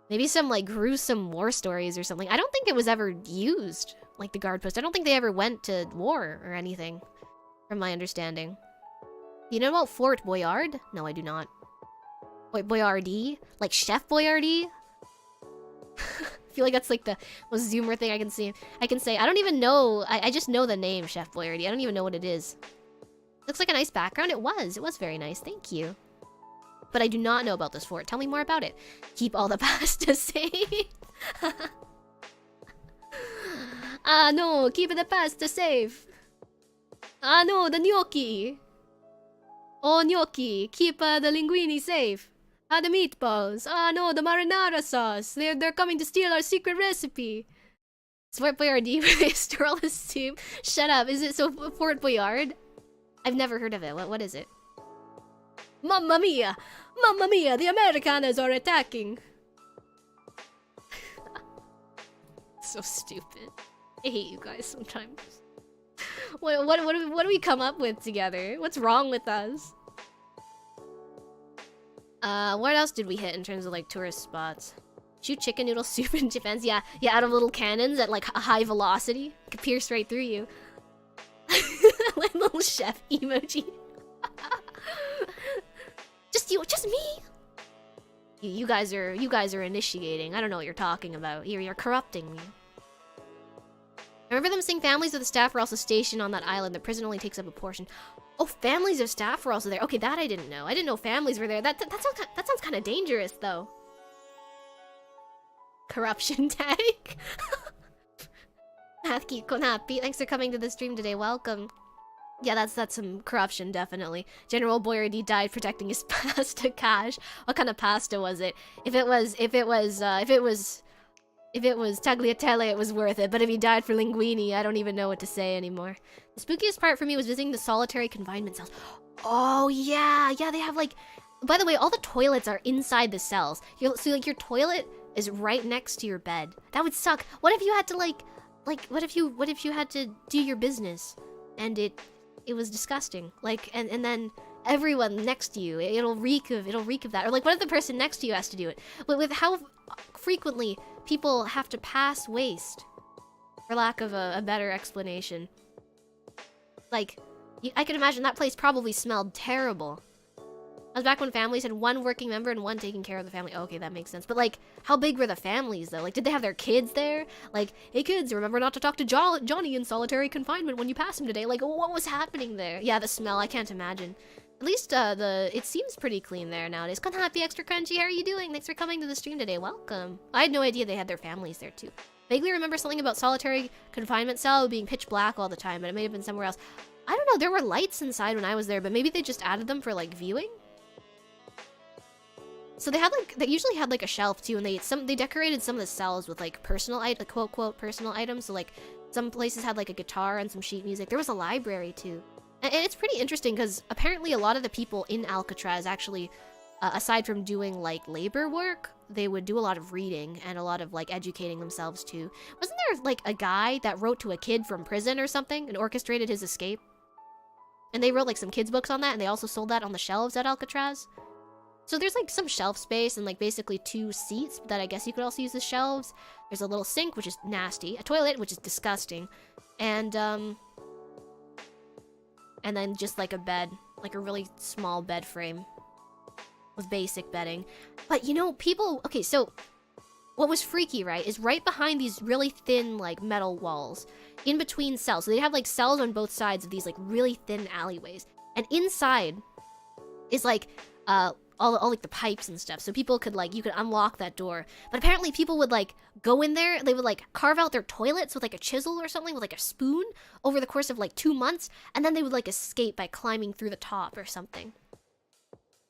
Maybe some, like, gruesome war stories or something. I don't think it was ever used, like, the guard post. I don't think they ever went to war or anything, from my understanding. You know about Fort Boyard? No, I do not. Wait, Boyardee? Like Chef Boyardee? I feel like that's like the most Zoomer thing I can see. I can say. I don't even know. I just know the name Chef Boyardee. I don't even know what it is. Looks like a nice background. It was very nice. Thank you. But I do not know about this fort. Tell me more about it. Keep all the pasta safe. Ah, no. Keep the pasta safe. Ah, no. The gnocchi. Oh, gnocchi, keep the linguine safe. Ah, the meatballs. Ah, no, the marinara sauce. They're coming to steal our secret recipe. Fort Boyard pastoralist soup. Shut up. Is it so Fort Boyard? I've never heard of it. What is it? Mamma mia! Mamma mia! The Americanos are attacking. So stupid. I hate you guys sometimes. What do we come up with together? What's wrong with us? What else did we hit in terms of like tourist spots? Shoot chicken noodle soup in Japan's. Yeah, out of little cannons at like a high velocity. Could pierce right through you. Like little chef emoji. Just you, just me. You guys are initiating. I don't know what you're talking about. You're corrupting me. I remember them saying families of the staff were also stationed on that island. The prison only takes up a portion. Oh, families of staff were also there. Okay, that I didn't know. I didn't know families were there. That sounds kind of dangerous, though. Corruption tag. Mathkeep Konapi, thanks for coming to the stream today. Welcome. Yeah, that's some corruption, definitely. General Boyardee died protecting his pasta cache. What kind of pasta was it? If it was tagliatelle, it was worth it. But if he died for linguine, I don't even know what to say anymore. The spookiest part for me was visiting the solitary confinement cells. Oh yeah, they have like. By the way, all the toilets are inside the cells. So like your toilet is right next to your bed. That would suck. What if you had to what if you had to do your business, and it was disgusting. Like and then everyone next to you, it'll reek of that. Or like, what if the person next to you has to do it? With how frequently people have to pass waste, for lack of a better explanation. Like, I can imagine that place probably smelled terrible. That was back when families had one working member and one taking care of the family. Okay, that makes sense. But like, how big were the families though? Like, did they have their kids there? Like, hey kids, remember not to talk to Johnny in solitary confinement when you pass him today. Like, what was happening there? Yeah, the smell, I can't imagine. At least it seems pretty clean there nowadays. Con happy extra crunchy, how are you doing? Thanks for coming to the stream today. Welcome. I had no idea they had their families there too. Vaguely remember something about solitary confinement cell being pitch black all the time, but it may have been somewhere else. I don't know, there were lights inside when I was there, but maybe they just added them for like viewing? So they usually had like a shelf too, and they decorated some of the cells with like quote personal items. So like some places had like a guitar and some sheet music. There was a library too. And it's pretty interesting because apparently a lot of the people in Alcatraz actually, aside from doing like labor work, they would do a lot of reading and a lot of like educating themselves too. Wasn't there like a guy that wrote to a kid from prison or something and orchestrated his escape? And they wrote like some kids' books on that, and they also sold that on the shelves at Alcatraz. So there's like some shelf space and like basically 2 seats that I guess you could also use as shelves. There's a little sink, which is nasty, a toilet, which is disgusting, and then just like a bed, like a really small bed frame with basic bedding. But you know, okay, so what was freaky, right, is right behind these really thin like metal walls, in between cells. So they have like cells on both sides of these like really thin alleyways, and inside is like all like the pipes and stuff, so people could like, you could unlock that door. But apparently people would like go in there, they would like carve out their toilets with like a chisel or something, with like a spoon, over the course of like 2 months, and then they would like escape by climbing through the top or something.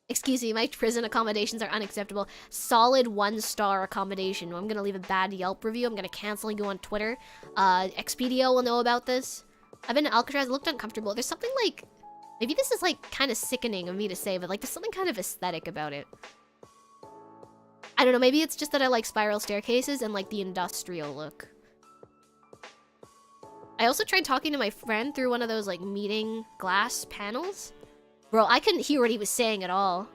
Excuse me, my prison accommodations are unacceptable. Solid 1-star accommodation. I'm gonna leave a bad Yelp review. I'm gonna cancel you on Twitter. Expedia will know about this. I've been to Alcatraz, it looked uncomfortable. There's something like, maybe this is like kind of sickening of me to say, but like there's something kind of aesthetic about it. I don't know, maybe it's just that I like spiral staircases and like the industrial look. I also tried talking to my friend through one of those like meeting glass panels. Bro, I couldn't hear what he was saying at all.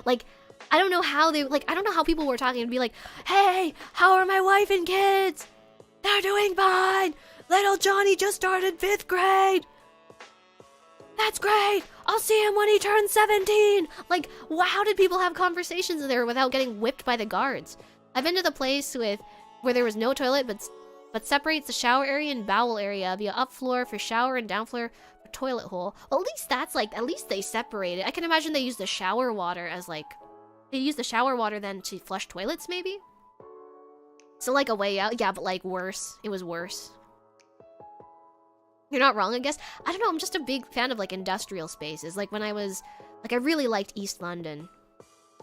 Like, I don't know how I don't know how people were talking and be like, hey, how are my wife and kids? They're doing fine. Little Johnny just started 5th grade. That's great! I'll see him when he turns 17! Like, how did people have conversations in there without getting whipped by the guards? I've been to the place where there was no toilet, but separates the shower area and bowel area via up floor for shower and down floor for toilet hole. Well, at least that's like, at least they separate it. I can imagine they use the shower water as like, they use the shower water then to flush toilets, maybe? So like a way out? Yeah, but like worse. It was worse. You're not wrong, I guess. I don't know, I'm just a big fan of, like, industrial spaces. Like, when I was... Like, I really liked East London.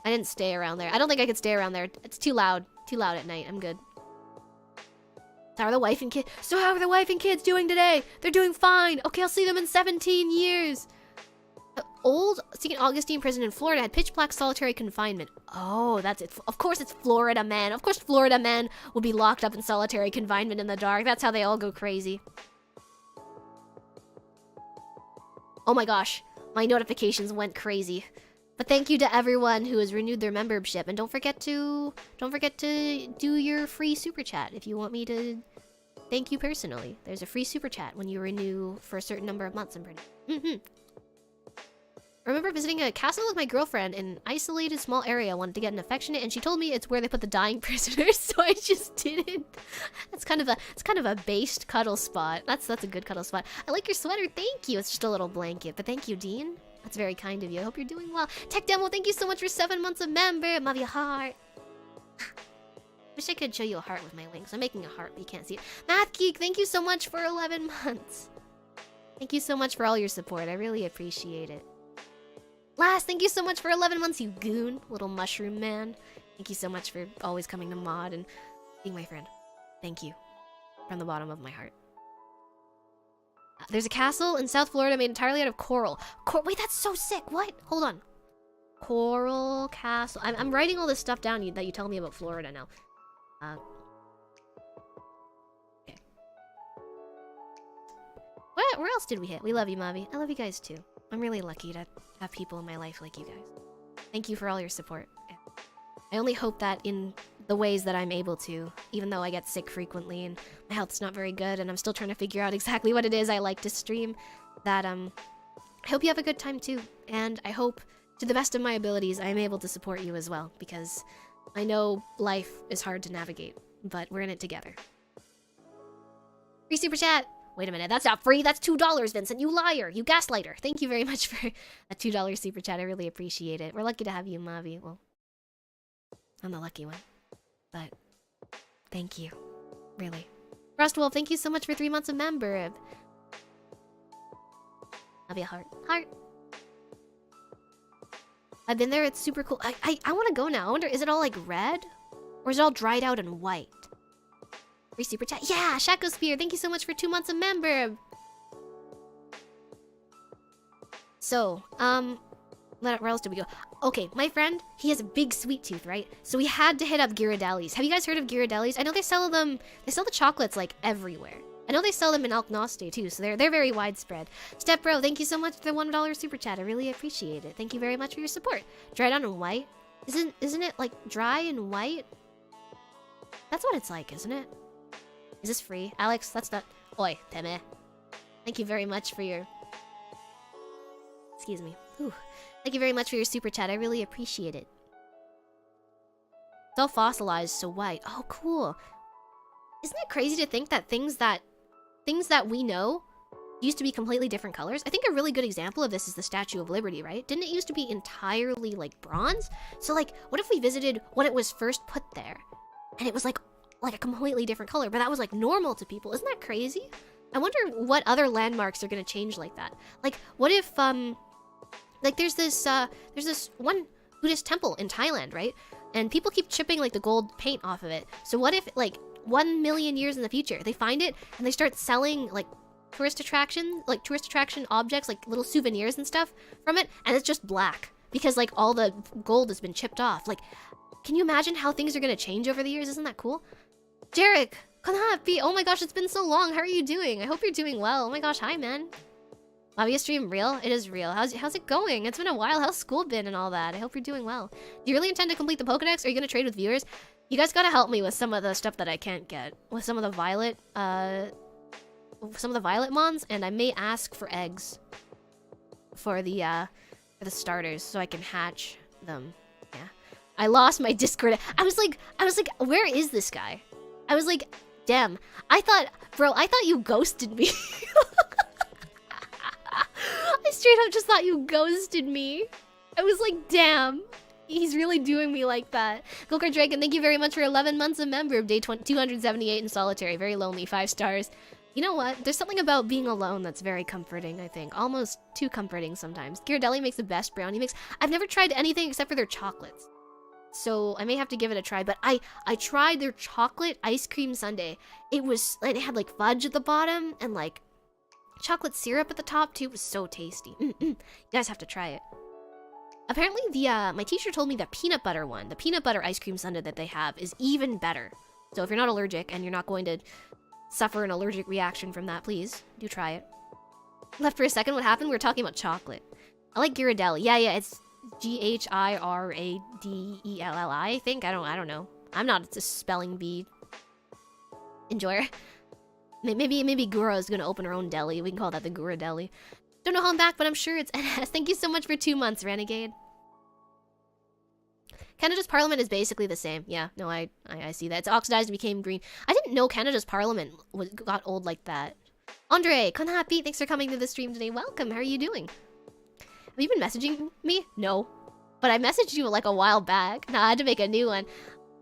I didn't stay around there. I don't think I could stay around there. It's too loud. Too loud at night. I'm good. So how are the wife and kids? So how are the wife and kids doing today? They're doing fine. Okay, I'll see them in 17 years. Old St. Augustine prison in Florida had pitch black solitary confinement. Oh, that's it. Of course it's Florida men. Of course Florida men will be locked up in solitary confinement in the dark. That's how they all go crazy. Oh my gosh. My notifications went crazy. But thank you to everyone who has renewed their membership, and don't forget to do your free super chat if you want me to thank you personally. There's a free super chat when you renew for a certain number of months, I'm pretty. I remember visiting a castle with my girlfriend in an isolated small area. I wanted to get an affectionate, and she told me it's where they put the dying prisoners, so I just didn't. It's kind of a based cuddle spot. That's a good cuddle spot. I like your sweater, thank you. It's just a little blanket, but thank you, Dean. That's very kind of you. I hope you're doing well. Tech Demo, thank you so much for 7 months of member. maviART. Wish I could show you a heart with my links. I'm making a heart, but you can't see it. Math Geek, thank you so much for 11 months. Thank you so much for all your support. I really appreciate it. Last, thank you so much for 11 months, you goon. Little mushroom man. Thank you so much for always coming to mod and being my friend. Thank you. From the bottom of my heart. There's a castle in South Florida made entirely out of coral. Wait, that's so sick. What? Hold on. Coral castle. I'm writing all this stuff down that you tell me about Florida now. Okay. Where else did we hit? We love you, Mavi. I love you guys too. I'm really lucky to have people in my life like you guys. Thank you for all your support. I only hope that in the ways that I'm able to, even though I get sick frequently and my health's not very good and I'm still trying to figure out exactly what it is I like to stream, that I hope you have a good time too. And I hope, to the best of my abilities, I'm able to support you as well, because I know life is hard to navigate, but we're in it together. Free super chat! Wait a minute, that's not free, that's $2, Vincent, you liar, you gaslighter. Thank you very much for a $2 super chat, I really appreciate it. We're lucky to have you, Mavi. Well, I'm the lucky one. But thank you, really. Rustwolf, thank you so much for 3 months of member. maviART. Heart. I've been there, it's super cool. I want to go now. I wonder, is it all like red? Or is it all dried out and white? Free super chat. Yeah, Shacosphere, thank you so much for 2 months of member. So, where else did we go? Okay, my friend, he has a big sweet tooth, right? So we had to hit up Ghirardelli's. Have you guys heard of Ghirardelli's? I know they sell them, they sell the chocolates like everywhere. I know they sell them in Alcatraz too, so they're very widespread. Step Bro, thank you so much for the $1 super chat. I really appreciate it. Thank you very much for your support. Dried on and white. Isn't it like dry and white? That's what it's like, isn't it? Is this free? Alex, that's not... Oi, Peme. Thank you very much for your... Excuse me. Whew. Thank you very much for your super chat. I really appreciate it. It's all fossilized, so white. Oh, cool. Isn't it crazy to think that things that we know used to be completely different colors? I think a really good example of this is the Statue of Liberty, right? Didn't it used to be entirely like bronze? So like, what if we visited when it was first put there and it was like a completely different color, but that was like normal to people? Isn't that crazy? I wonder what other landmarks are gonna change like that. Like, what if like there's this one Buddhist temple in Thailand, right? And people keep chipping like the gold paint off of it. So what if like 1 million years in the future they find it and they start selling like tourist attraction objects, like little souvenirs and stuff from it, and it's just black because like all the gold has been chipped off? Like, can you imagine how things are gonna change over the years? Isn't that cool? Jarek, kon happy. Oh my gosh, it's been so long. How are you doing? I hope you're doing well. Oh my gosh, hi man. Mavia stream real? It is real. How's it going? It's been a while. How's school been and all that? I hope you're doing well. Do you really intend to complete the Pokedex? Or are you gonna trade with viewers? You guys gotta help me with some of the stuff that I can't get. With some of the violet mons, and I may ask for eggs for the starters so I can hatch them. Yeah. I lost my Discord. I was like, where is this guy? I was like, damn. I thought you ghosted me. I straight up just thought you ghosted me. I was like, damn. He's really doing me like that. Gokar Dragon, thank you very much for 11 months of member of day 278 in solitary. Very lonely, 5 stars. You know what? There's something about being alone that's very comforting, I think. Almost too comforting sometimes. Ghirardelli makes the best brownie mix. I've never tried anything except for their chocolates. So I may have to give it a try, but I tried their chocolate ice cream sundae. It had like fudge at the bottom and like chocolate syrup at the top too. It was so tasty. You guys have to try it. Apparently my teacher told me the peanut butter one, the peanut butter ice cream sundae that they have is even better. So if you're not allergic and you're not going to suffer an allergic reaction from that, please do try it. Left for a second, what happened? We were talking about chocolate. I like Ghirardelli. Yeah, it's Ghiradelli, I think. I don't know. I'm not a spelling bee enjoyer. Maybe Gura is gonna open her own deli. We can call that the Ghirardelli. Don't know how I'm back, but I'm sure it's NS. Thank you so much for 2 months, Renegade. Canada's parliament is basically the same. Yeah, no, I see that. It's oxidized and became green. I didn't know Canada's parliament got old like that. Andre, konhappy, thanks for coming to the stream today. Welcome, how are you doing? Have you been messaging me? No. But I messaged you like a while back. Nah, I had to make a new one.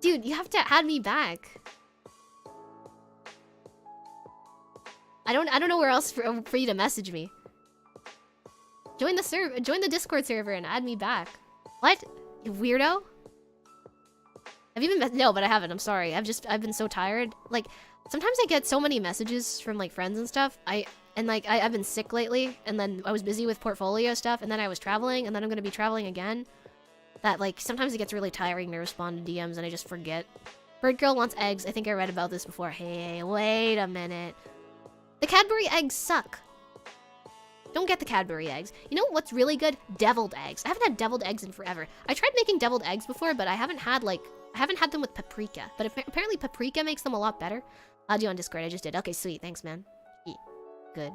Dude, you have to add me back. I don't know where else for you to message me. Join the Discord server and add me back. What? You weirdo? Have you been no, but I haven't. I'm sorry. I've been so tired. Like sometimes I get so many messages from like friends and stuff. I've been sick lately, and then I was busy with portfolio stuff, and then I was traveling, and then I'm gonna be traveling again. That like sometimes it gets really tiring to respond to DMs, and I just forget. Bird girl wants eggs. I think I read about this before. Hey, wait a minute. The Cadbury eggs suck. Don't get the Cadbury eggs. You know what's really good? Deviled eggs. I haven't had deviled eggs in forever. I tried making deviled eggs before, but I haven't had them with paprika. But apparently paprika makes them a lot better. I'll do on Discord. I just did. Okay, sweet. Thanks, man. Good.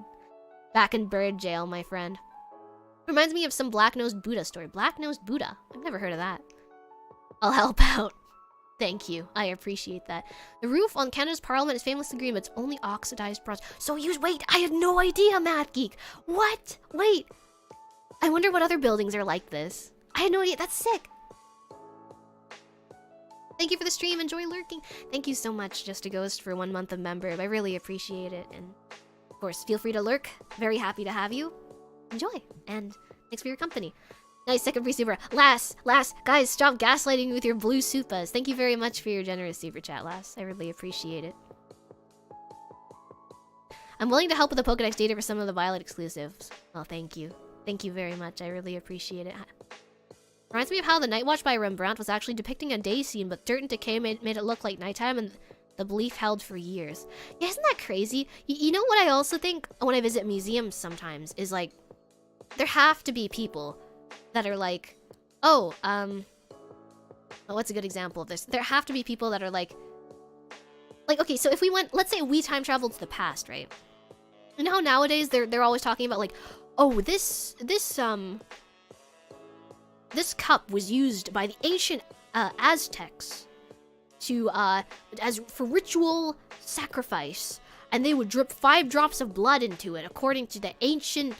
Back in bird jail, my friend. Reminds me of some black-nosed Buddha story. Black-nosed Buddha? I've never heard of that. I'll help out. Thank you. I appreciate that. The roof on Canada's parliament is famously green, but it's only oxidized bronze. So wait, I had no idea, Math Geek. What? Wait. I wonder what other buildings are like this. I had no idea. That's sick. Thank you for the stream. Enjoy lurking. Thank you so much, Just a Ghost, for 1 month of member. I really appreciate it. And of course, feel free to lurk. Very happy to have you. Enjoy. And thanks for your company. Nice second free super. Lass, guys, stop gaslighting with your blue supas. Thank you very much for your generous super chat, Lass. I really appreciate it. I'm willing to help with the Pokedex data for some of the Violet exclusives. Oh, thank you. Thank you very much. I really appreciate it. Reminds me of how the Night Watch by Rembrandt was actually depicting a day scene, but dirt and decay made it look like nighttime, and the belief held for years. Yeah, isn't that crazy? You know what I also think when I visit museums sometimes is like, there have to be people that are like, what's a good example of this? There have to be people that are like, okay, so if we went, let's say we time traveled to the past, right? You know how nowadays they're always talking about like, oh, this cup was used by the ancient Aztecs to for ritual sacrifice, and they would drip 5 drops of blood into it according to the ancient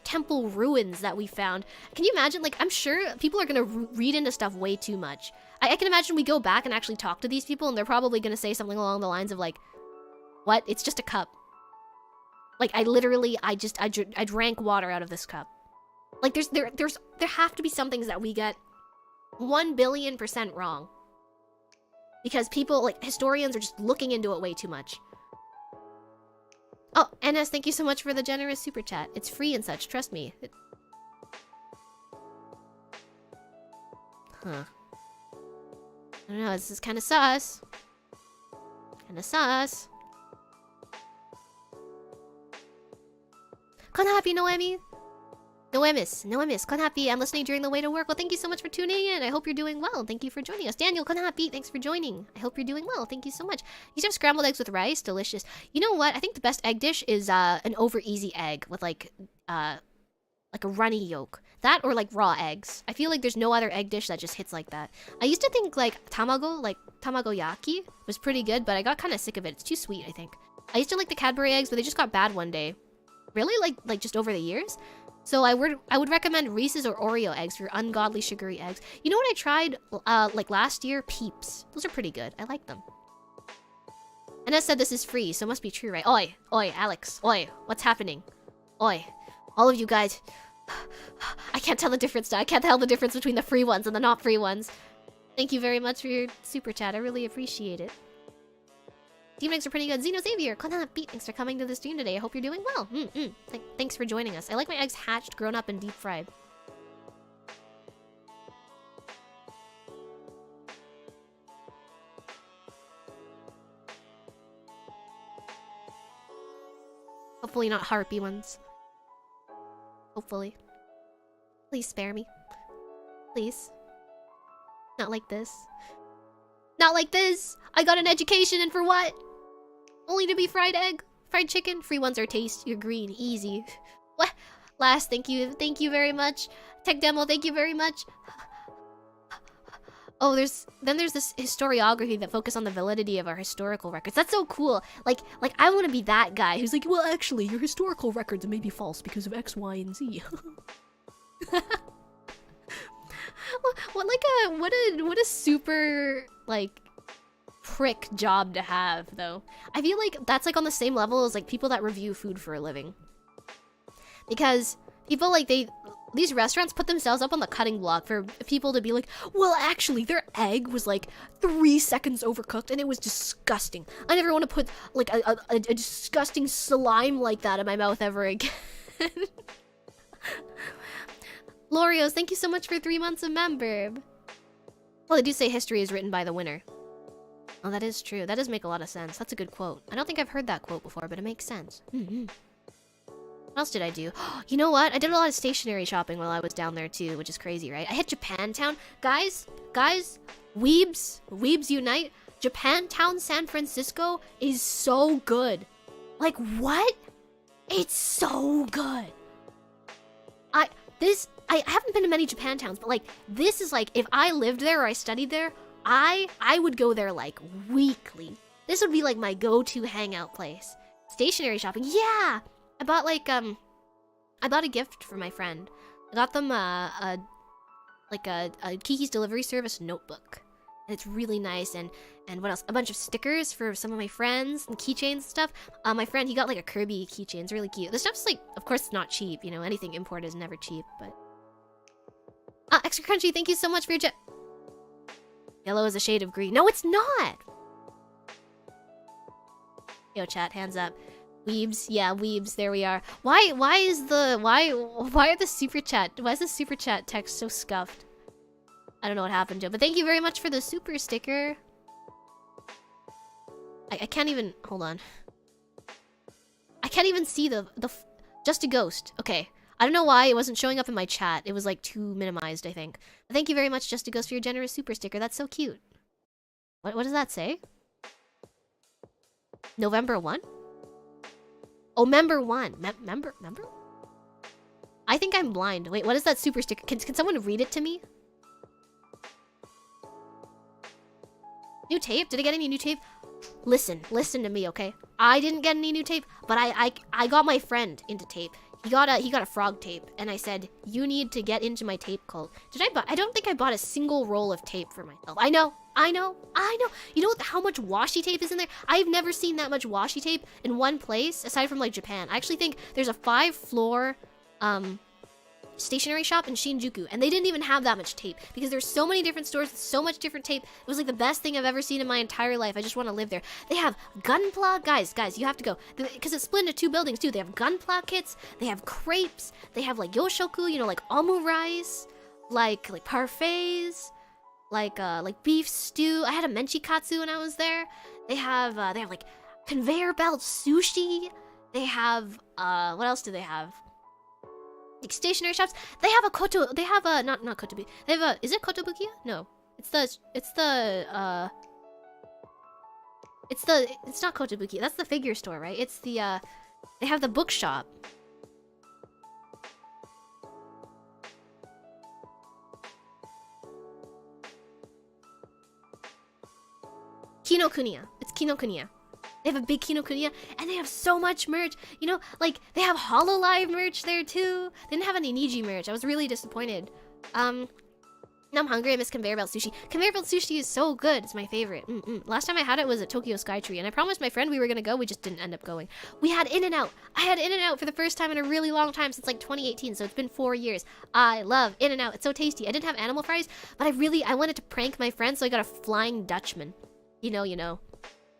temple ruins that we found. Can you imagine? Like, I'm sure people are gonna read into stuff way too much. I can imagine we go back and actually talk to these people, and they're probably gonna say something along the lines of like, what? It's just a cup. Like, I drank water out of this cup. Like, there have to be some things that we get 1 billion% wrong. Because people, like, historians are just looking into it way too much. Oh, NS, thank you so much for the generous super chat. It's free and such, trust me. Huh. I don't know, this is kind of sus. Kind of sus. Konhappy, Noemi. Noemis, Konhappy, I'm listening during the way to work. Well, thank you so much for tuning in. I hope you're doing well. Thank you for joining us. Daniel, Konhappy, thanks for joining. I hope you're doing well. Thank you so much. You should have scrambled eggs with rice. Delicious. You know what? I think the best egg dish is an over easy egg with like a runny yolk. That or like raw eggs. I feel like there's no other egg dish that just hits like that. I used to think like tamagoyaki was pretty good, but I got kind of sick of it. It's too sweet, I think. I used to like the Cadbury eggs, but they just got bad one day. Really? Like just over the years? So I would recommend Reese's or Oreo eggs for your ungodly sugary eggs. You know what I tried like last year? Peeps. Those are pretty good. I like them. And I said this is free, so it must be true, right? Oi, oi, Alex, oi, what's happening? Oi, all of you guys. I can't tell the difference now. I can't tell the difference between the free ones and the not free ones. Thank you very much for your super chat. I really appreciate it. Team eggs are pretty good. Xeno Xavier, kon happy. Thanks for coming to the stream today. I hope you're doing well. Thanks for joining us. I like my eggs hatched, grown up, and deep fried. Hopefully not harpy ones. Hopefully. Please spare me. Please. Not like this. Not like this! I got an education, and for what? Only to be fried egg? Fried chicken? Free ones are taste. You're green. Easy. What? Last, thank you. Thank you very much. Tech demo, thank you very much. Oh, there's this historiography that focus on the validity of our historical records. That's so cool. Like I want to be that guy who's like, well, actually, your historical records may be false because of X, Y, and Z. What a super like prick job to have, though. I feel like that's like on the same level as like people that review food for a living. Because people like these restaurants put themselves up on the cutting block for people to be like, well, actually, their egg was like 3 seconds overcooked and it was disgusting. I never want to put like a disgusting slime like that in my mouth ever again. Lorios, thank you so much for 3 months of member. Well, they do say history is written by the winner. Oh, that is true. That does make a lot of sense. That's a good quote. I don't think I've heard that quote before, but it makes sense. What else did I do? You know what? I did a lot of stationery shopping while I was down there too, which is crazy, right? I hit Japantown. Guys, weebs unite. Japantown, San Francisco is so good. Like, what? It's so good. I haven't been to many Japantowns, but like, this is like, if I lived there or I studied there, I would go there like weekly. This would be like my go-to hangout place. Stationery shopping, yeah! I bought like, I bought a gift for my friend. I got them a Kiki's Delivery Service notebook. And it's really nice, and what else? A bunch of stickers for some of my friends, and keychains and stuff. My friend, he got like a Kirby keychain. It's really cute. This stuff's like, of course it's not cheap, you know, anything imported is never cheap, but... Extra Crunchy, thank you so much for your Yellow is a shade of green. No, it's not! Yo, chat, hands up. Weebs, yeah, weebs, there we are. Why is the super chat, why is the super chat text so scuffed? I don't know what happened to it, but thank you very much for the super sticker. I can't even, hold on. I can't even see the just a ghost. Okay, I don't know why it wasn't showing up in my chat. It was like too minimized, I think. But thank you very much, Just a Ghost, for your generous super sticker. That's so cute. What does that say? November 1? Oh, member 1. Member? I think I'm blind. Wait, what is that super sticker? Can someone read it to me? New tape? Did I get any new tape? Listen to me, okay? I didn't get any new tape, but I got my friend into tape. He got a frog tape, and I said, you need to get into my tape cult. I don't think I bought a single roll of tape for myself. I know. You know how much washi tape is in there? I've never seen that much washi tape in one place, aside from like Japan. I actually think there's a 5-floor stationery shop in Shinjuku, and they didn't even have that much tape because there's so many different stores with so much different tape. It was like the best thing I've ever seen in my entire life. I just want to live there. They have gunpla, guys, you have to go, because it's split into 2 buildings too. They have gunpla kits, they have crepes, they have like yoshoku, you know, like omu rice, like parfaits, like beef stew. I had a menchikatsu when I was there. They have like conveyor belt sushi. They have what else do they have? Like stationery shops. They have a not kotobuki. They have is it kotobukiya? No. It's not kotobuki. That's the figure store, right? It's the they have the bookshop. Kinokuniya. It's Kinokuniya. They have a big Kinokuniya, and they have so much merch. You know, like, they have HoloLive merch there, too. They didn't have any Niji merch. I was really disappointed. Now I'm hungry. I miss conveyor belt sushi. Conveyor belt sushi is so good. It's my favorite. Last time I had it was at Tokyo Skytree, and I promised my friend we were gonna go. We just didn't end up going. We had In-N-Out. I had In-N-Out for the first time in a really long time, since like 2018. So it's been 4 years. I love In-N-Out. It's so tasty. I didn't have animal fries, but I wanted to prank my friend, so I got a Flying Dutchman. You know.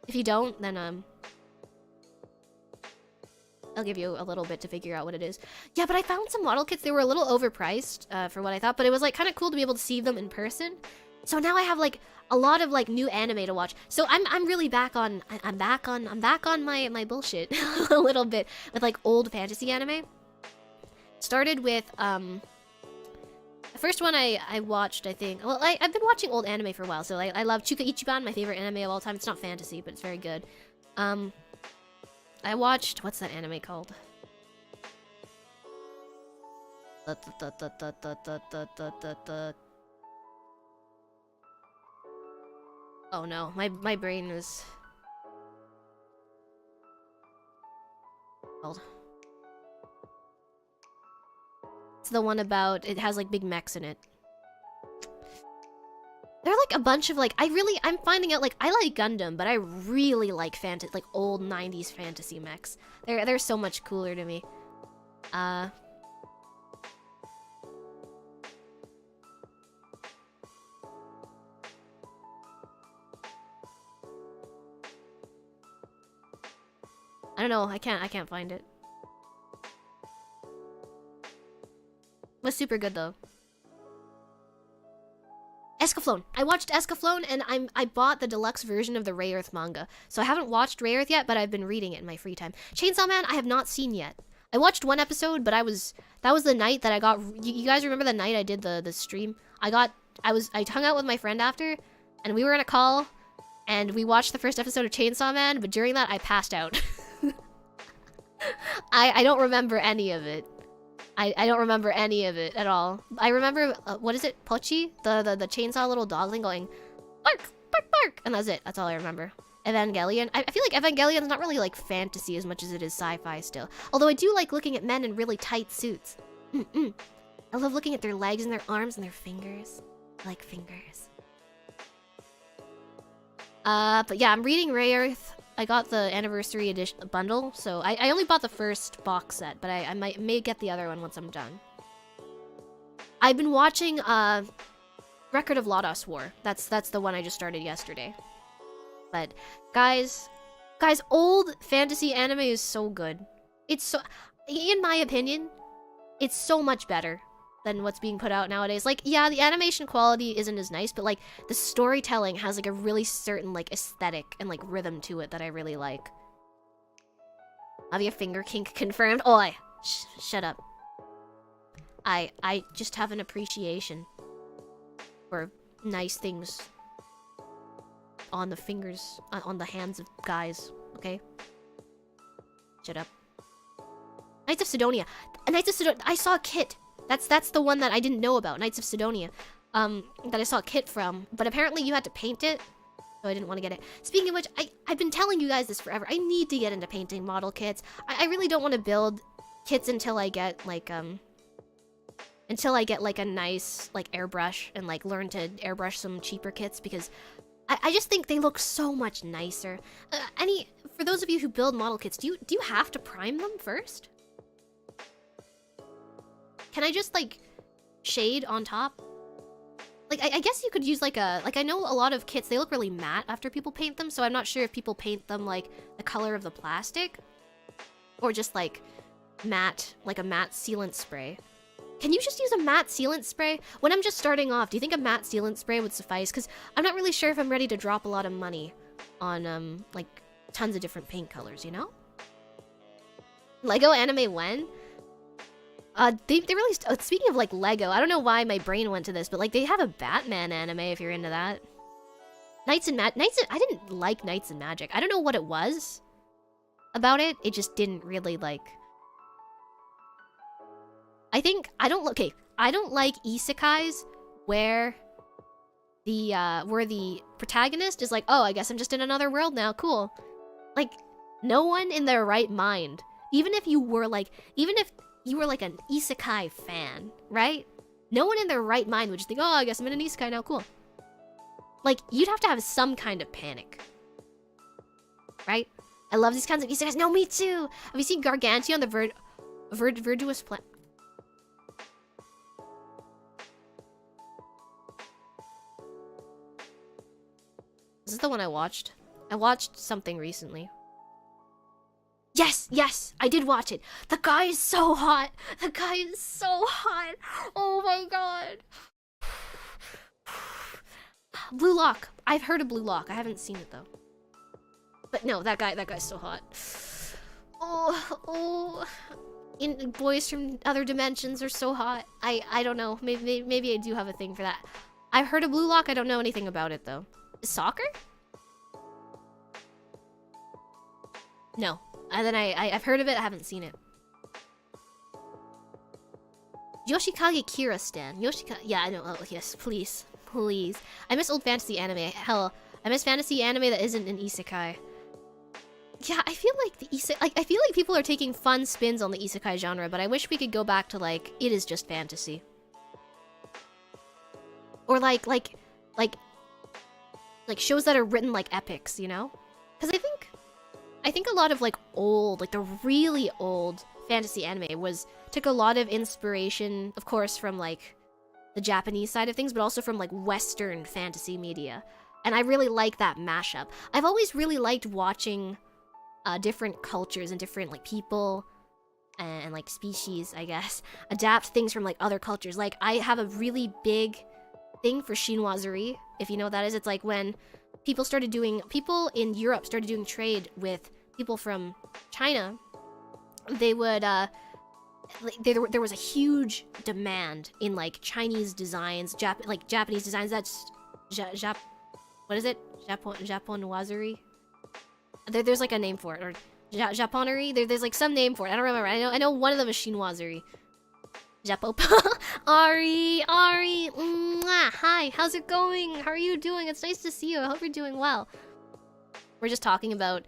If you don't, then I'll give you a little bit to figure out what it is. Yeah, but I found some model kits. They were a little overpriced for what I thought, but it was like kind of cool to be able to see them in person. So now I have like a lot of like new anime to watch. So I'm really back on my bullshit a little bit with like old fantasy anime. Started with the first one I watched, I think. Well, I've been watching old anime for a while, so I love Chuka Ichiban, my favorite anime of all time. It's not fantasy, but it's very good. I watched, what's that anime called? Oh no, my brain is... It's the one about, it has like big mechs in it. There are like a bunch of like, I'm finding out like, I like Gundam, but I really like like old 90s fantasy mechs. They're so much cooler to me. I don't know, I can't find it. Was super good though. Escaflowne. I watched Escaflowne, and I bought the deluxe version of the Ray Earth manga. So I haven't watched Ray Earth yet, but I've been reading it in my free time. Chainsaw Man, I have not seen yet. I watched one episode, but that was the night that I got. You guys remember the night I did the stream? I hung out with my friend after, and we were in a call, and we watched the first episode of Chainsaw Man. But during that, I passed out. I don't remember any of it. I don't remember any of it at all. I remember, what is it? Pochi? The chainsaw little dog thing going, bark, bark, bark. And that's it. That's all I remember. Evangelion. I feel like Evangelion is not really like fantasy as much as it is sci-fi still. Although I do like looking at men in really tight suits. I love looking at their legs and their arms and their fingers. I like fingers. But yeah, I'm reading Ray Earth. I got the anniversary edition bundle, so I only bought the first box set, but I may get the other one once I'm done. I've been watching Record of Lodos War. That's the one I just started yesterday. But guys, old fantasy anime is so good. It's so, in my opinion, it's so much better than what's being put out nowadays. Like, yeah, the animation quality isn't as nice, but like the storytelling has like a really certain like aesthetic and like rhythm to it that I really like. Mavia finger kink confirmed. Oi, shut up. I just have an appreciation for nice things on the fingers, on the hands of guys. Okay, shut up. Knights of Sidonia. Knights of Sidonia. I saw a kit. That's the one that I didn't know about, Knights of Sidonia, that I saw a kit from, but apparently you had to paint it, so I didn't want to get it. Speaking of which, I've been telling you guys this forever. I need to get into painting model kits. I really don't want to build kits until I get like a nice like airbrush and like learn to airbrush some cheaper kits, because I just think they look so much nicer. For those of you who build model kits, do you have to prime them first? Can I just, like, shade on top? Like, I guess you could use, like, I know a lot of kits, they look really matte after people paint them, so I'm not sure if people paint them, like, the color of the plastic. Or just, like, matte, like a matte sealant spray. Can you just use a matte sealant spray? When I'm just starting off, do you think a matte sealant spray would suffice? Because I'm not really sure if I'm ready to drop a lot of money on, like, tons of different paint colors, you know? Lego anime when? They released, speaking of like Lego, I don't know why my brain went to this, but like they have a Batman anime if you're into that. I didn't like Knights and Magic. I don't know what it was about it. It just didn't really like. I don't like isekais where the protagonist is like, oh, I guess I'm just in another world now, cool. Like, no one in their right mind, even if you were like an isekai fan, right? No one in their right mind would just think, oh, I guess I'm in an isekai now, cool. Like, you'd have to have some kind of panic. Right? I love these kinds of isekais. No, me too! Have you seen Gargantua, the Virtuous Plant? Is this the one I watched? I watched something recently. Yes, yes, I did watch it. The guy is so hot. The guy is so hot. Oh my god. Blue Lock. I've heard of Blue Lock. I haven't seen it though. But no, that guy's so hot. Oh. Boys from other dimensions are so hot. I don't know. Maybe I do have a thing for that. I've heard of Blue Lock. I don't know anything about it though. Soccer? No. And then I've heard of it, I haven't seen it. Yoshikage Kira stan. Yeah, I know. Oh, yes, please. Please. I miss old fantasy anime. Hell, I miss fantasy anime that isn't an isekai. Yeah, I feel like the I feel like people are taking fun spins on the isekai genre, but I wish we could go back to, like, it is just fantasy. Or like shows that are written like epics, you know? Because I think a lot of, like, old, like, the really old fantasy anime took a lot of inspiration, of course, from, like, the Japanese side of things, but also from, like, Western fantasy media. And I really like that mashup. I've always really liked watching different cultures and different, like, people and, like, species, I guess, adapt things from, like, other cultures. Like, I have a really big thing for chinoiserie, if you know what that is. It's like when people in Europe started doing trade with people from China. They would there was a huge demand in, like, Chinese designs, Japanese designs. That's what is it? Japonoiserie. There's like a name for it, or Japonerie. There's like some name for it. I don't remember. I know one of them is chinoiserie. Japop. Ari, mwah, hi, how's it going? How are you doing? It's nice to see you. I hope you're doing well. We're just talking about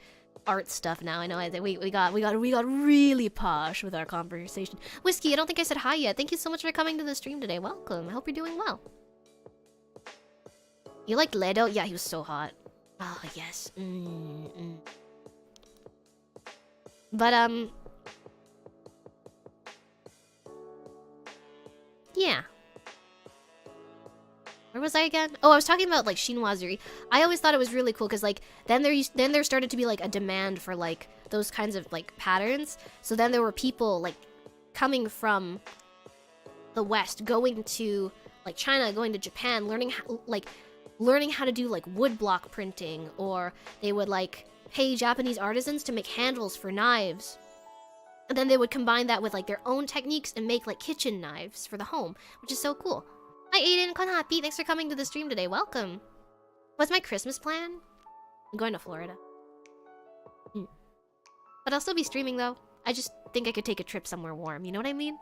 art stuff now. I know. We got really posh with our conversation. Whiskey, I don't think I said hi yet. Thank you so much for coming to the stream today. Welcome. I hope you're doing well. You liked Ledo? Yeah, he was so hot. Oh yes. But yeah. Where was I again? Oh, I was talking about, like, chinoiserie. I always thought it was really cool because, like, then there started to be, like, a demand for, like, those kinds of, like, patterns. So then there were people, like, coming from the West, going to, like, China, going to Japan, learning how to do, like, woodblock printing, or they would, like, pay Japanese artisans to make handles for knives. And then they would combine that with, like, their own techniques and make, like, kitchen knives for the home, which is so cool. Hi, Aiden, Kon happy. Thanks for coming to the stream today. Welcome. What's my Christmas plan? I'm going to Florida. But I'll still be streaming, though. I just think I could take a trip somewhere warm. You know what I mean?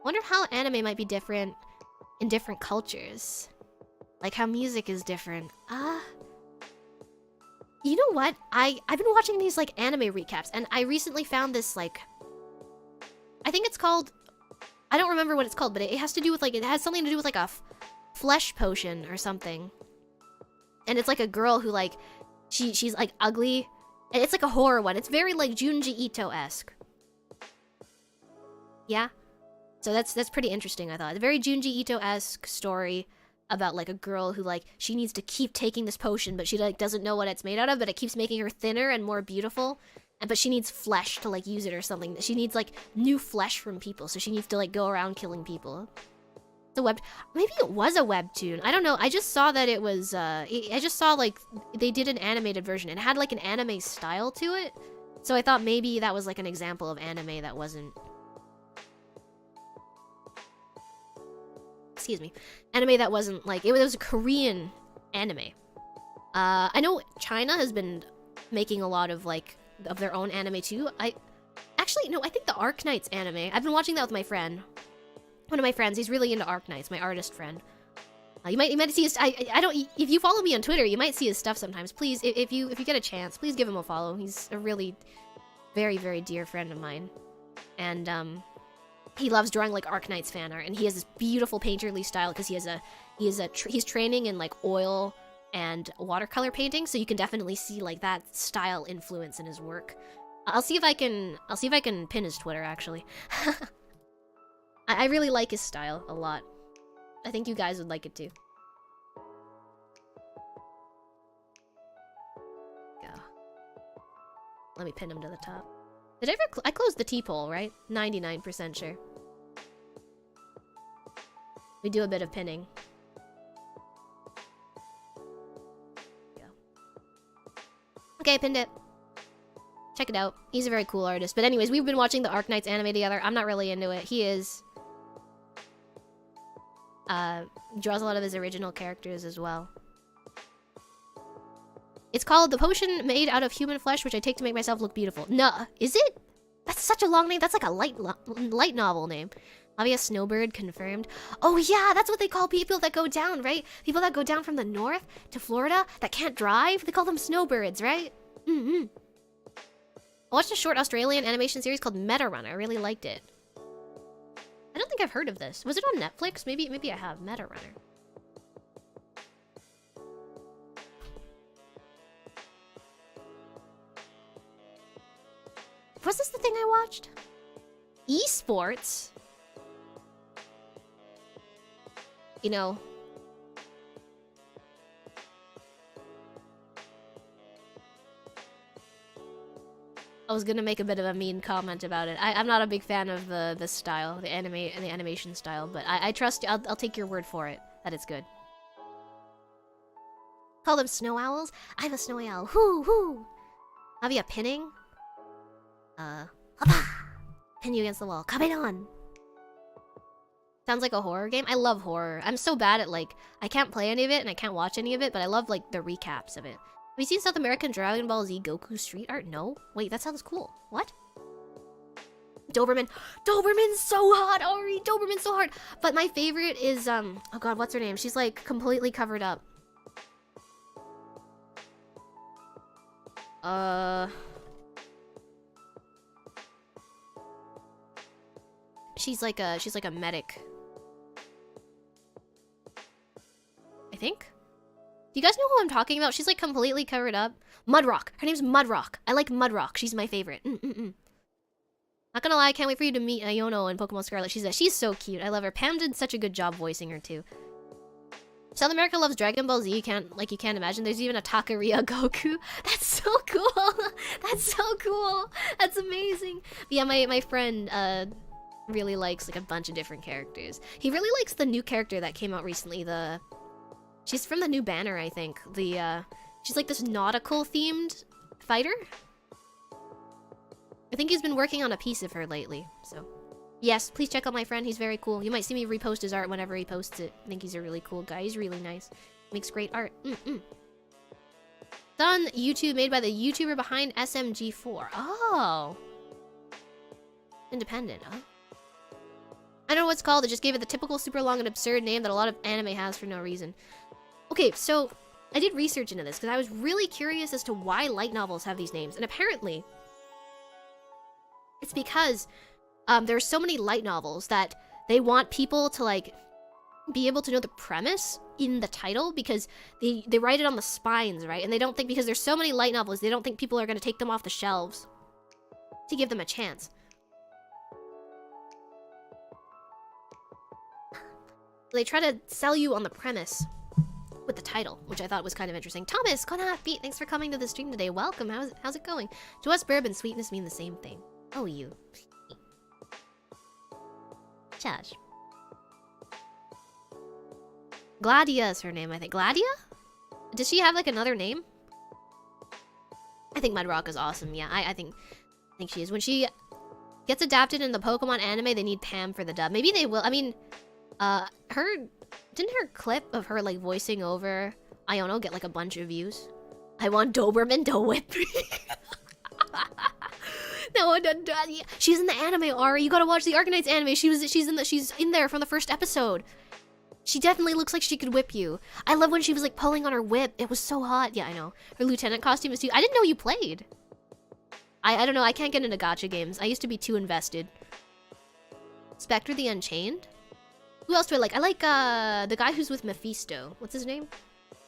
Wonder how anime might be different in different cultures. Like how music is different. You know what? I've been watching these, like, anime recaps, and I recently found this, like, I think it's called, I don't remember what it's called, but it has to do with, like, it has something to do with, like, a flesh potion or something. And it's like a girl who, like, she's like ugly, and it's like a horror one. It's very, like, Junji Ito-esque. Yeah? So that's pretty interesting, I thought. A very Junji Ito-esque story about, like, a girl who, like, she needs to keep taking this potion, but she, like, doesn't know what it's made out of, but it keeps making her thinner and more beautiful. But she needs flesh to, like, use it or something. She needs, like, new flesh from people, so she needs to, like, go around killing people. The maybe it was a webtoon. I don't know. I just saw that it was, I just saw, like, they did an animated version. It had, like, an anime style to it. So I thought maybe that was, like, an example of anime that wasn't... Excuse me. Anime that wasn't, like... It was a Korean anime. I know China has been making a lot of, like, of their own anime too. Actually, no, I think the Arknight's anime. I've been watching that with my friend. One of my friends, he's really into Arknights, my artist friend. You might see his, I don't, if you follow me on Twitter, you might see his stuff sometimes. Please, if you get a chance, please give him a follow. He's a really very, very dear friend of mine. And, he loves drawing like Arknight's fan art, and he has this beautiful painterly style because he's training in like oil and watercolor painting, so you can definitely see like that style influence in his work. I'll see if I can pin his Twitter actually. I really like his style a lot. I think you guys would like it too. Go. Let me pin him to the top. Did I ever I closed the T-pole, right? 99% sure. We do a bit of pinning. Go. Okay, pinned it. Check it out. He's a very cool artist. But anyways, we've been watching the Arknights anime together. I'm not really into it. He is. Draws a lot of his original characters as well. It's called The Potion Made Out of Human Flesh, which I take to make myself look beautiful. Nuh, is it? That's such a long name. That's like a light novel name. Mavia Snowbird confirmed. Oh yeah, that's what they call people that go down, right? People that go down from the north to Florida that can't drive. They call them snowbirds, right? I watched a short Australian animation series called Meta Runner. I really liked it. I don't think I've heard of this. Was it on Netflix? Maybe I have. Meta Runner. Was this the thing I watched? Esports? You know. I was gonna make a bit of a mean comment about it. I'm not a big fan of the style, the animation style, but I trust you. I'll take your word for it that it's good. Call them snow owls? I have a snowy owl. Hoo hoo. Have you a pinning? Hoppa! Pin you against the wall. Come on. Sounds like a horror game. I love horror. I'm so bad at like I can't play any of it and I can't watch any of it, but I love like the recaps of it. Have you seen South American Dragon Ball Z Goku street art? No? Wait, that sounds cool. What? Doberman. Doberman's so hot, Ari! Doberman's so hot! But my favorite is, oh god, what's her name? She's like completely covered up. She's like a medic. I think? Do you guys know who I'm talking about? She's like completely covered up. Mudrock. Her name's Mudrock. I like Mudrock. She's my favorite. Not gonna lie, I can't wait for you to meet Iono in Pokemon Scarlet. She's so cute. I love her. Pam did such a good job voicing her too. South America loves Dragon Ball Z. You can't imagine. There's even a Taqueria Goku. That's so cool. That's so cool. That's amazing. But yeah, my friend really likes like a bunch of different characters. He really likes the new character that came out recently. She's from the new banner, I think. She's like this nautical themed fighter. I think he's been working on a piece of her lately, so. Yes, please check out my friend. He's very cool. You might see me repost his art whenever he posts it. I think he's a really cool guy. He's really nice. Makes great art. It's on YouTube, made by the YouTuber behind SMG4. Oh. Independent, huh? I don't know what it's called. They just gave it the typical super long and absurd name that a lot of anime has for no reason. Okay, so I did research into this because I was really curious as to why light novels have these names. And apparently, it's because there are so many light novels that they want people to like be able to know the premise in the title because they write it on the spines, right? And they don't think, because there's so many light novels, they don't think people are going to take them off the shelves to give them a chance. They try to sell you on the premise with the title, which I thought was kind of interesting. Thomas, Kon happy, thanks for coming to the stream today. Welcome. How's it going? To us, burp and sweetness mean the same thing. Oh, you. Josh. Gladia is her name, I think. Gladia? Does she have like another name? I think Mudrock is awesome. Yeah, I think she is. When she gets adapted in the Pokemon anime, they need Pam for the dub. Maybe they will. I mean, didn't her clip of her like voicing over Iono get like a bunch of views? I want Doberman to whip me. No, she's in the anime, Ari. You gotta watch the Arknights anime. She's in there from the first episode. She definitely looks like she could whip you. I love when she was like pulling on her whip. It was so hot. Yeah, I know. Her lieutenant costume is too. I didn't know you played. I don't know. I can't get into gacha games. I used to be too invested. Spectre the Unchained. Who else do I like? I like the guy who's with Mephisto. What's his name?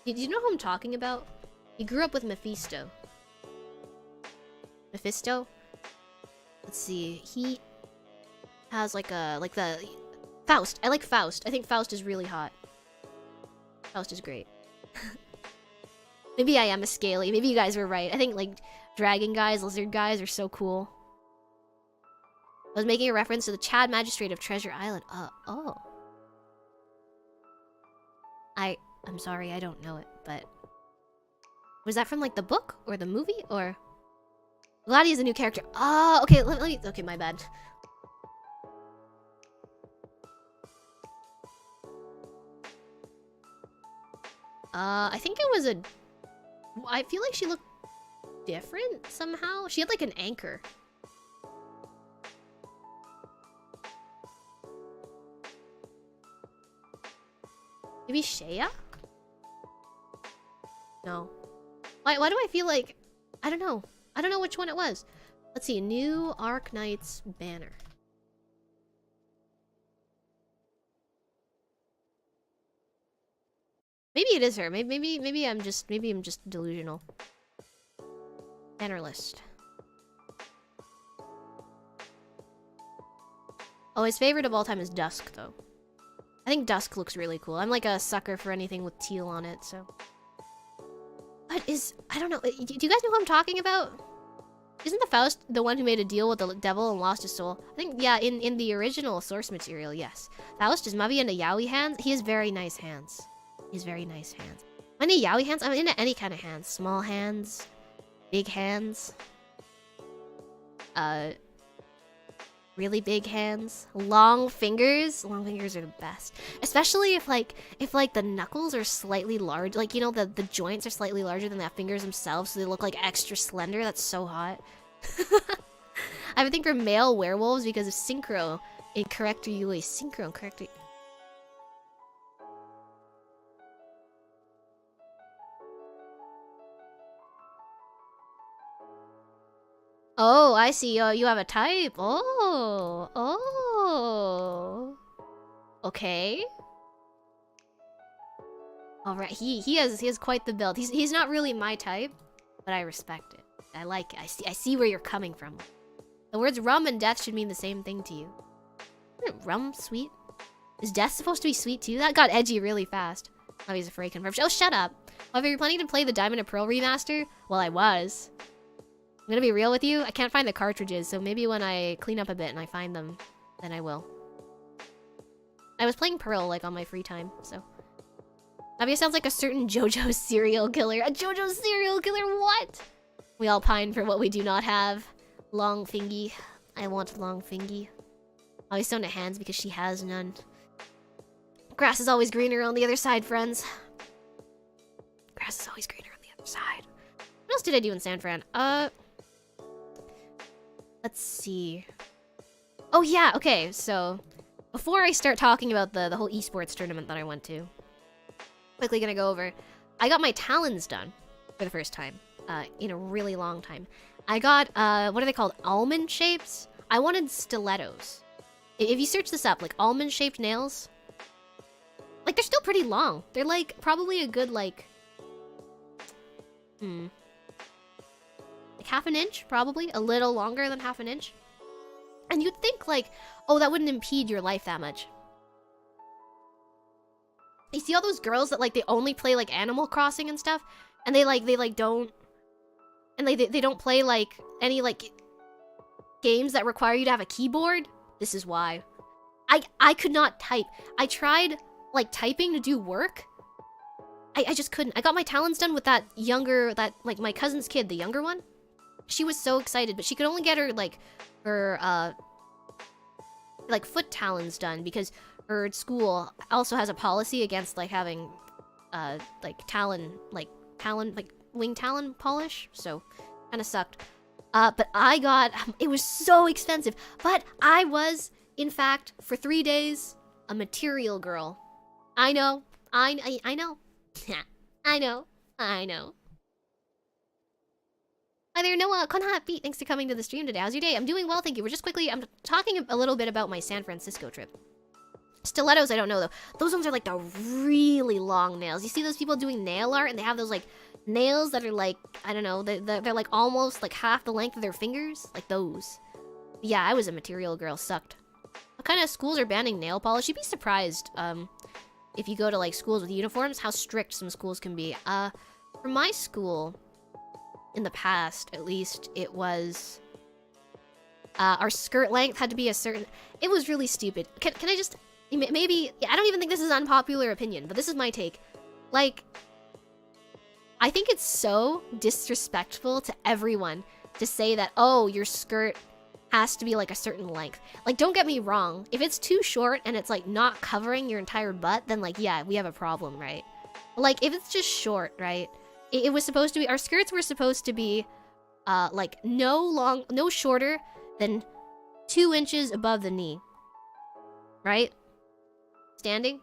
Do you know who I'm talking about? He grew up with Mephisto. Mephisto? Let's see. He has like the Faust. I like Faust. I think Faust is really hot. Faust is great. Maybe I am a scaly. Maybe you guys were right. I think like dragon guys, lizard guys are so cool. I was making a reference to the Chad Magistrate of Treasure Island. Oh. I'm sorry, I don't know it, but... Was that from, like, the book? Or the movie? Or... Vladdy is a new character. Oh, okay, let me... Okay, my bad. I think it was a... I feel like she looked different somehow. She had, like, an anchor. Maybe Shea? No. Why do I feel like... I don't know. I don't know which one it was. Let's see. New Arc Knight's banner. Maybe it is her. Maybe I'm just delusional. Banner list. Oh, his favorite of all time is Dusk, though. I think Dusk looks really cool. I'm like a sucker for anything with teal on it, so... What is... I don't know. Do you guys know who I'm talking about? Isn't the Faust the one who made a deal with the devil and lost his soul? I think, yeah, in the original source material, yes. Faust is Mavia into yaoi hands. He has very nice hands. He has very nice hands. Am I into yaoi hands? I'm into any kind of hands. Small hands. Big hands. Really big hands. Long fingers. Long fingers are the best. Especially if the knuckles are slightly large. Like, you know, the joints are slightly larger than the fingers themselves, so they look like extra slender. That's so hot. I have a thing for male werewolves because of synchro in corrector Yui. Synchro and corrector... Oh, I see. Oh, you have a type. Oh. Okay. All right. He has quite the build. He's not really my type, but I respect it. I like it. I see where you're coming from. The words rum and death should mean the same thing to you. Isn't rum sweet? Is death supposed to be sweet too? That got edgy really fast. Oh, he's afraid conversion. Oh, shut up. Well, if you're planning to play the Diamond and Pearl remaster, well, I was. I'm gonna be real with you. I can't find the cartridges, so maybe when I clean up a bit and I find them, then I will. I was playing Pearl, like, on my free time, so... Mavia sounds like a certain JoJo serial killer. A JoJo serial killer, what? We all pine for what we do not have. Long fingy. I want long fingy. Always stone to hands because she has none. Grass is always greener on the other side, friends. Grass is always greener on the other side. What else did I do in San Fran? Let's see. Oh yeah, okay, so before I start talking about the whole esports tournament that I went to, quickly gonna go over. I got my talons done for the first time in a really long time. I got, what are they called? Almond shapes? I wanted stilettos. If you search this up, like almond-shaped nails, like they're still pretty long. They're like probably a good like half an inch, probably. A little longer than half an inch. And you'd think like, oh, that wouldn't impede your life that much. You see all those girls that like they only play like Animal Crossing and stuff, and they don't, and they don't play like any like games that require you to have a keyboard. This is why. I could not type. I tried like typing to do work. I just couldn't. I got my talons done with that like my cousin's kid, the younger one. She was so excited, but she could only get her like foot talons done because her school also has a policy against like having wing talon polish, so kind of sucked. But I got, it was so expensive, but I was in fact for 3 days a material girl. I know. I know. I know. Hi there, Noah. Kon harpy. Thanks for coming to the stream today. How's your day? I'm doing well, thank you. I'm talking a little bit about my San Francisco trip. Stilettos, I don't know though. Those ones are like the really long nails. You see those people doing nail art and they have those like nails that are like, I don't know, they're like almost like half the length of their fingers? Like those. Yeah, I was a material girl, sucked. What kind of schools are banning nail polish? You'd be surprised if you go to like schools with uniforms, how strict some schools can be. For my school, in the past at least, it was our skirt length had to be a certain, it was really stupid. Can I just, maybe, I don't even think this is unpopular opinion, but this is my take. Like, I think it's so disrespectful to everyone to say that, oh, your skirt has to be like a certain length. Like, don't get me wrong, if it's too short and it's like not covering your entire butt, then like, yeah, we have a problem, right? Like, if it's just short, right? It was supposed to be, our skirts were supposed to be like no shorter than 2 inches above the knee, right? Standing.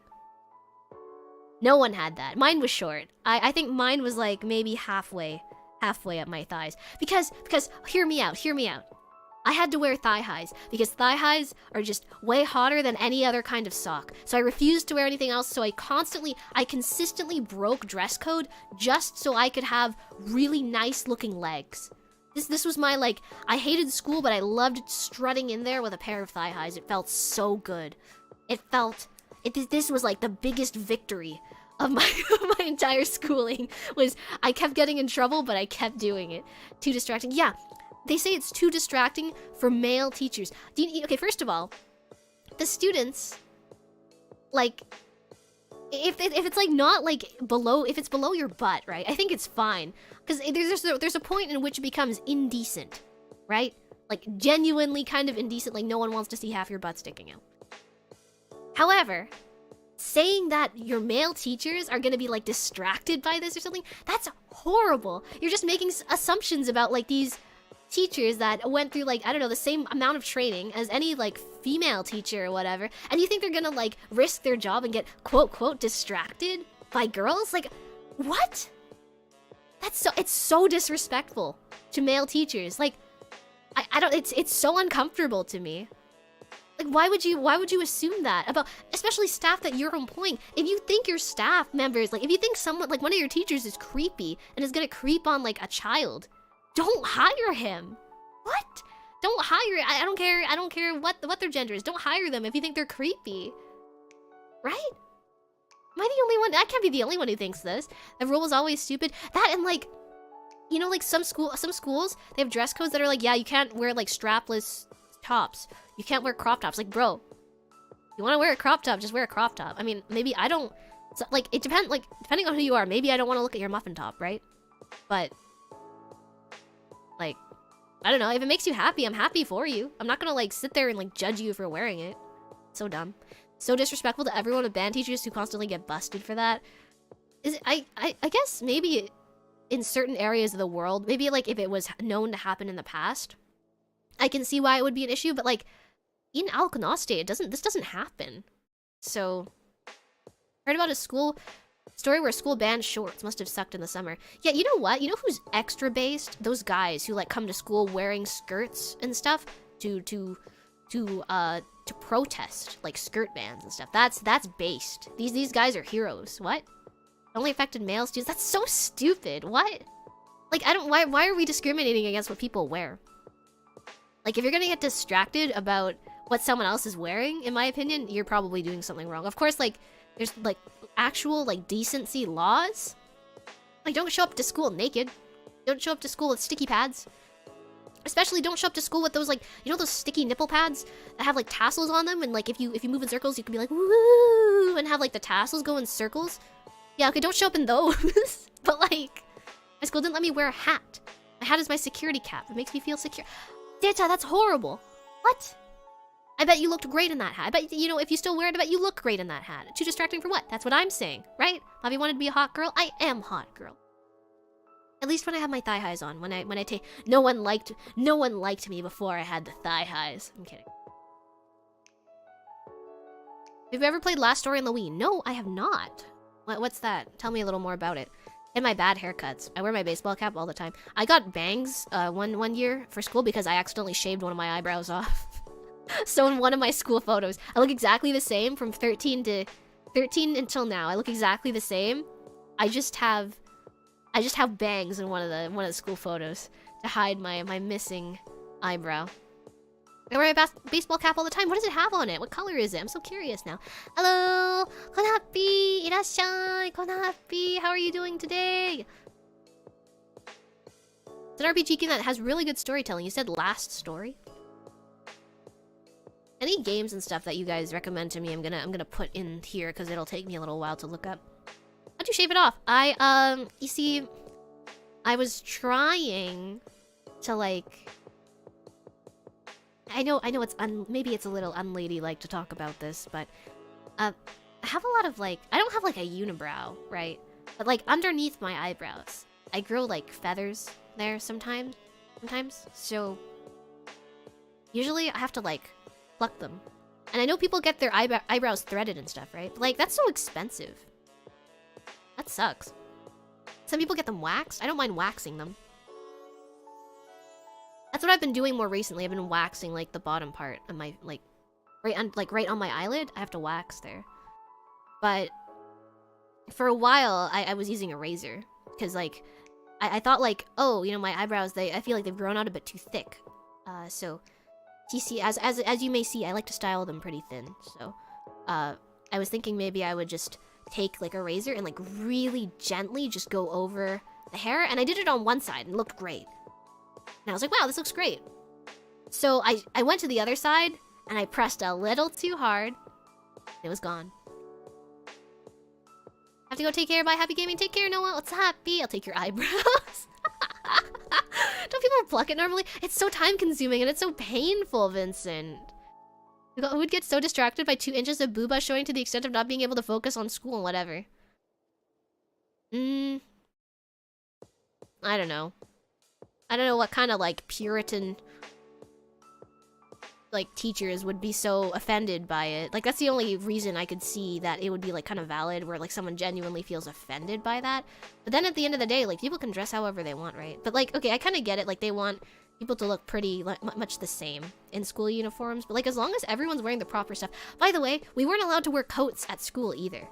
No one had that. Mine was short. I think mine was like maybe halfway up my thighs. Because hear me out. I had to wear thigh highs because thigh highs are just way hotter than any other kind of sock. So I refused to wear anything else. So I consistently broke dress code just so I could have really nice looking legs. This was my, like, I hated school, but I loved strutting in there with a pair of thigh highs. It felt so good. This was like the biggest victory of my my entire schooling, was I kept getting in trouble, but I kept doing it. Too distracting. Yeah, they say it's too distracting for male teachers. Okay, first of all, the students, like, if it's like not like below, if it's below your butt, right? I think it's fine, because there's a point in which it becomes indecent, right? Like genuinely kind of indecent. Like no one wants to see half your butt sticking out. However, saying that your male teachers are gonna be like distracted by this or something, that's horrible. You're just making assumptions about like these teachers that went through like, I don't know, the same amount of training as any like female teacher or whatever, and you think they're gonna like risk their job and get quote distracted by girls? Like, what? It's so disrespectful to male teachers. Like, I don't, it's so uncomfortable to me. Like, why would you assume that about, especially staff that you're employing? If you think your staff members, like, if you think someone, like one of your teachers is creepy and is gonna creep on like a child, don't hire him. What? Don't hire, I don't care what their gender is. Don't hire them if you think they're creepy. Right? Am I the only one? I can't be the only one who thinks this. The rule is always stupid. That, and like, you know, like some schools, they have dress codes that are like, yeah, you can't wear like strapless tops. You can't wear crop tops. Like, bro, you want to wear a crop top, just wear a crop top. I mean, maybe I don't, so, like, it depends, like, depending on who you are, maybe I don't want to look at your muffin top, right? But, like, I don't know, if it makes you happy, I'm happy for you. I'm not gonna, like, sit there and, like, judge you for wearing it. So dumb. So disrespectful to everyone with band teachers who constantly get busted for that. I guess maybe in certain areas of the world, maybe, like, if it was known to happen in the past, I can see why it would be an issue, but, like, in Alcatraz, this doesn't happen. So, heard about a school story where a school banned shorts. Must have sucked in the summer. Yeah, you know what? You know who's extra based? Those guys who like come to school wearing skirts and stuff to protest, like skirt bans and stuff. That's based. These guys are heroes. What? Only affected male students? That's so stupid. What? Like, I don't. Why are we discriminating against what people wear? Like, if you're gonna get distracted about what someone else is wearing, in my opinion, you're probably doing something wrong. Of course, like, there's, like, actual, like, decency laws. Like, don't show up to school naked. Don't show up to school with sticky pads. Especially don't show up to school with those, like, you know those sticky nipple pads that have, like, tassels on them? And, like, if you move in circles, you can be like, woo, and have, like, the tassels go in circles. Yeah, okay, don't show up in those. But, like, my school didn't let me wear a hat. My hat is my security cap. It makes me feel secure. Data, that's horrible. What? I bet you looked great in that hat. I bet, you know, if you still wear it, I bet you look great in that hat. Too distracting for what? That's what I'm saying, right? Mavia wanted to be a hot girl. I am hot girl. At least when I have my thigh highs on. When I take, no one liked me before I had the thigh highs. I'm kidding. Have you ever played Last Story on the Wii? No, I have not. What's that? Tell me a little more about it. And my bad haircuts. I wear my baseball cap all the time. I got bangs one year for school because I accidentally shaved one of my eyebrows off. So in one of my school photos, I look exactly the same from 13 until now. I look exactly the same. I just have bangs in one of the school photos to hide my missing eyebrow. I wear a baseball cap all the time. What does it have on it? What color is it? I'm so curious now. Hello, harpy, irashai, harpy. How are you doing today? It's an RPG game that has really good storytelling. You said last story. Any games and stuff that you guys recommend to me, I'm gonna put in here because it'll take me a little while to look up. How'd you shave it off? You see, I was trying to like. I know it's maybe it's a little unladylike to talk about this, but I have a lot of like, I don't have like a unibrow, right? But like underneath my eyebrows, I grow like feathers there sometimes. So usually I have to like pluck them. And I know people get their eyebrows threaded and stuff, right? But, like, that's so expensive. That sucks. Some people get them waxed. I don't mind waxing them. That's what I've been doing more recently. I've been waxing like the bottom part of my right on my eyelid. I have to wax there. But for a while, I was using a razor because like I thought like, oh, you know, my eyebrows I feel like they've grown out a bit too thick. So you see, as you may see, I like to style them pretty thin. So I was thinking maybe I would just take like a razor and like really gently just go over the hair, and I did it on one side and it looked great. And I was like, wow, this looks great. So I went to the other side and I pressed a little too hard. It was gone. Have to go take care. Bye, happy gaming. Take care, Noah. What's happy? I'll take your eyebrows. Don't people pluck it normally? It's so time consuming and it's so painful, Vincent. Who would get so distracted by 2 inches of booba showing to the extent of not being able to focus on school and whatever? I don't know. I don't know what kind of like Puritan like teachers would be so offended by it. Like that's the only reason I could see that it would be like kind of valid, where like someone genuinely feels offended by that. But then at the end of the day, like people can dress however they want, right? But like, okay, I kind of get it. Like they want people to look pretty much the same in school uniforms, but like as long as everyone's wearing the proper stuff. By the way, we weren't allowed to wear coats at school either.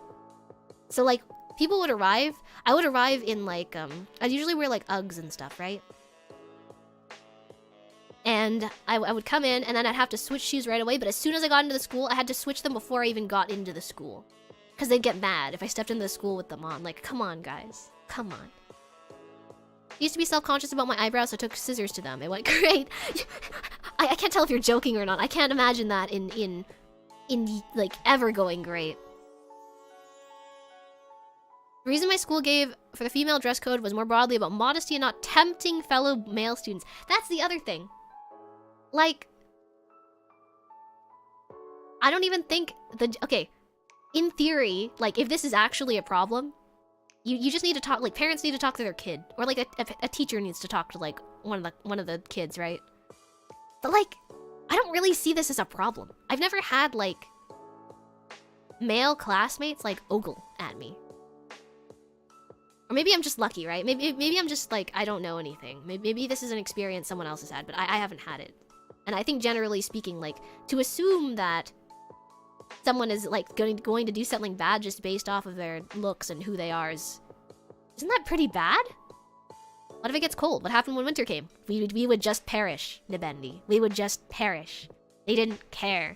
So like people would arrive, I would arrive in like I'd usually wear like Uggs and stuff, right? And I would come in and then I'd have to switch shoes right away, but as soon as I got into the school, I had to switch them before I even got into the school. Because they'd get mad if I stepped into the school with them on. Like, come on, guys. Come on. I used to be self-conscious about my eyebrows, so I took scissors to them. They went great. I can't tell if you're joking or not. I can't imagine that in like, ever going great. The reason my school gave for the female dress code was more broadly about modesty and not tempting fellow male students. That's the other thing. Like, I don't even think okay, in theory, like, if this is actually a problem, you just need to talk, like, parents need to talk to their kid, or like a teacher needs to talk to like one of the kids, right? But like, I don't really see this as a problem. I've never had like male classmates like ogle at me. Or maybe I'm just lucky, right? Maybe I'm just like, I don't know anything. Maybe this is an experience someone else has had, but I haven't had it. And I think generally speaking, like, to assume that someone is like going to do something bad just based off of their looks and who they are isn't that pretty bad? What if it gets cold? What happened when winter came? We would just perish, Nibendi. We would just perish. They didn't care.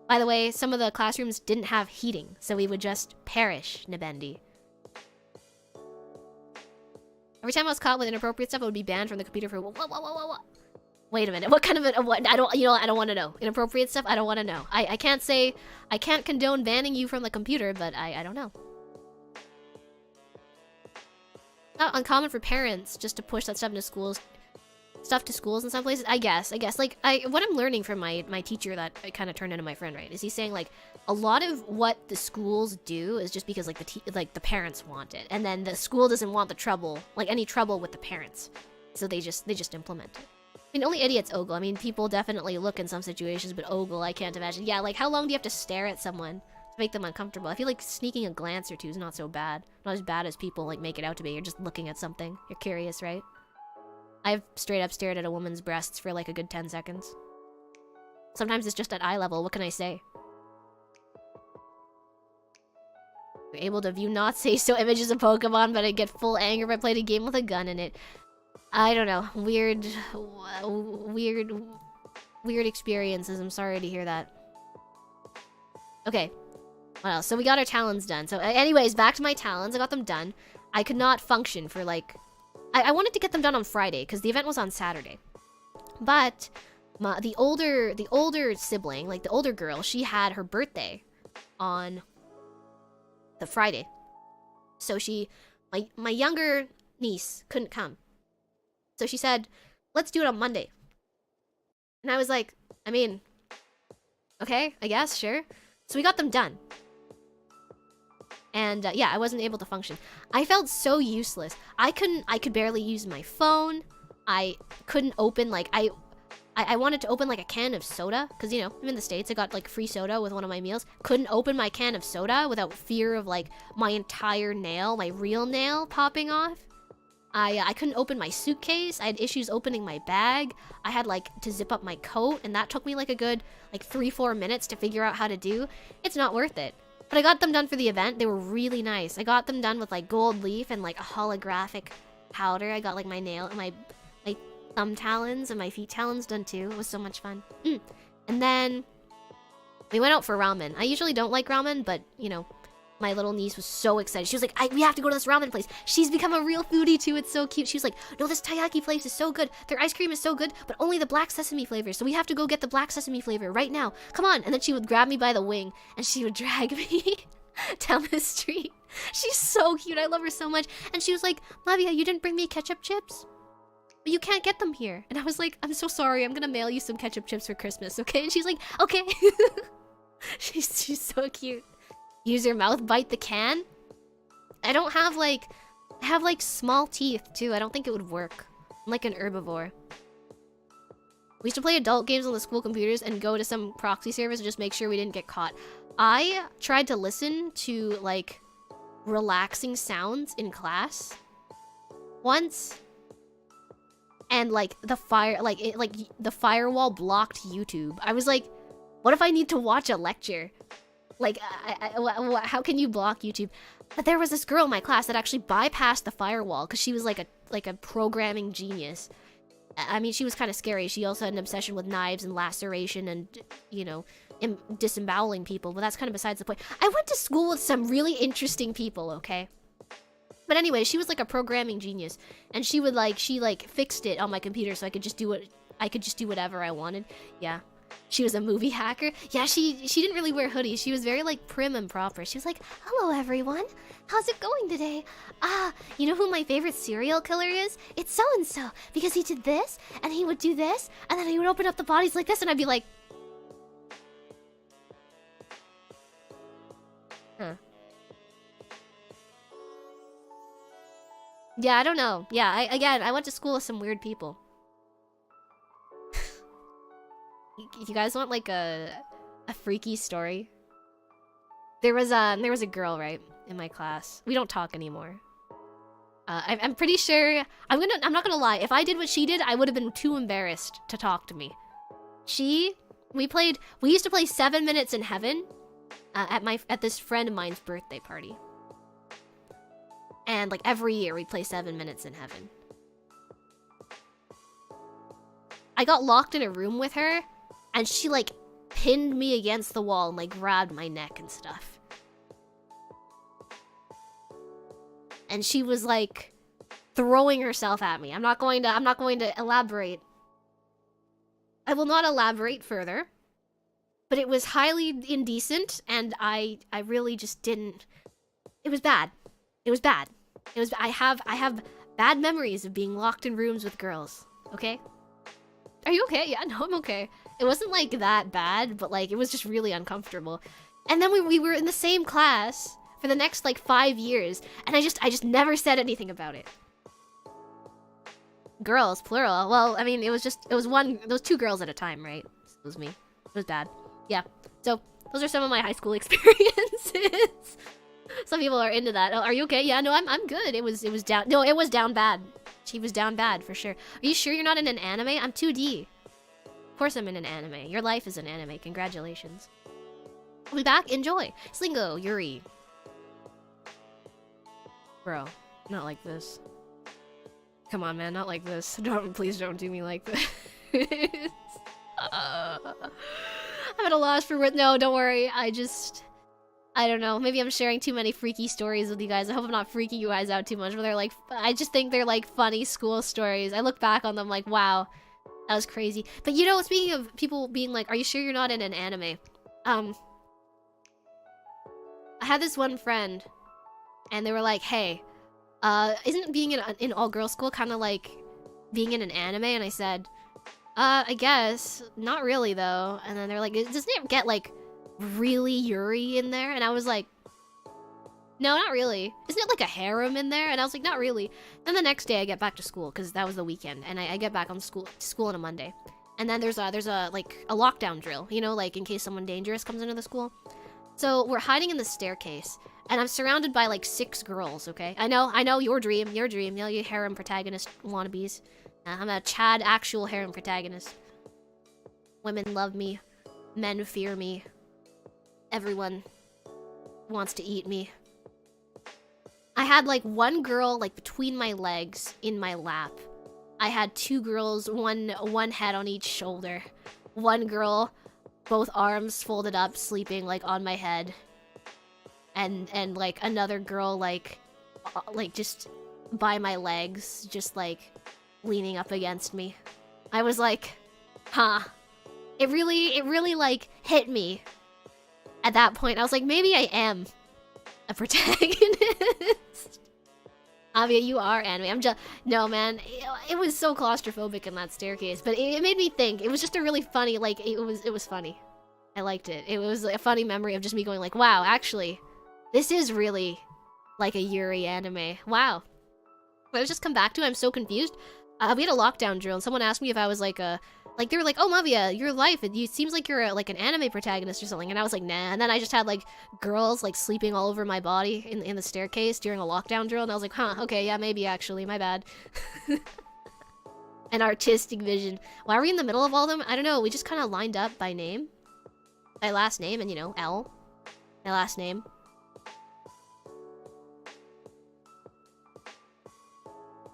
By the way, some of the classrooms didn't have heating, so we would just perish, Nibendi. Every time I was caught with inappropriate stuff, I would be banned from the computer for what? Wait a minute. What kind of what? I don't want to know. Inappropriate stuff. I don't want to know. I can't say I can't condone banning you from the computer, but I don't know. Not uncommon for parents just to push that stuff to schools in some places. I guess like what I'm learning from my teacher that I kind of turned into my friend, right, is he's saying like a lot of what the schools do is just because like the parents want it, and then the school doesn't want the trouble, like any trouble with the parents, so they just implement it. I mean, only idiots ogle. I mean, people definitely look in some situations, but ogle, I can't imagine. Yeah, like how long do you have to stare at someone make them uncomfortable. I feel like sneaking a glance or two is not so bad. Not as bad as people like make it out to be. You're just looking at something. You're curious, right? I've straight up stared at a woman's breasts for like a good 10 seconds. Sometimes it's just at eye level. What can I say? You're able to view not say so images of Pokemon, but I get full anger if I played a game with a gun in it. I don't know. Weird experiences. I'm sorry to hear that. Okay. What else? So we got our talons done. So anyways, back to my talons. I got them done. I could not function for like... I wanted to get them done on Friday because the event was on Saturday. But the older sibling, like the older girl, she had her birthday on the Friday. So my younger niece couldn't come. So she said, let's do it on Monday. And I was like, I mean, okay, I guess, sure. So we got them done. And yeah, I wasn't able to function. I felt so useless. I could barely use my phone. I couldn't open, like, I wanted to open like a can of soda. Because, you know, I'm in the States. I got like free soda with one of my meals. Couldn't open my can of soda without fear of like my entire nail, my real nail popping off. I couldn't open my suitcase. I had issues opening my bag. I had like to zip up my coat, and that took me like a good like 3-4 minutes to figure out how to do. It's not worth it. But I got them done for the event. They were really nice. I got them done with like gold leaf and like a holographic powder. I got like my thumb talons and my feet talons done too. It was so much fun. And then we went out for ramen. I usually don't like ramen, but you know, my little niece was so excited. She was like, we have to go to this ramen place. She's become a real foodie too. It's so cute. She was like, no, this taiyaki place is so good. Their ice cream is so good, but only the black sesame flavor. So we have to go get the black sesame flavor right now. Come on. And then she would grab me by the wing and she would drag me down the street. She's so cute. I love her so much. And she was like, Mavia, you didn't bring me ketchup chips? But you can't get them here. And I was like, I'm so sorry. I'm gonna mail you some ketchup chips for Christmas, okay? And she's like, okay. She's so cute. Use your mouth, bite the can. I have like small teeth too. I don't think it would work. I'm like an herbivore. We used to play adult games on the school computers and go to some proxy service and just make sure we didn't get caught. I tried to listen to like relaxing sounds in class once, and like the firewall blocked YouTube. I was like, what if I need to watch a lecture? Like, how can you block YouTube? But there was this girl in my class that actually bypassed the firewall because she was like a programming genius. I mean, she was kind of scary. She also had an obsession with knives and laceration and, you know, disemboweling people. But that's kind of besides the point. I went to school with some really interesting people, okay? But anyway, she was like a programming genius, and she fixed it on my computer so I could just do whatever I wanted. Yeah. She was a movie hacker. Yeah, she didn't really wear hoodies. She was very like prim and proper. She was like, hello everyone. How's it going today? You know who my favorite serial killer is? It's so-and-so. Because he did this, and he would do this, and then he would open up the bodies like this, and I'd be like... Huh. Yeah, I don't know. Yeah, I went to school with some weird people. You guys want like a freaky story? There was a girl, right, in my class. We don't talk anymore. I'm pretty sure I'm not gonna lie. If I did what she did, I would have been too embarrassed to talk to me. We used to play 7 Minutes in Heaven at this friend of mine's birthday party. And like every year we'd play 7 Minutes in Heaven. I got locked in a room with her, and she like pinned me against the wall and like grabbed my neck and stuff. And she was like throwing herself at me. I'm not going to elaborate. I will not elaborate further. But it was highly indecent, and I really just didn't. It was bad. It was bad. I have bad memories of being locked in rooms with girls. Okay? Are you okay? Yeah, no, I'm okay. It wasn't like that bad, but like it was just really uncomfortable. And then we were in the same class for the next like 5 years, and I just never said anything about it. Girls, plural. Well, I mean, it was 2 girls at a time, right? It was me. It was bad. Yeah. So those are some of my high school experiences. Some people are into that. Oh, are you okay? Yeah, no, I'm good. It was down. No, it was down bad. She was down bad for sure. Are you sure you're not in an anime? I'm 2D. Of course I'm in an anime. Your life is an anime. Congratulations. I'll be back. Enjoy. Slingo, Yuri. Bro, not like this. Come on, man, not like this. Don't, please don't do me like this. I'm at a loss for words. No, don't worry. I don't know. Maybe I'm sharing too many freaky stories with you guys. I hope I'm not freaking you guys out too much, but they're like, I just think they're like funny school stories. I look back on them like, wow, that was crazy. But you know, speaking of people being like, are you sure you're not in an anime? I had this one friend, and they were like, hey, isn't being in all-girls school kind of like being in an anime? And I said, I guess. Not really, though. And then they're like, doesn't it get, like, really Yuri in there? And I was like, no, not really. Isn't it like a harem in there? And I was like, not really. Then the next day I get back to school, because that was the weekend, and I get back on school on a Monday. And then there's a like a lockdown drill, you know, like in case someone dangerous comes into the school. So we're hiding in the staircase, and I'm surrounded by like 6 girls, okay? I know, your dream, you know, you harem protagonist wannabes. I'm a Chad actual harem protagonist. Women love me, men fear me, everyone wants to eat me. I had like one girl like between my legs in my lap. I had 2 girls, one head on each shoulder. One girl, both arms folded up, sleeping like on my head. And like another girl like just by my legs, just like leaning up against me. I was like, huh. It really like hit me at that point. I was like, maybe I am a protagonist. Mavia, you are anime. I'm just... No, man. It was so claustrophobic in that staircase, but it made me think. It was just a really funny, like, it was funny. I liked it. It was a funny memory of just me going like, wow, actually, this is really like a Yuri anime. Wow. But I was just come back to it. I'm so confused. We had a lockdown drill, and someone asked me if I was like a... Like, they were like, oh, Mavia, your life, it seems like you're like an anime protagonist or something. And I was like, nah. And then I just had, like, girls, like, sleeping all over my body in the staircase during a lockdown drill. And I was like, huh, okay, yeah, maybe, actually. My bad. An artistic vision. Why are we in the middle of all of them? I don't know. We just kind of lined up by name. My last name, and, you know, L. My last name.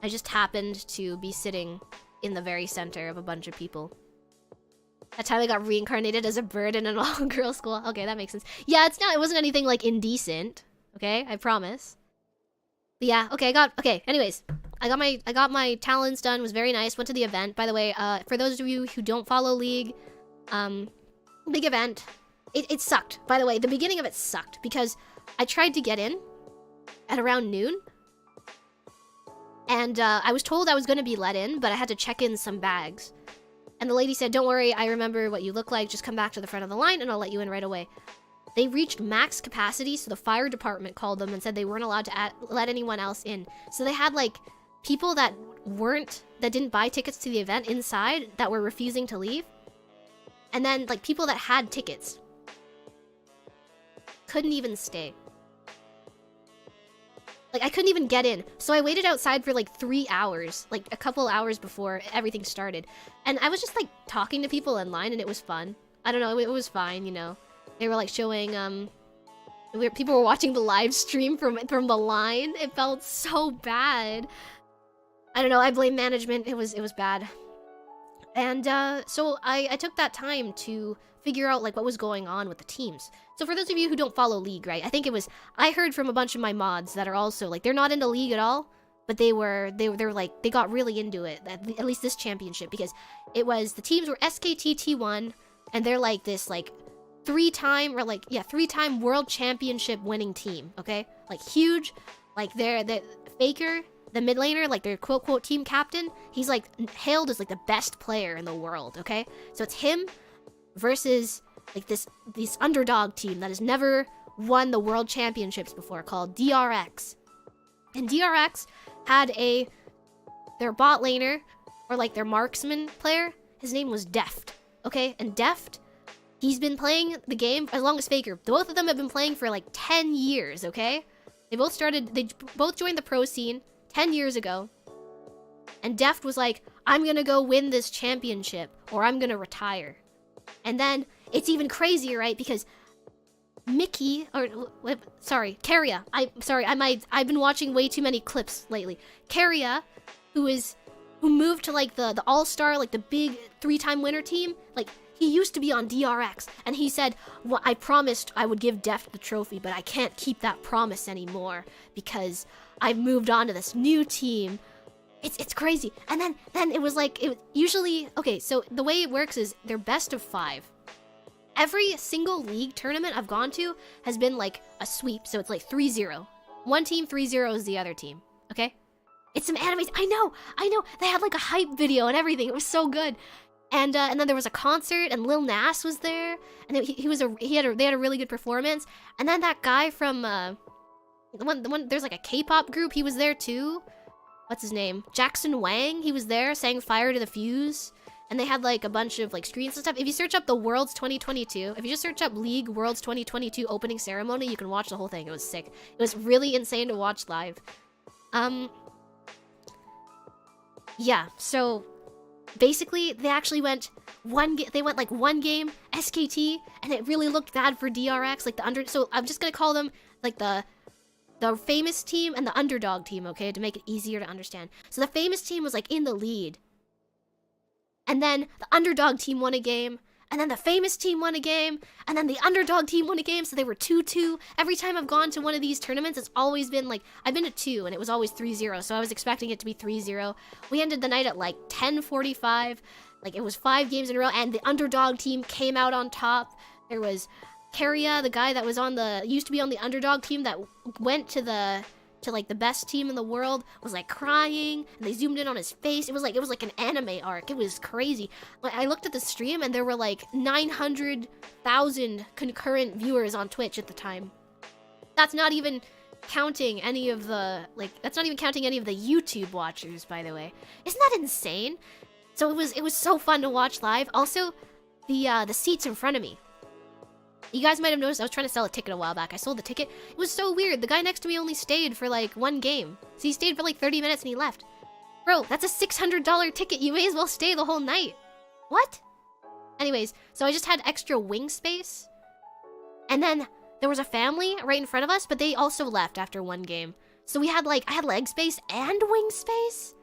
I just happened to be sitting in the very center of a bunch of people. That time I got reincarnated as a bird in an all-girl school. Okay, that makes sense. Yeah, it wasn't anything, like, indecent. Okay, I promise. But yeah, okay, anyways. I got my talents done, was very nice, went to the event. By the way, for those of you who don't follow League, big event. It sucked. By the way, the beginning of it sucked, because I tried to get in at around noon, and I was told I was going to be let in, but I had to check in some bags. And the lady said, don't worry, I remember what you look like, just come back to the front of the line and I'll let you in right away. They reached max capacity, so the fire department called them and said they weren't allowed to let anyone else in. So they had, like, people that didn't buy tickets to the event inside that were refusing to leave. And then, like, people that had tickets couldn't even stay. Like, I couldn't even get in. So I waited outside for, like, 3 hours. Like, a couple hours before everything started. And I was just, like, talking to people in line, and it was fun. I don't know, it was fine, you know. They were, like, showing, people were watching the live stream from the line. It felt so bad. I don't know, I blame management. It was bad. And, so I took that time to figure out, like, what was going on with the teams. So for those of you who don't follow League, right, I heard from a bunch of my mods that are also, like, they're not into League at all, but they got really into it, at least this championship, because the teams were SKT T1, and they're, like, this, like, 3-time world championship winning team, okay? Like, huge, like, they're Faker, the mid laner, like, their quote-quote team captain, he's, like, hailed as, like, the best player in the world, okay? So it's him versus, like, this underdog team that has never won the world championships before, called DRX. And DRX had their bot laner, or, like, their marksman player, his name was Deft, okay? And Deft, He's been playing the game as long as Faker. Both of them have been playing for like 10 years, okay? They both joined the pro scene 10 years ago. And Deft was like, I'm gonna go win this championship or I'm gonna retire. And then it's even crazier, right? Because Keria. I've been watching way too many clips lately. Keria, who moved to like the all-star, like the big 3-time winner team, like he used to be on DRX, and he said, well, I promised I would give Deft the trophy, but I can't keep that promise anymore because I've moved on to this new team. It's crazy. And then it was like, usually, okay, so the way it works is they're best of 5. Every single league tournament I've gone to has been like a sweep, so it's like 3-0. One team, 3-0 is the other team, okay? It's some animes. I know. They had like a hype video and everything. It was so good. And then there was a concert, and Lil Nas was there, and they had a really good performance. And then that guy from the one there's like a K-pop group. He was there too. What's his name? Jackson Wang. He was there, sang "Fire to the Fuse." And they had like a bunch of like screens and stuff. If you search up the Worlds 2022, if you just search up League Worlds 2022 opening ceremony, you can watch the whole thing. It was sick. It was really insane to watch live. Yeah, so basically they actually went one game SKT, and it really looked bad for DRX, like so I'm just gonna call them like the famous team and the underdog team, okay, to make it easier to understand. So the famous team was like in the lead, and then the underdog team won a game, and then the famous team won a game, and then the underdog team won a game, so they were 2-2. Every time I've gone to one of these tournaments, it's always been like, I've been to 2, and it was always 3-0, so I was expecting it to be 3-0. We ended the night at like 10:45, like it was 5 games in a row, and the underdog team came out on top. There was Keria, the guy that was used to be on the underdog team that went to like the best team in the world, was like crying, and they zoomed in on his face. It was like an anime arc. It was crazy. Like, I looked at the stream and there were like 900,000 concurrent viewers on Twitch at the time. That's not even counting any of the YouTube watchers, by the way. Isn't that insane? So it was so fun to watch live. Also, the seats in front of me. You guys might have noticed I was trying to sell a ticket a while back. I sold the ticket. It was so weird. The guy next to me only stayed for like 1 game. So he stayed for like 30 minutes and he left. Bro, that's a $600 ticket. You may as well stay the whole night. What? Anyways, so I just had extra wing space. And then there was a family right in front of us, but they also left after 1 game. So I had leg space and wing space.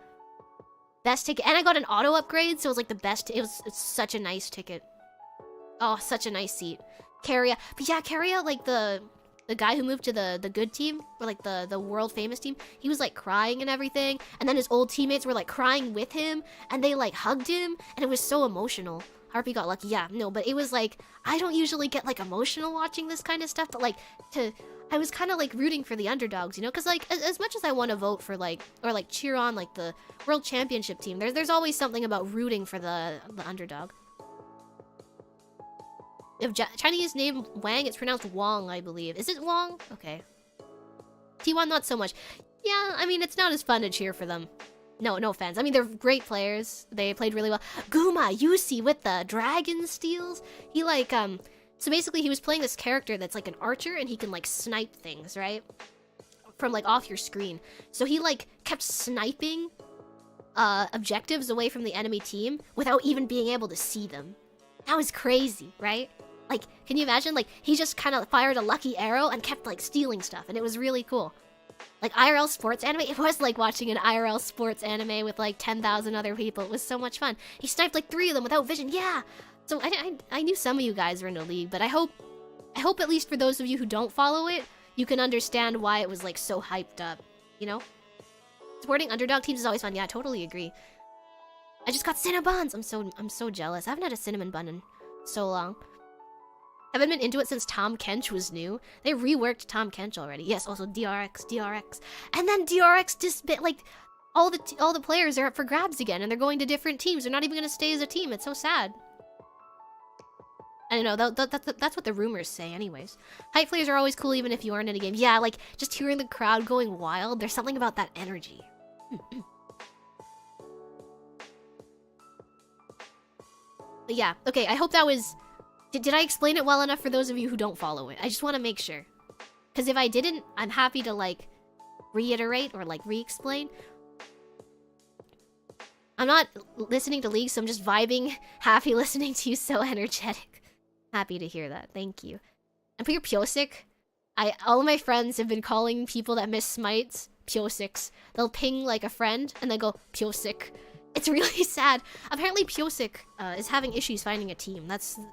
Best ticket. And I got an auto upgrade, so it was like the best. It's such a nice ticket. Oh, such a nice seat. Keria. But yeah, Keria, like the guy who moved to the good team, or like the world famous team, he was like crying and everything, and then his old teammates were like crying with him, and they like hugged him, and it was so emotional. Harpy got lucky. Yeah, no, but it was like, I don't usually get like emotional watching this kind of stuff, but like I was kind of like rooting for the underdogs, you know, because like as much as I want to vote for like, or like cheer on like the world championship team, there's always something about rooting for the underdog. If Chinese name Wang, it's pronounced Wong, I believe. Is it Wong? Okay. T1, not so much. Yeah, I mean, it's not as fun to cheer for them. No offense. I mean, they're great players. They played really well. Guma, Yusi with the dragon steals. He like, so basically he was playing this character that's like an archer, and he can like snipe things, right? From like off your screen. So he like kept sniping objectives away from the enemy team without even being able to see them. That was crazy, right? Like, can you imagine? Like, he just kind of fired a lucky arrow and kept, like, stealing stuff, and it was really cool. Like, IRL sports anime, it was like watching an IRL sports anime with, like, 10,000 other people. It was so much fun. He sniped, like, 3 of them without vision, yeah! So, I knew some of you guys were in the league, but I hope at least for those of you who don't follow it, you can understand why it was, like, so hyped up, you know? Supporting underdog teams is always fun, yeah, I totally agree. I just got Cinnabons! I'm so jealous. I haven't had a cinnamon bun in so long. Haven't been into it since Tom Kench was new. They reworked Tom Kench already. Yes, also DRX. And then DRX just like all the players are up for grabs again, and they're going to different teams. They're not even going to stay as a team. It's so sad. I don't know, that's what the rumors say anyways. Hype players are always cool even if you aren't in a game. Yeah, like just hearing the crowd going wild, there's something about that energy. But yeah, okay, I hope that was Did I explain it well enough for those of you who don't follow it? I just want to make sure. Because if I didn't, I'm happy to, like, reiterate or, like, re-explain. I'm not listening to League, so I'm just vibing. Happy listening to you, so energetic. Happy to hear that. Thank you. And for your Pyosik, all of my friends have been calling people that miss smites Pyosiks. They'll ping, like, a friend, and they go, Pyosik. It's really sad. Apparently, Pyosik is having issues finding a team.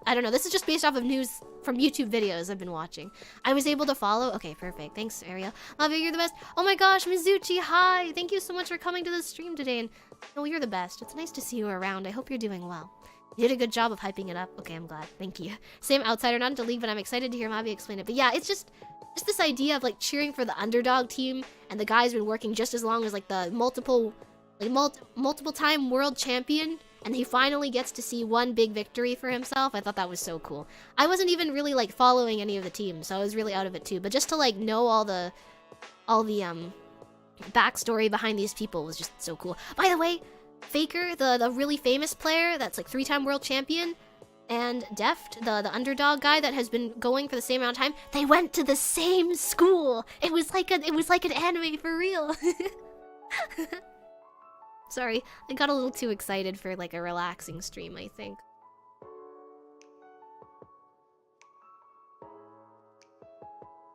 I don't know. This is just based off of news from YouTube videos I've been watching. I was able to follow. Okay, perfect. Thanks, Ariel. Mavia, you're the best. Oh my gosh, Mizuchi, hi. Thank you so much for coming to the stream today. And oh, you're the best. It's nice to see you around. I hope you're doing well. You did a good job of hyping it up. Okay, I'm glad. Thank you. Same outsider, not into League, but I'm excited to hear Mavia explain it. But yeah, it's just this idea of like cheering for the underdog team, and the guy's been working just as long as like the multiple time world champion, and he finally gets to see one big victory for himself. I thought that was so cool. I wasn't even really like following any of the teams, so I was really out of it too. But just to like know all the backstory behind these people was just so cool. By the way, Faker, the really famous player that's like 3-time world champion, and Deft, the underdog guy that has been going for the same amount of time, they went to the same school. It was like an anime for real. Sorry, I got a little too excited for like a relaxing stream, I think.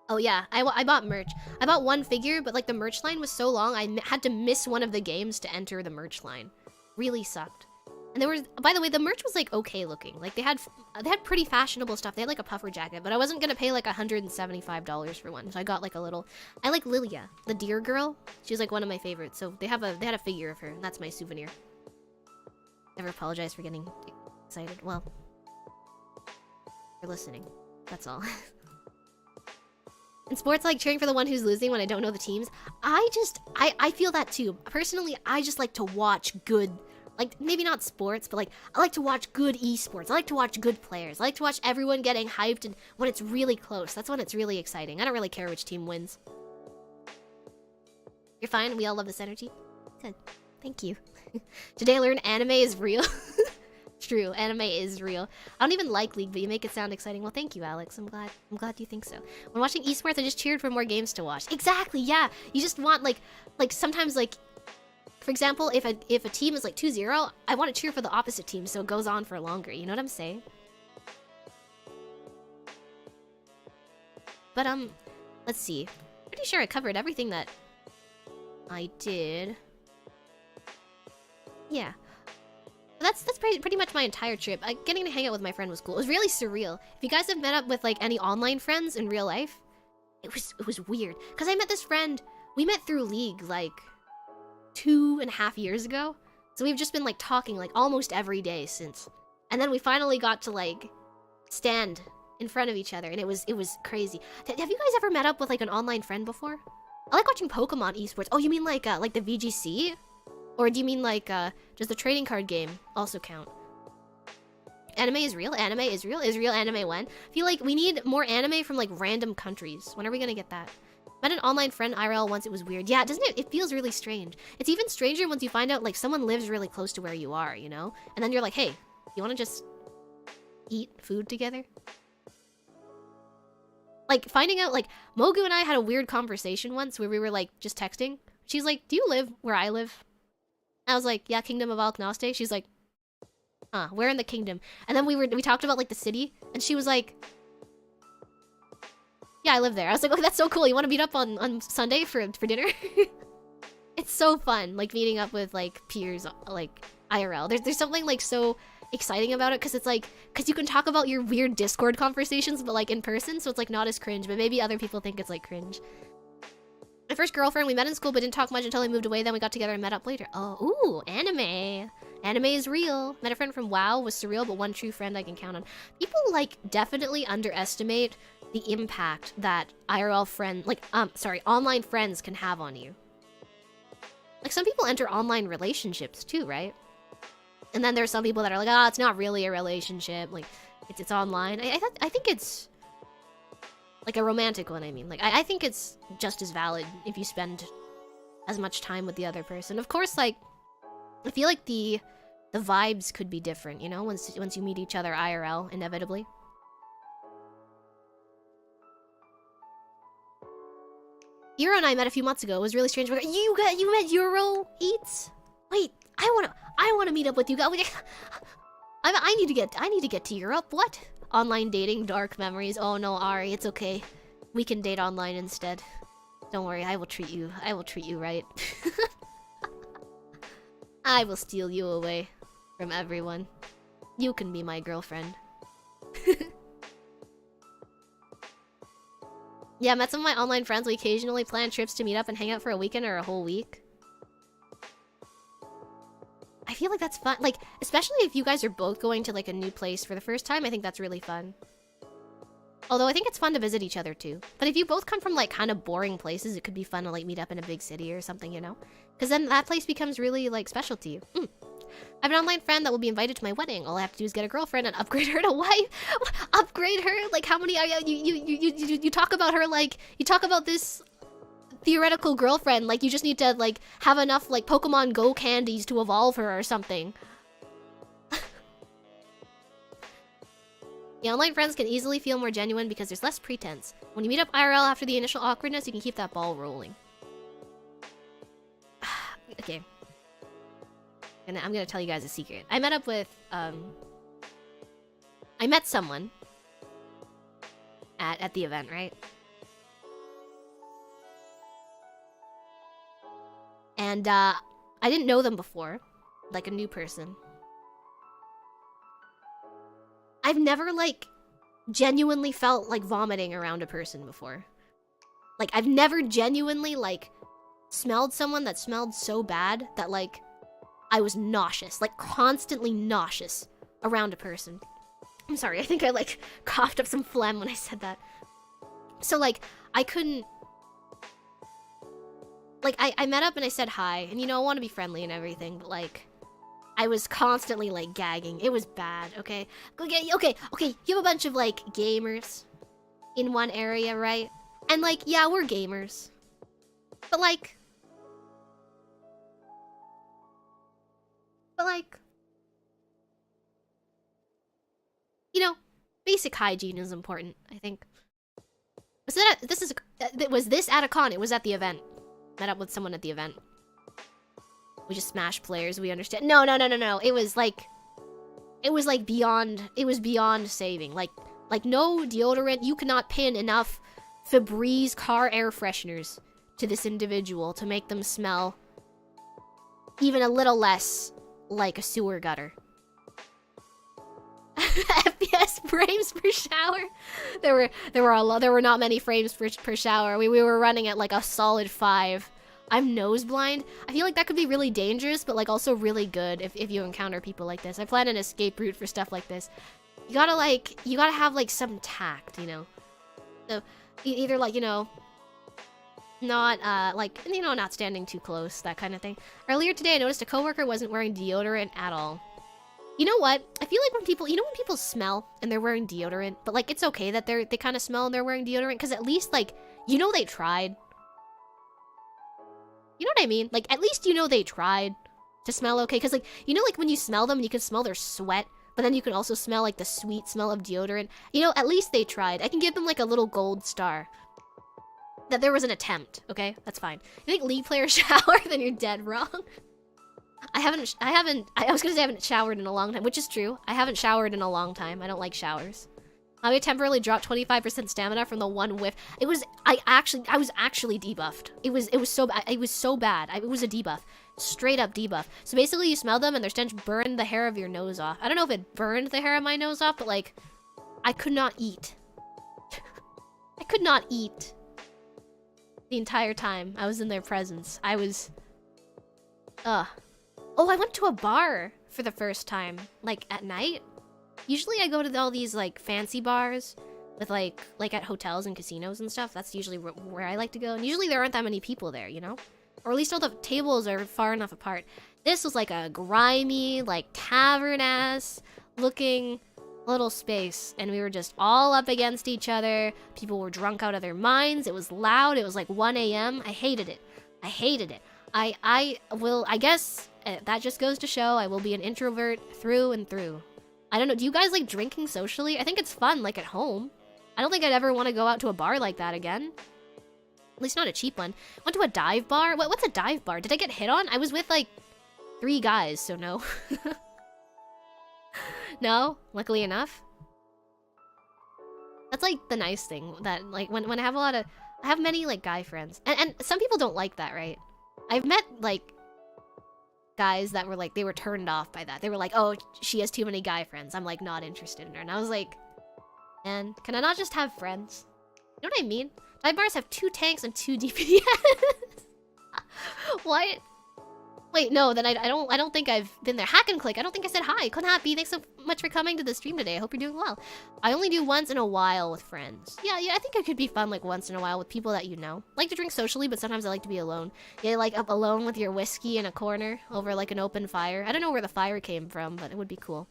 Oh yeah, I bought merch. I bought one figure, but like the merch line was so long, I had to miss one of the games to enter the merch line. Really sucked. And there was, by the way, the merch was like okay looking. Like they had pretty fashionable stuff. They had like a puffer jacket, but I wasn't gonna pay like $175 for one. So I got like a little. I like Lilia, the deer girl. She's like one of my favorites. So they had a figure of her, and that's my souvenir. Never apologize for getting excited. Well, for listening. That's all. In sports, like cheering for the one who's losing when I don't know the teams. I feel that too. Personally, I just like to watch good. Like, maybe not sports, but like, I like to watch good esports. I like to watch good players. I like to watch everyone getting hyped, and when it's really close, that's when it's really exciting. I don't really care which team wins. You're fine? We all love this energy? Good. Thank you. Today I learned anime is real. True, anime is real. I don't even like League, but you make it sound exciting. Well, thank you, Alex. I'm glad you think so. When watching esports, I just cheered for more games to watch. Exactly, yeah. You just want, like sometimes, like, for example, if a team is like 2-0, I want to cheer for the opposite team so it goes on for longer. You know what I'm saying? But let's see. Pretty sure I covered everything that I did. Yeah. That's pretty much my entire trip. Getting to hang out with my friend was cool. It was really surreal. If you guys have met up with like any online friends in real life, it was weird. Cause I met this friend. We met through League like 2.5 years ago, so we've just been like talking like almost every day since, and then we finally got to like stand in front of each other, and it was crazy. Have you guys ever met up with like an online friend before? I like watching Pokemon esports. Oh, you mean like the VGC, or do you mean like does the trading card game also count? Anime is real. Anime is real. Is real anime when? I feel like we need more anime from like random countries. When are we gonna get that? Met an online friend IRL once. It was weird. Yeah, doesn't it? It feels really strange. It's even stranger once you find out like someone lives really close to where you are, you know? And then you're like, hey, you want to just eat food together? Like finding out, like Mogu and I had a weird conversation once where we were like just texting. She's like, do you live where I live? I was like, yeah, Kingdom of Alcatraz. She's like, huh, where in the kingdom? And then we talked about like the city, and she was like, yeah, I live there. I was like, oh, that's so cool. You want to meet up on Sunday for dinner? It's so fun, like meeting up with like peers, like IRL. There's something like so exciting about it, because it's like, because you can talk about your weird Discord conversations, but like in person, so it's like not as cringe, but maybe other people think it's like cringe. My first girlfriend, we met in school but didn't talk much until I moved away, then we got together and met up later. Oh, ooh, anime. Anime is real. Met a friend from WoW, was surreal, but one true friend I can count on. People like definitely underestimate the impact that IRL friend, like, online friends can have on you. Like, some people enter online relationships too, right? And then there's some people that are like, oh, it's not really a relationship, like, it's online. I think it's like a romantic one, I mean. Like, I think it's just as valid if you spend as much time with the other person. Of course, like, I feel like the vibes could be different, you know, once you meet each other IRL, inevitably. Euro and I met a few months ago. It was really strange. You met Euro Eats? Wait, I wanna meet up with you guys. I need to get to Europe. What? Online dating, dark memories. Oh no, Ari, it's okay. We can date online instead. Don't worry, I will treat you right. I will steal you away from everyone. You can be my girlfriend. Yeah, met some of my online friends. We occasionally plan trips to meet up and hang out for a weekend or a whole week. I feel like that's fun. Like, especially if you guys are both going to like a new place for the first time, I think that's really fun. Although I think it's fun to visit each other too. But if you both come from like kind of boring places, it could be fun to like meet up in a big city or something, you know? Because then that place becomes really like special to you. I have an online friend that will be invited to my wedding. All I have to do is get a girlfriend and upgrade her to wife. Upgrade her? Like how many are you talk about her like you talk about this theoretical girlfriend like you just need to like have enough like Pokemon Go candies to evolve her or something. The online friends can easily feel more genuine because there's less pretense. When you meet up IRL after the initial awkwardness, you can keep that ball rolling. Okay. And I'm gonna tell you guys a secret. I met up with, I met someone at the event, right? And, I didn't know them before. Like a new person. I've never, like, genuinely felt like vomiting around a person before. Like, I've never genuinely, like, smelled someone that smelled so bad that, like, I was nauseous. Like, constantly nauseous around a person. I'm sorry, I think I, like, coughed up some phlegm when I said that. So, like, I couldn't... Like, I met up and I said hi, and, you know, I want to be friendly and everything, but, like... I was constantly, like, gagging. It was bad, okay? Okay, you have a bunch of, like, gamers in one area, right? And, like, yeah, we're gamers. But, like... You know, basic hygiene is important, I think. Was this at a con? It was at the event. Met up with someone at the event. We just Smash players, we understand. No. It was beyond saving. Like no deodorant. You cannot pin enough Febreze car air fresheners to this individual to make them smell even a little less like a sewer gutter. FPS frames per shower. There were not many frames per shower. We were running at like a solid 5. I'm nose blind. I feel like that could be really dangerous, but like also really good if you encounter people like this. I plan an escape route for stuff like this. You gotta have like some tact, you know. So either like, you know, not not standing too close, that kind of thing. Earlier today I noticed a coworker wasn't wearing deodorant at all. You know what? I feel like when people smell and they're wearing deodorant, but like it's okay that they kind of smell and they're wearing deodorant, because at least like you know they tried. You know what I mean? Like, at least you know they tried to smell okay. Because, like, you know, like, when you smell them, you can smell their sweat. But then you can also smell, like, the sweet smell of deodorant. You know, at least they tried. I can give them, like, a little gold star. That there was an attempt, okay? That's fine. You think League players shower? Then you're dead wrong. I was gonna say I haven't showered in a long time, which is true. I haven't showered in a long time. I don't like showers. I temporarily dropped 25% stamina from the one whiff. I was actually debuffed. It was so bad. It was so bad. It was a debuff. Straight up debuff. So basically you smell them and their stench burned the hair of your nose off. I don't know if it burned the hair of my nose off, but like, I could not eat. I could not eat. The entire time I was in their presence. I was... Oh, I went to a bar for the first time. Like, at night. Usually I go to all these, like, fancy bars with, like at hotels and casinos and stuff. That's usually where I like to go. And usually there aren't that many people there, you know? Or at least all the tables are far enough apart. This was, like, a grimy, like, tavern-ass looking little space. And we were just all up against each other. People were drunk out of their minds. It was loud. It was, like, 1 a.m. I hated it. I hated it. I guess that just goes to show I will be an introvert through and through. I don't know, do you guys like drinking socially? I think it's fun, like at home. I don't think I'd ever want to go out to a bar like that again. At least not a cheap one. Went to a dive bar. What's a dive bar? Did I get hit on? I was with like 3 guys, so no. No, luckily enough. That's like the nice thing that like when I have I have many like guy friends. And some people don't like that, right? I've met like guys that were like, they were turned off by that. They were like, oh, she has too many guy friends. I'm like not interested in her. And I was like, man, can I not just have friends? You know what I mean? Dive bars have 2 tanks and 2 DPS. What? Wait, no, then I don't think I've been there. Hack and click. I don't think I said hi. Con happy. Thanks so much for coming to the stream today. I hope you're doing well. I only do once in a while with friends. Yeah, I think it could be fun like once in a while with people that you know. I like to drink socially, but sometimes I like to be alone. Yeah, like up alone with your whiskey in a corner over like an open fire. I don't know where the fire came from, but it would be cool.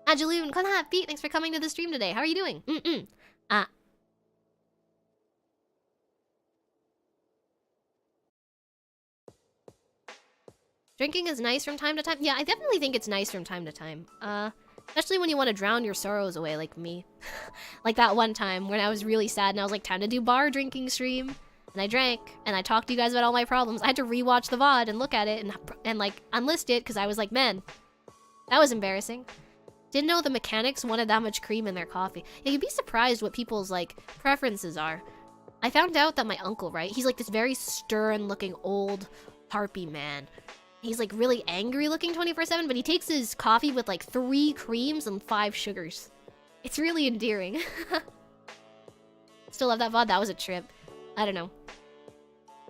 Angeloon, con happy. Thanks for coming to the stream today. How are you doing? Drinking is nice from time to time. Yeah, I definitely think it's nice from time to time. Especially when you want to drown your sorrows away like me. Like that one time when I was really sad and I was like, time to do bar drinking stream. And I drank and I talked to you guys about all my problems. I had to rewatch the VOD and look at it and like unlist it because I was like, man, that was embarrassing. Didn't know the mechanics wanted that much cream in their coffee. Yeah, you'd be surprised what people's like preferences are. I found out that my uncle, right? He's like this very stern looking old harpy man. He's like really angry looking 24/7, but he takes his coffee with like 3 creams and 5 sugars. It's really endearing. Still love that VOD. That was a trip. I don't know.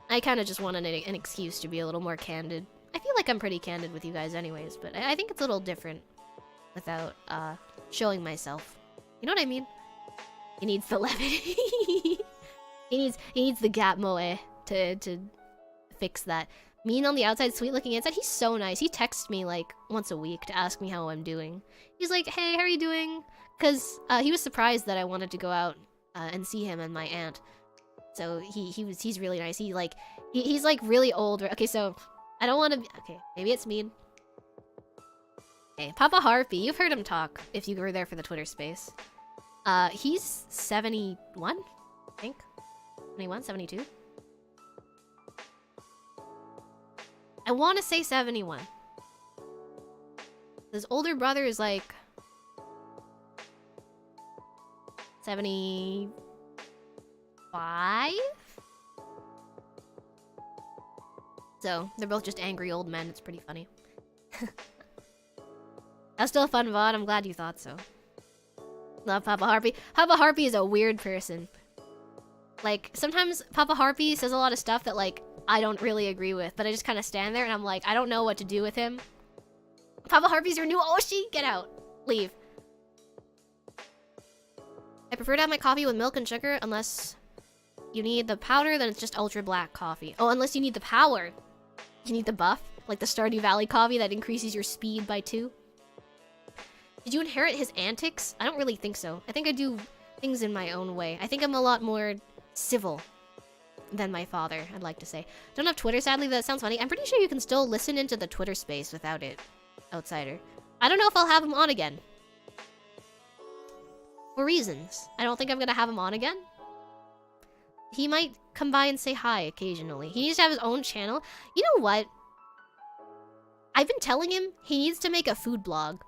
I kind of just wanted an excuse to be a little more candid. I feel like I'm pretty candid with you guys anyways, but I think it's a little different without showing myself. You know what I mean? He needs the levity. he needs the gap moe to fix that. Mean on the outside, sweet looking inside. He's so nice. He texts me like once a week to ask me how I'm doing. He's like, hey, how are you doing? Because he was surprised that I wanted to go out and see him and my aunt. So he's really nice. He's like really old. Okay, so I don't want to. Okay, maybe it's mean. Okay, Papa Harpy. You've heard him talk if you were there for the Twitter space. He's 71, I think. 71, 72. I want to say 71. His older brother is like 75? So, they're both just angry old men. It's pretty funny. That's still a fun VOD. I'm glad you thought so. Love Papa Harpy. Papa Harpy is a weird person. Like, sometimes Papa Harpy says a lot of stuff that, like, I don't really agree with, but I just kind of stand there and I'm like, I don't know what to do with him. Papa Harpy's your new Oshi! Get out. Leave. I prefer to have my coffee with milk and sugar unless you need the powder, then it's just ultra black coffee. Oh, unless you need the power. You need the buff, like the Stardew Valley coffee that increases your speed by 2. Did you inherit his antics? I don't really think so. I think I do things in my own way. I think I'm a lot more civil than my father, I'd like to say. Don't have Twitter, sadly. That sounds funny. I'm pretty sure you can still listen into the Twitter space without it, Outsider. I don't know if I'll have him on again. For reasons. I don't think I'm gonna have him on again. He might come by and say hi occasionally. He needs to have his own channel. You know what? I've been telling him he needs to make a food blog.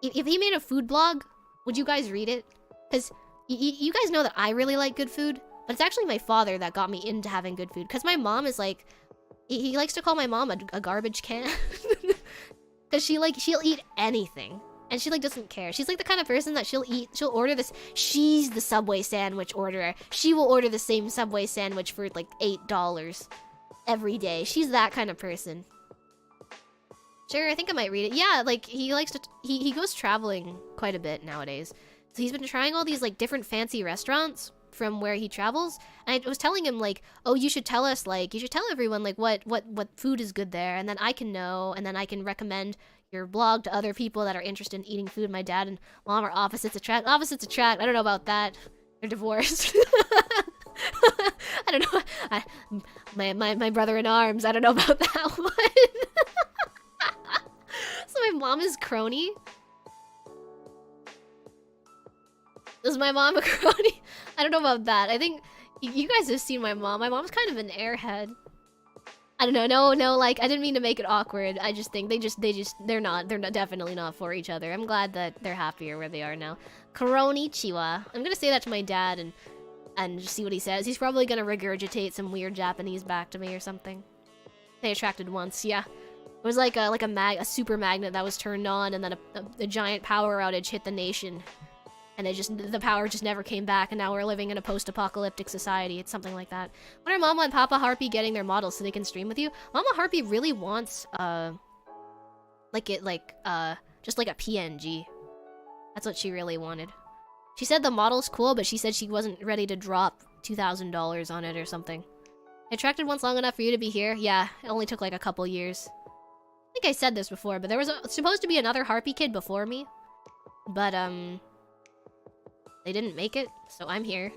If he made a food blog, would you guys read it? Because you guys know that I really like good food. But it's actually my father that got me into having good food. Because my mom is like... He likes to call my mom a garbage can. Because she'll eat anything. And she like doesn't care. She's like the kind of person that she'll order this... She's the Subway sandwich orderer. She will order the same Subway sandwich for like $8 every day. She's that kind of person. Sure, I think I might read it. Yeah, like he likes to... He goes traveling quite a bit nowadays. So he's been trying all these like different fancy restaurants from where he travels, and I was telling him like, oh, you should tell us, like, you should tell everyone like what food is good there, and then I can know, and then I can recommend your blog to other people that are interested in eating food. My dad and mom are opposites attract. Opposites attract. I don't know about that. They're divorced. I don't know. My brother in arms. I don't know about that one. So my mom is crony. Is my mom a crony? I don't know about that. I think You guys have seen my mom. My mom's kind of an airhead. I don't know. No, like I didn't mean to make it awkward. I just think they're not definitely not for each other. I'm glad that they're happier where they are now. Koronichiwa. I'm gonna say that to my dad and just see what he says. He's probably gonna regurgitate some weird Japanese back to me or something. They attracted once, yeah. It was like a super magnet that was turned on, and then a giant power outage hit the nation. And the power just never came back, and now we're living in a post-apocalyptic society. It's something like that. When are Mama and Papa Harpy getting their models so they can stream with you? Mama Harpy really wants, just like a PNG. That's what she really wanted. She said the model's cool, but she said she wasn't ready to drop $2,000 on it or something. Attracted once long enough for you to be here? Yeah, it only took like a couple years. I think I said this before, but there was supposed to be another Harpy kid before me. But, they didn't make it, so I'm here.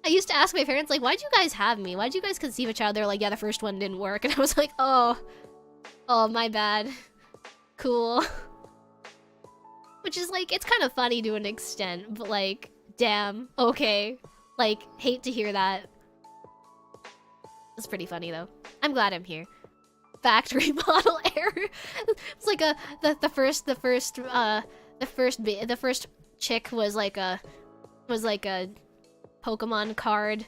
I used to ask my parents, like, why'd you guys have me? Why'd you guys conceive a child? They're like, yeah, the first one didn't work. And I was like, oh, my bad. Cool. Which is, like, it's kind of funny to an extent, but, like, damn, okay. Like, hate to hear that. It's pretty funny, though. I'm glad I'm here. Factory model error. It's like the first chick was like a Pokemon card,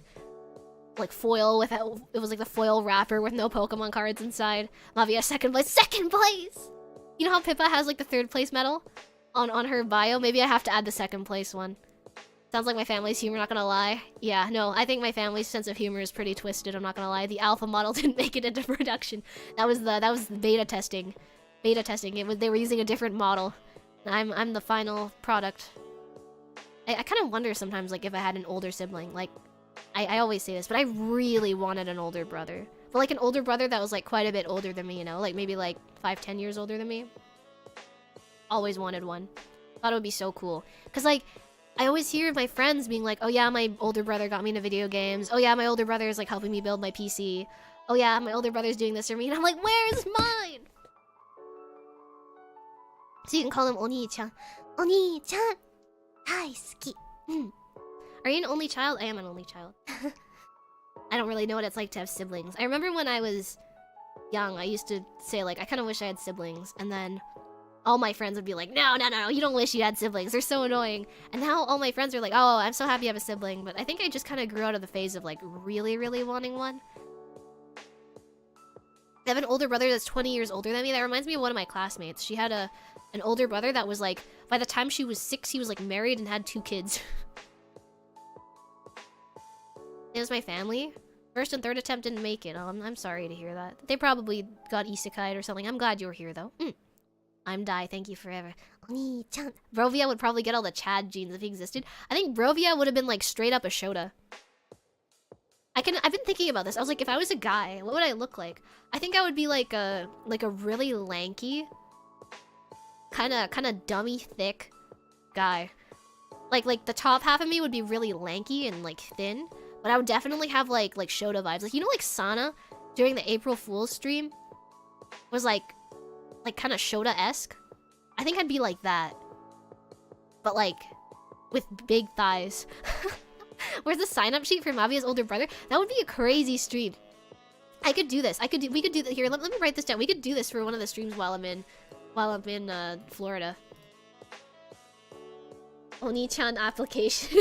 like foil with it was like the foil wrapper with no Pokemon cards inside. Mavia second place. You know how Pippa has like the third place medal on her bio? Maybe I have to add the second place one. Sounds like my family's humor, not gonna lie. Yeah, no, I think my family's sense of humor is pretty twisted, I'm not gonna lie. The alpha model didn't make it into production. That was the beta testing. They were using a different model. I'm the final product. I kind of wonder sometimes, like, if I had an older sibling. Like, I always say this, but I really wanted an older brother. But, like, an older brother that was, like, quite a bit older than me, you know? Like, maybe, like, 5-10 years older than me. Always wanted one. Thought it would be so cool. Because, like, I always hear my friends being like, oh yeah, my older brother got me into video games. Oh yeah, my older brother is, like, helping me build my PC. Oh yeah, my older brother's doing this for me. And I'm like, where's mine? So you can call him Oni-chan. Oni-chan! Hi, ski. Are you an only child? I am an only child. I don't really know what it's like to have siblings. I remember when I was young, I used to say, like, I kind of wish I had siblings. And then all my friends would be like, no, you don't wish you had siblings. They're so annoying. And now all my friends are like, oh, I'm so happy I have a sibling. But I think I just kind of grew out of the phase of, like, really, really wanting one. I have an older brother that's 20 years older than me. That reminds me of one of my classmates. She had an older brother that was, like, by the time she was 6, he was, like, married and had 2 kids. It was my family. First and third attempt didn't make it. I'm sorry to hear that. They probably got isekai'd or something. I'm glad you were here, though. I'm Dai, thank you forever. Oni-chan. Brovia would probably get all the Chad genes if he existed. I think Brovia would have been, like, straight up a Shota. I've been thinking about this. I was like, if I was a guy, what would I look like? I think I would be like a really lanky, kind of dummy thick guy. Like the top half of me would be really lanky and, like, thin, but I would definitely have like Shota vibes. Like, you know, like Sana during the April Fool's stream was like kind of Shota-esque. I think I'd be like that, but like with big thighs. Where's the sign-up sheet for Mavia's older brother? That would be a crazy stream. I could do this. We could do that here. Let me write this down. We could do this for one of the streams while I'm in Florida. Oni-chan application.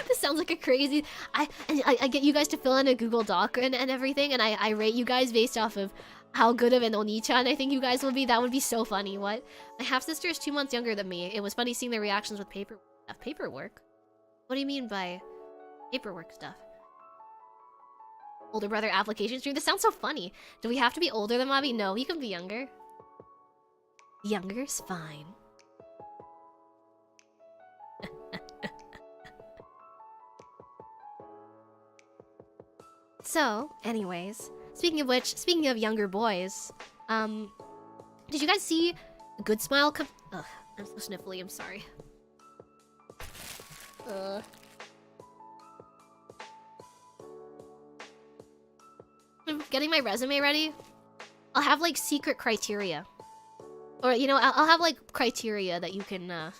This sounds like a crazy. I get you guys to fill in a Google Doc and everything, and I rate you guys based off of how good of an Oni-chan I think you guys will be. That would be so funny. What? My half-sister is 2 months younger than me. It was funny seeing their reactions with paperwork. What do you mean by paperwork stuff? Older brother application stream? This sounds so funny. Do we have to be older than Mavi? No, you can be younger. Younger's fine. So, anyways, speaking of which, speaking of younger boys, did you guys see Good Smile come? Ugh, I'm so sniffly, I'm sorry. I'm getting my resume ready. I'll have like secret criteria, or you know, I'll have like criteria that you can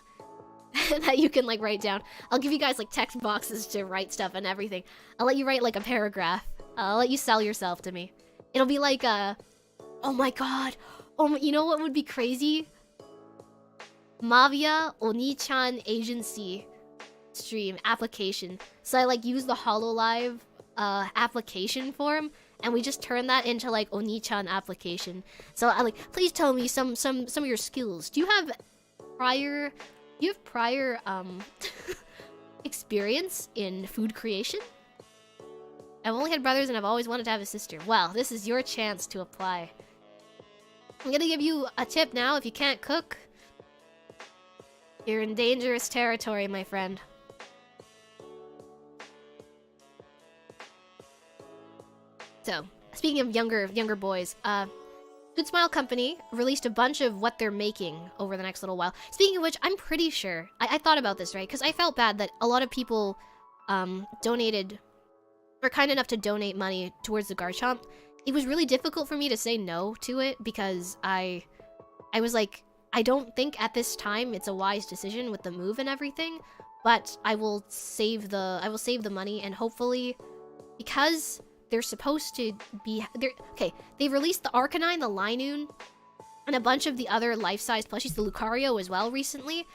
that you can like write down. I'll give you guys like text boxes to write stuff and everything. I'll let you write like a paragraph. I'll let you sell yourself to me. It'll be like oh my god. You know what would be crazy? Mavia Oni-chan agency stream application. So I like use the HoloLive application form, and we just turn that into like Oni-chan application. So I like, please tell me some of your skills. Do you have prior experience in food creation? I've only had brothers and I've always wanted to have a sister. Well, this is your chance to apply. I'm gonna give you a tip now. If you can't cook, you're in dangerous territory, my friend. So, speaking of younger boys, Good Smile Company released a bunch of what they're making over the next little while. Speaking of which, I'm pretty sure I thought about this, right? Because I felt bad that a lot of people donated, were kind enough to donate money towards the Garchomp. It was really difficult for me to say no to it because I was like, I don't think at this time it's a wise decision with the move and everything, but I will save the money, and hopefully, because they're supposed to be okay, they've released the Arcanine, the Linoon, and a bunch of the other life-size plushies, the Lucario as well recently.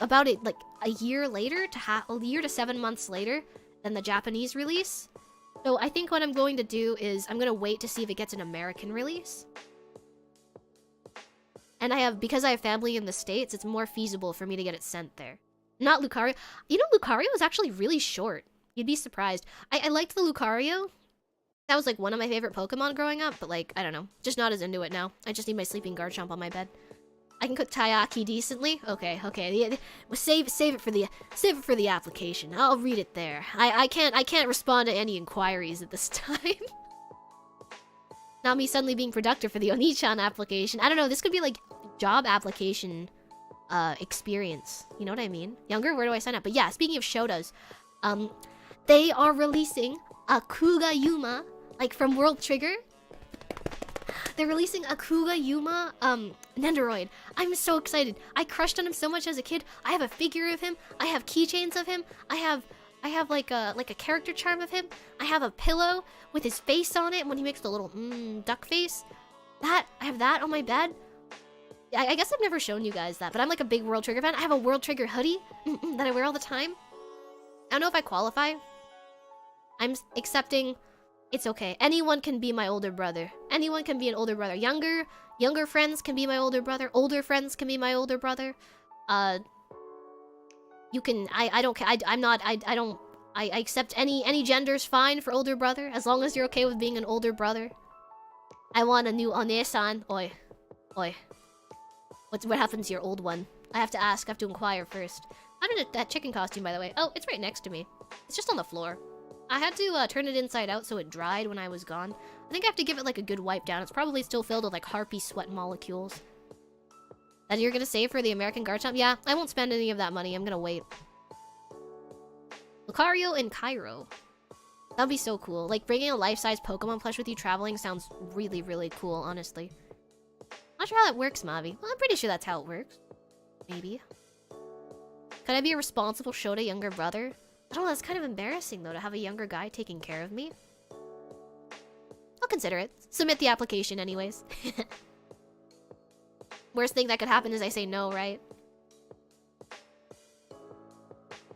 About it like a year to 7 months later than the Japanese release. So I think what I'm going to do is I'm going to wait to see if it gets an American release. And because I have family in the States, it's more feasible for me to get it sent there. Not Lucario. You know, Lucario is actually really short. You'd be surprised. I liked the Lucario. That was like one of my favorite Pokemon growing up, but like, I don't know. Just not as into it now. I just need my sleeping Garchomp on my bed. I can cook taiyaki decently. Okay. Yeah, well, save it for the application. I'll read it there. I can't respond to any inquiries at this time. Not me suddenly being productive for the Oni-chan application. I don't know. This could be like job application experience. You know what I mean? Younger, where do I sign up? But yeah, speaking of Shotas, they are releasing a Kuga-Yuma, like from World Trigger. They're releasing a Kuga-Yuma Nendoroid. I'm so excited. I crushed on him so much as a kid. I have a figure of him. I have keychains of him. I have like a character charm of him. I have a pillow with his face on it when he makes the little duck face. I have that on my bed. I guess I've never shown you guys that, but I'm like a big World Trigger fan. I have a World Trigger hoodie that I wear all the time. I don't know if I qualify. I'm accepting. It's okay. Anyone can be my older brother. Anyone can be an older brother. Younger friends can be my older brother. Older friends can be my older brother. You can. I don't care. I'm not. I don't. I accept any gender's fine for older brother, as long as you're okay with being an older brother. I want a new Onesan. Oi. What happened to your old one? I have to ask. I have to inquire first. How did that chicken costume, by the way? Oh, it's right next to me. It's just on the floor. I had to turn it inside out so it dried when I was gone. I think I have to give it like a good wipe down. It's probably still filled with like harpy sweat molecules. That you're gonna save for the American Garchomp? Yeah, I won't spend any of that money. I'm gonna wait. Lucario in Cairo. That'd be so cool. Like, bringing a life-size Pokemon plush with you traveling sounds really, really cool, honestly. Not sure how that works, Mavi. Well, I'm pretty sure that's how it works. Maybe. Could I be a responsible Shota younger brother? I don't know, that's kind of embarrassing, though, to have a younger guy taking care of me. I'll consider it. Submit the application anyways. Worst thing that could happen is I say no, right?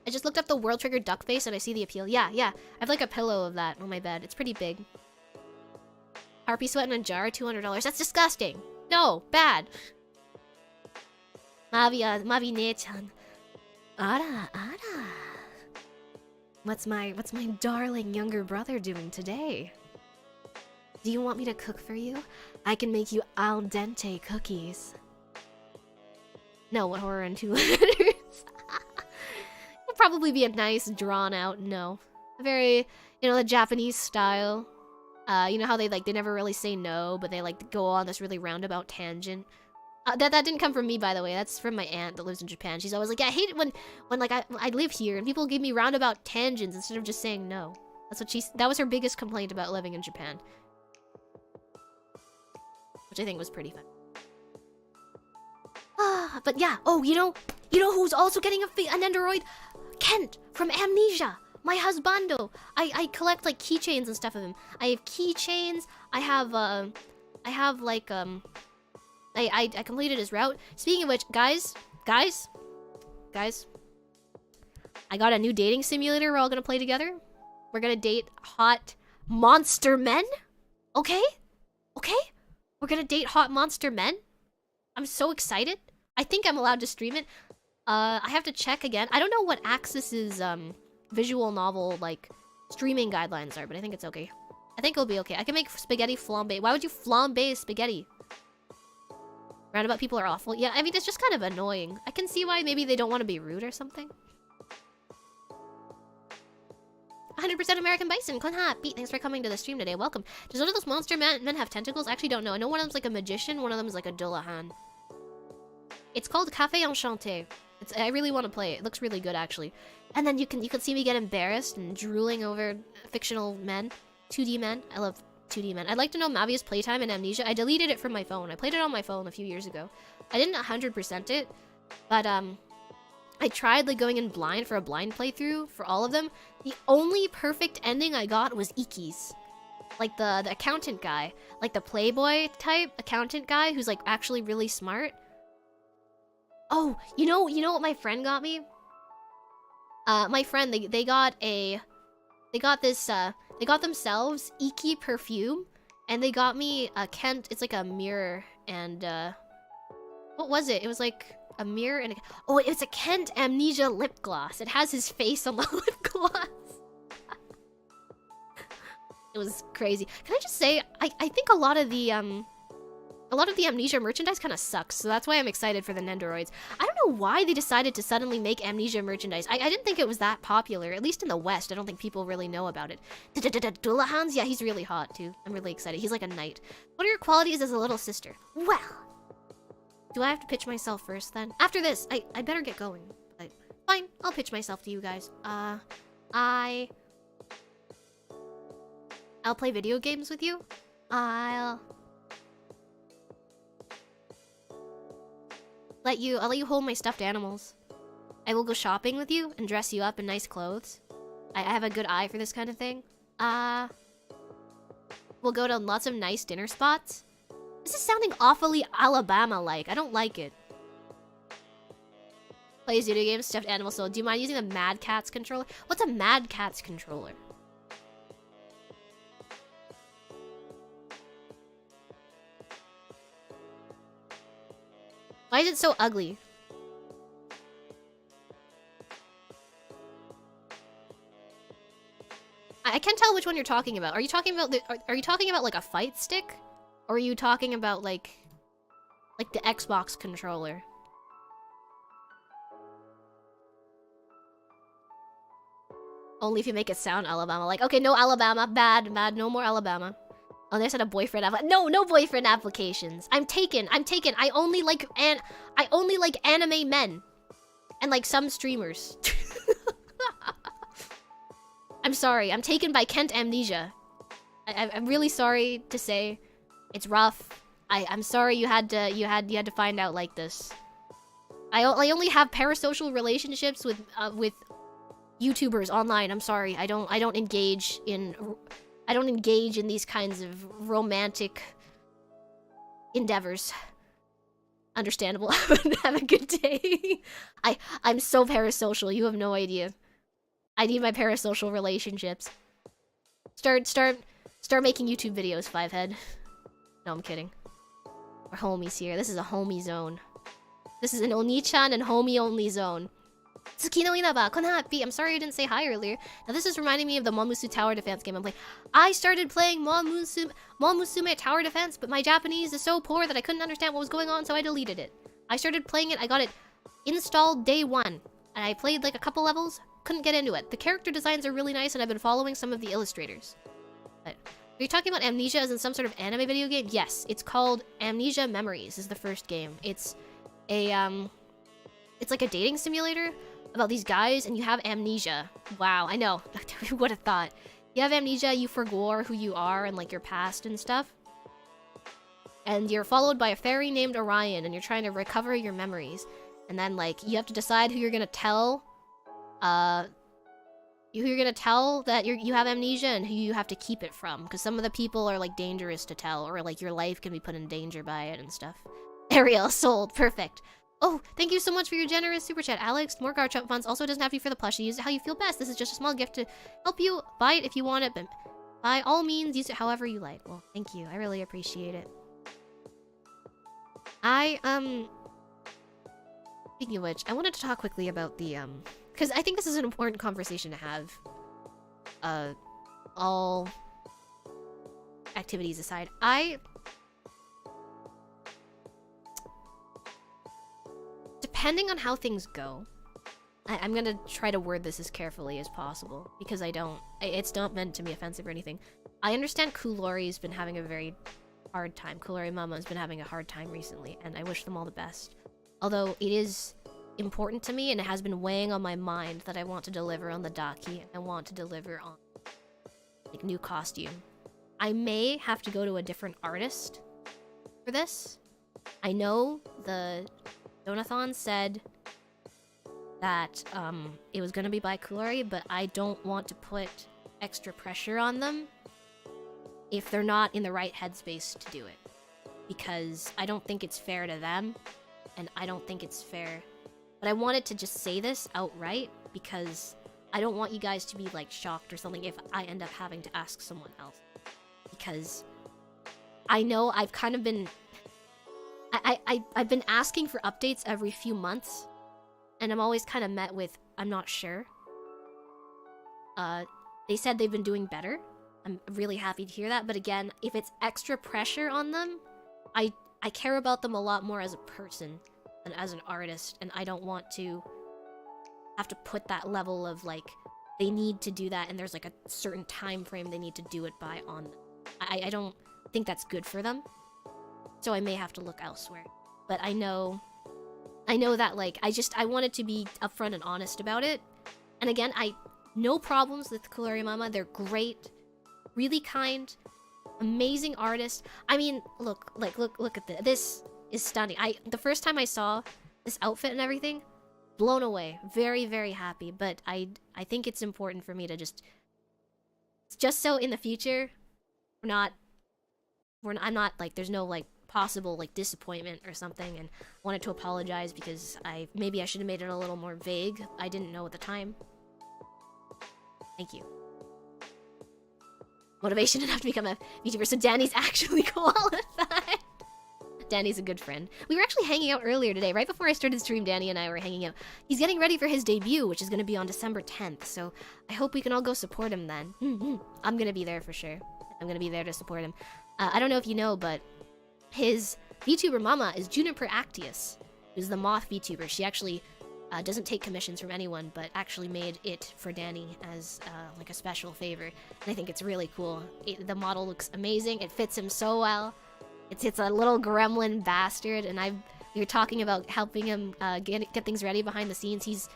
I just looked up the World Trigger duck face and I see the appeal. Yeah. I have like a pillow of that on my bed. It's pretty big. Harpy sweat in a jar, $200. That's disgusting. No, bad. Mavi ne-chan. Ara. What's my darling younger brother doing today? Do you want me to cook for you? I can make you al dente cookies. No, what horror in 2 letters? It'll probably be a nice, drawn-out no. Very, the Japanese style. You know how they never really say no, but they go on this really roundabout tangent. That didn't come from me, by the way. That's from my aunt that lives in Japan. She's always like, I hate it when I live here and people give me roundabout tangents instead of just saying no. That was her biggest complaint about living in Japan. Which I think was pretty fun. But yeah, You know who's also getting an Android? Kent from Amnesia. My husbando. I collect like keychains and stuff of him. I have keychains. I completed his route. Speaking of which, guys, I got a new dating simulator we're all gonna play together. We're gonna date hot monster men. Okay? We're gonna date hot monster men. I'm so excited. I think I'm allowed to stream it. I have to check again. I don't know what Axis's visual novel like streaming guidelines are, but I think it's okay. I think it'll be okay. I can make spaghetti flambe. Why would you flambe spaghetti? Roundabout people are awful. Yeah, I mean, it's just kind of annoying. I can see why maybe they don't want to be rude or something. 100% American Bison. Kon happy. Thanks for coming to the stream today. Welcome. Does one of those monster men have tentacles? I actually don't know. I know one of them's like a magician. One of them is like a Dullahan. It's called Café Enchanté. I really want to play it. It looks really good, actually. And then you can see me get embarrassed and drooling over fictional men. 2D men. I love 2D men. I'd like to know Mavia's playtime in Amnesia. I deleted it from my phone. I played it on my phone a few years ago. I didn't 100% it, but I tried like going in blind for a blind playthrough for all of them. The only perfect ending I got was Iki's. Like the accountant guy. Like the playboy type accountant guy who's like actually really smart. Oh, you know what my friend got me? My friend, they got themselves Iki perfume, and they got me a Kent. It's like a mirror and what was it? It was like a mirror and it's a Kent Amnesia lip gloss. It has his face on the lip gloss. It was crazy. Can I just say, I think a lot of the Amnesia merchandise kind of sucks, so that's why I'm excited for the Nendoroids. I don't know why they decided to suddenly make Amnesia merchandise. I didn't think it was that popular, at least in the West. I don't think people really know about it. Dullahans? Yeah, he's really hot, too. I'm really excited. He's like a knight. What are your qualities as a little sister? Well, do I have to pitch myself first, then? After this, I better get going. But fine, I'll pitch myself to you guys. I'll play video games with you. I'll let you hold my stuffed animals. I will go shopping with you and dress you up in nice clothes. I have a good eye for this kind of thing. We'll go to lots of nice dinner spots. This is sounding awfully Alabama-like. I don't like it. Plays video games, stuffed animal soul. Do you mind using the Mad Catz controller? What's a Mad Catz controller? Why is it so ugly? I can't tell which one you're talking about. Are you talking about are you talking about like a fight stick? Or are you talking about like the Xbox controller? Only if you make it sound Alabama. Like, okay, no Alabama. Bad. No more Alabama. Oh, they said a boyfriend no boyfriend applications. I'm taken. I only like anime men. And like some streamers. I'm sorry. I'm taken by Kent Amnesia. I'm really sorry to say. It's rough. I'm sorry you had to find out like this. I only have parasocial relationships with YouTubers online. I'm sorry. I don't engage in these kinds of romantic endeavors. Understandable. Have a good day. I'm so parasocial. You have no idea. I need my parasocial relationships. Start making YouTube videos, Fivehead. No, I'm kidding. We're homies here. This is a homie zone. This is an Oni-chan and homie-only zone. Tsuki no Inaba, kon happy. I'm sorry I didn't say hi earlier. Now this is reminding me of the Momusu Tower Defense game I'm playing. I started playing Momusume Tower Defense, but my Japanese is so poor that I couldn't understand what was going on, so I deleted it. I started playing it, I got it installed day 1, and I played like a couple levels, couldn't get into it. The character designs are really nice, and I've been following some of the illustrators. But are you talking about Amnesia as in some sort of anime video game? Yes, it's called Amnesia Memories is the first game. It's like a dating simulator about these guys, and you have amnesia. Wow, I know. Who would have thought? You have amnesia, you forgot who you are and like your past and stuff. And you're followed by a fairy named Orion, and you're trying to recover your memories. And then, like, you have to decide who you're gonna tell, who you're gonna tell that you have amnesia and who you have to keep it from. Because some of the people are, like, dangerous to tell, or, like, your life can be put in danger by it and stuff. Ariel, sold. Perfect. Oh, thank you so much for your generous super chat, Alex. More Garchomp funds. Also, it doesn't have to be for the plushie. Use it how you feel best. This is just a small gift to help you. Buy it if you want it, but by all means, use it however you like. Well, thank you. I really appreciate it. Speaking of which, I wanted to talk quickly about the, because I think this is an important conversation to have. All activities aside, depending on how things go, I'm gonna try to word this as carefully as possible, because it's not meant to be offensive or anything. I understand Kulori's been having a very hard time. Kulori Mama's been having a hard time recently, and I wish them all the best. Although it is important to me, and it has been weighing on my mind that I want to deliver on the Daki, and I want to deliver on, like, new costume. I may have to go to a different artist for this. I know the Donathon said that it was gonna be by Kulori, but I don't want to put extra pressure on them if they're not in the right headspace to do it. Because I don't think it's fair to them, and I don't think it's fair. But I wanted to just say this outright, because I don't want you guys to be, like, shocked or something if I end up having to ask someone else. Because I know I've kind of been... I've been asking for updates every few months, and I'm always kind of met with, I'm not sure. They said they've been doing better. I'm really happy to hear that, but again, if it's extra pressure on them, I care about them a lot more as a person than as an artist, and I don't want to have to put that level of, like, they need to do that, and there's, like, a certain time frame they need to do it by on them. I don't think that's good for them, so I may have to look elsewhere. But I know that, like, I wanted to be upfront and honest about it. And again, no problems with Kulori Mama. They're great, really kind, amazing artists. I mean, look at this. This is stunning. The first time I saw this outfit and everything, blown away. Very, very happy. But I think it's important for me to just so in the future, I'm not, like, there's no, like, possible, like, disappointment or something, and wanted to apologize because maybe I should have made it a little more vague. I didn't know at the time. Thank you. Motivation enough to become a VTuber, so Danny's actually qualified. Danny's a good friend. We were actually hanging out earlier today. Right before I started stream, Danny and I were hanging out. He's getting ready for his debut, which is going to be on December 10th, so I hope we can all go support him then. I'm going to be there for sure. I'm going to be there to support him. I don't know if you know, but his VTuber mama is Juniper Actius, who's the moth VTuber. She actually doesn't take commissions from anyone, but actually made it for Danny as like a special favor. And I think it's really cool. The model looks amazing. It fits him so well. It's a little gremlin bastard, and we were talking about helping him get things ready behind the scenes.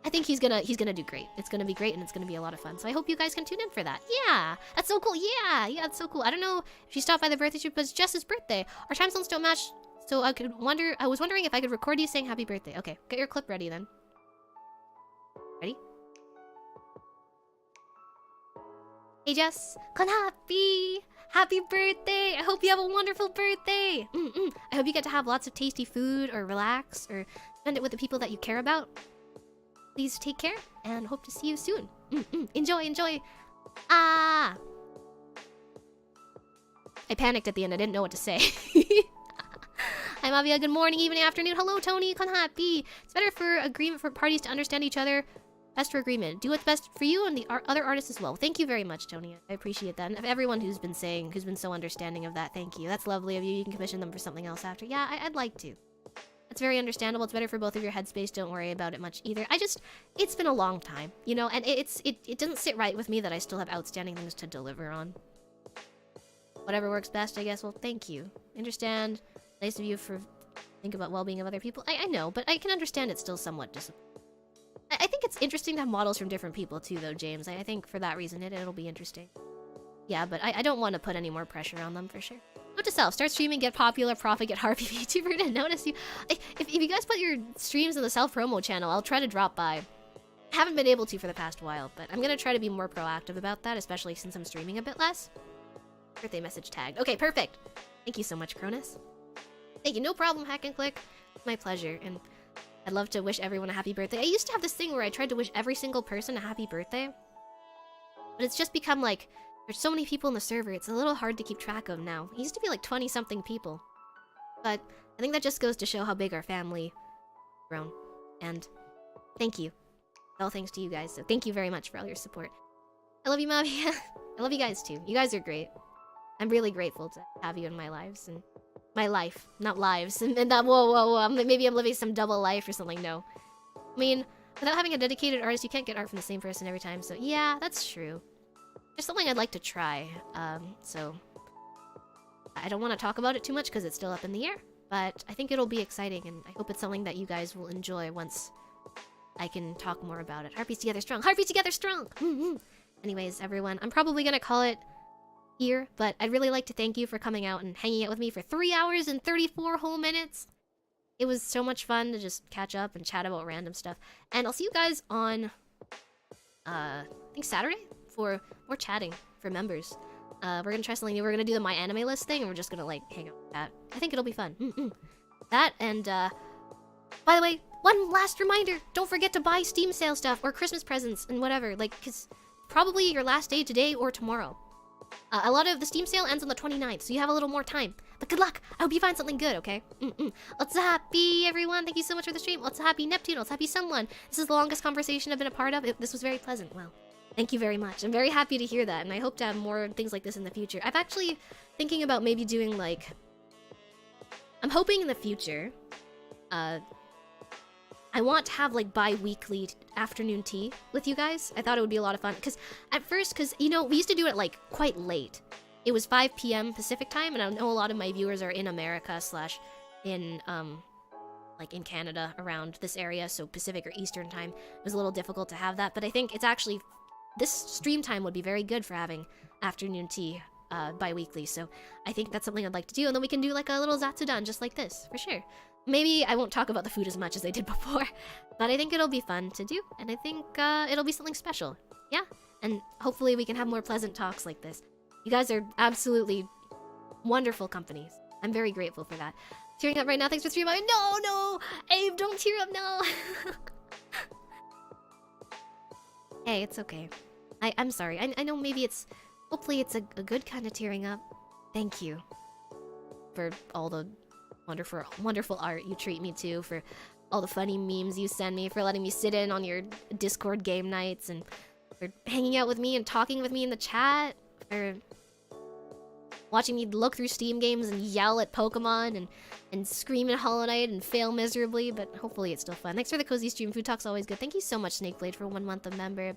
I think he's gonna do great. It's gonna be great, and it's gonna be a lot of fun. So I hope you guys can tune in for that. Yeah, that's so cool. Yeah, that's so cool. I don't know if she stopped by the birthday shoot, but it's Jess's birthday. Our time zones don't match, so I was wondering if I could record you saying happy birthday. Okay, get your clip ready then. Ready? Hey Jess, con happy! Happy birthday! I hope you have a wonderful birthday! I hope you get to have lots of tasty food, or relax, or spend it with the people that you care about. Please take care, and hope to see you soon. Enjoy! Ah! I panicked at the end. I didn't know what to say. Hi, Mavia. Good morning, evening, afternoon. Hello, Tony. Con happy. It's better for agreement for parties to understand each other. Best for agreement. Do what's best for you and the other artists as well. Thank you very much, Tony. I appreciate that. And everyone who's been so understanding of that, thank you. That's lovely of you. You can commission them for something else after. Yeah, I'd like to. That's very understandable. It's better for both of your headspace. Don't worry about it much either. It's been a long time, you know, and it doesn't sit right with me that I still have outstanding things to deliver on. Whatever works best, I guess. Well, thank you. Understand. Nice of you for think about well-being of other people. I know, but I can understand it's still somewhat disappointing. I think it's interesting to have models from different people too, though, James. I think for that reason, it'll be interesting. Yeah, but I don't want to put any more pressure on them, for sure. Note to self, start streaming, get popular, profit, get harpy VTuber to notice you. If you guys put your streams in the self-promo channel, I'll try to drop by. I haven't been able to for the past while, but I'm gonna try to be more proactive about that, especially since I'm streaming a bit less. Birthday message tagged. Okay, perfect. Thank you so much, Cronus. Thank you, no problem, Hack and Click. My pleasure, and I'd love to wish everyone a happy birthday. I used to have this thing where I tried to wish every single person a happy birthday, but it's just become like, there's so many people in the server, it's a little hard to keep track of now. It used to be like 20-something people. But I think that just goes to show how big our family has grown. And thank you. All thanks to you guys, so thank you very much for all your support. I love you, Mavia. I love you guys too. You guys are great. I'm really grateful to have you in my lives, and my life, not lives. And that, whoa, maybe I'm living some double life or something, no. I mean, without having a dedicated artist, you can't get art from the same person every time, so yeah, that's true. Just something I'd like to try, so I don't want to talk about it too much because it's still up in the air, but I think it'll be exciting, and I hope it's something that you guys will enjoy once I can talk more about it. Harpies together strong! Harpies together strong! Anyways, everyone, I'm probably gonna call it here, but I'd really like to thank you for coming out and hanging out with me for 3 hours and 34 whole minutes. It was so much fun to just catch up and chat about random stuff, and I'll see you guys on, I think Saturday? For more chatting for members. We're gonna try something new. We're gonna do the My Anime List thing, and we're just gonna, like, hang out with that. I think it'll be fun. That, and, by the way, one last reminder! Don't forget to buy Steam sale stuff, or Christmas presents, and whatever, like, because probably your last day today or tomorrow. A lot of the Steam sale ends on the 29th, so you have a little more time. But good luck! I hope you find something good, okay? Lots of happy, everyone! Thank you so much for the stream! Lots of happy, Neptune! Lots of happy, someone! This is the longest conversation I've been a part of. This was very pleasant. Well, thank you very much. I'm very happy to hear that, and I hope to have more things like this in the future. I'm actually thinking about maybe doing, like... I'm hoping in the future, I want to have, like, bi-weekly afternoon tea with you guys. I thought it would be a lot of fun. Because, at first, you know, we used to do it, like, quite late. It was 5 p.m. Pacific time, and I know a lot of my viewers are in America / in, like, in Canada, around this area, so Pacific or Eastern time. It was a little difficult to have that, but I think it's actually... This stream time would be very good for having afternoon tea bi-weekly, so I think that's something I'd like to do, and then we can do like a little Zatsudan just like this, for sure. Maybe I won't talk about the food as much as I did before, but I think it'll be fun to do, and I think it'll be something special, yeah? And hopefully we can have more pleasant talks like this. You guys are absolutely wonderful companies. I'm very grateful for that. Tearing up right now, thanks for streaming. No! Abe, don't tear up, no! Hey, it's okay. I'm sorry. I know maybe it's... Hopefully it's a good kind of tearing up. Thank you. For all the wonderful art you treat me to, for all the funny memes you send me, for letting me sit in on your Discord game nights, and for hanging out with me and talking with me in the chat, for watching me look through Steam games and yell at Pokemon and scream in Hollow Knight and fail miserably, but hopefully it's still fun. Thanks for the cozy stream. Food Talk's always good. Thank you so much, Snakeblade, for 1 month of member.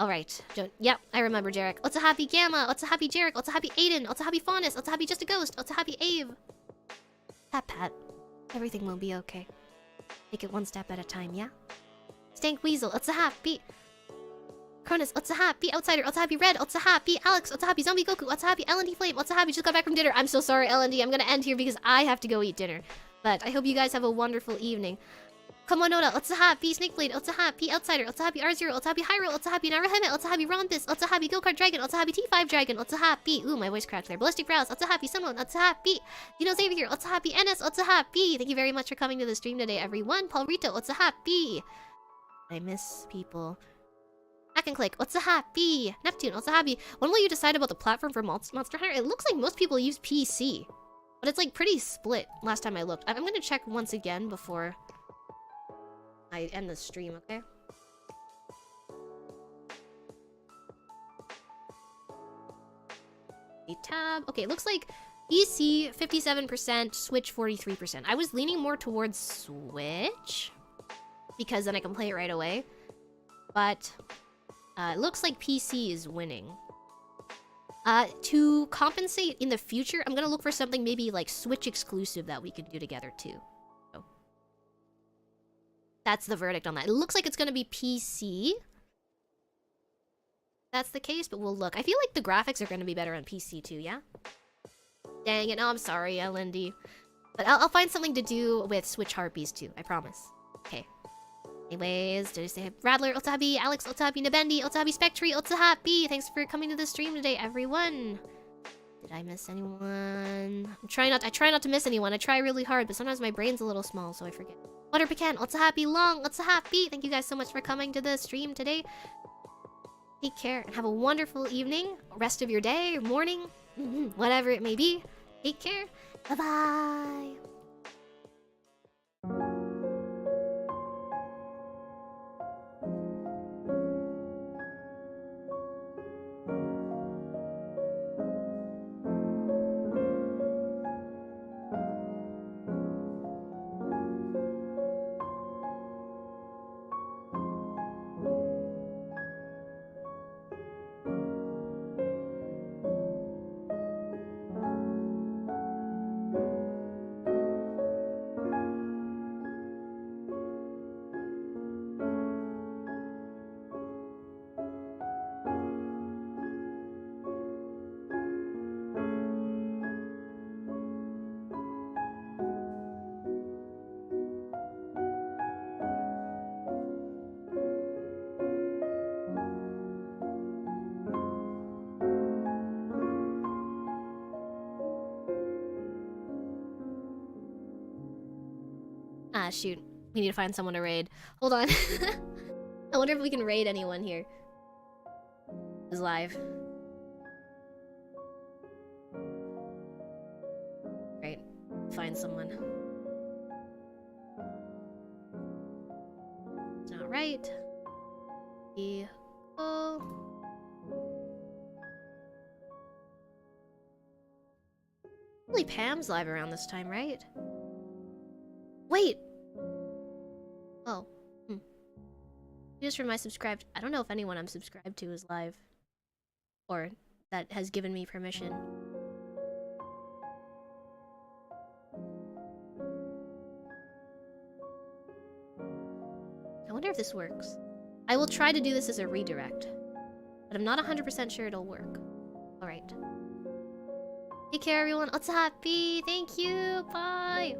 Alright. Yep, I remember Jarek. Lots of happy Gamma. Lots of happy Jarek. Lots of happy Aiden. Lots of happy Faunus. Lots of happy Just a Ghost. Lots of happy Ave. Pat. Everything will be okay. Take it one step at a time, yeah? Stank Weasel. Lots of happy... Cronus, lots of happy Outsider, lots of happy Red, lots of happy Alex, lots of happy Zombie Goku, lots of happy LND Flame, lots of happy just got back from dinner. I'm so sorry, LND. I'm gonna end here because I have to go eat dinner. But I hope you guys have a wonderful evening. Kamonoda, lots of happy Snakeblade, lots of happy Outsider, lots of happy R0, lots of happy Hyrule, lots of happy Naruhime, lots of happy Rompus, lots of happy Go-Kart Dragon, lots of happy T5 Dragon, lots of happy... Ooh, my voice cracked there. Ballistic Browse, lots of happy Sunwon, lots of happy Dino Xavier, lots of happy NS, lots of happy... Thank you very much for coming to the stream today, everyone. Paul Rito, lots of happy... I miss people... Hack and Click, what's a happy? Neptune, what's a happy? When will you decide about the platform for Monster Hunter? It looks like most people use PC, but it's like pretty split last time I looked. I'm gonna check once again before I end the stream, okay? Tab. Okay, it looks like PC 57%, Switch 43%. I was leaning more towards Switch because then I can play it right away, but it looks like PC is winning. To compensate in the future, I'm gonna look for something maybe like Switch exclusive that we can do together too. So that's the verdict on that. It looks like it's gonna be PC. That's the case, but we'll look. I feel like the graphics are gonna be better on PC too, yeah? Dang it. No, I'm sorry, Lindy. But I'll find something to do with Switch Harpies too. I promise. Okay. Anyways, did I say Radler, Otabi, Alex, Otabi, Nabendi, Otabi, Spectre, Otahappy? Thanks for coming to the stream today, everyone. Did I miss anyone? I try not to miss anyone. I try really hard, but sometimes my brain's a little small, so I forget. Butter Pecan, Otahappy, Long, Otahappy. Thank you guys so much for coming to the stream today. Take care and have a wonderful evening, rest of your day, or morning, whatever it may be. Take care. Bye-bye. Ah, shoot. We need to find someone to raid. Hold on. I wonder if we can raid anyone here. Who's live. Right. Find someone. It's not right. Oh. Only Pam's live around this time, right? Wait! Oh. Just for my subscribed... I don't know if anyone I'm subscribed to is live. Or that has given me permission. I wonder if this works. I will try to do this as a redirect. But I'm not 100% sure it'll work. Alright. Take care, everyone. Otahappy! Thank you! Bye!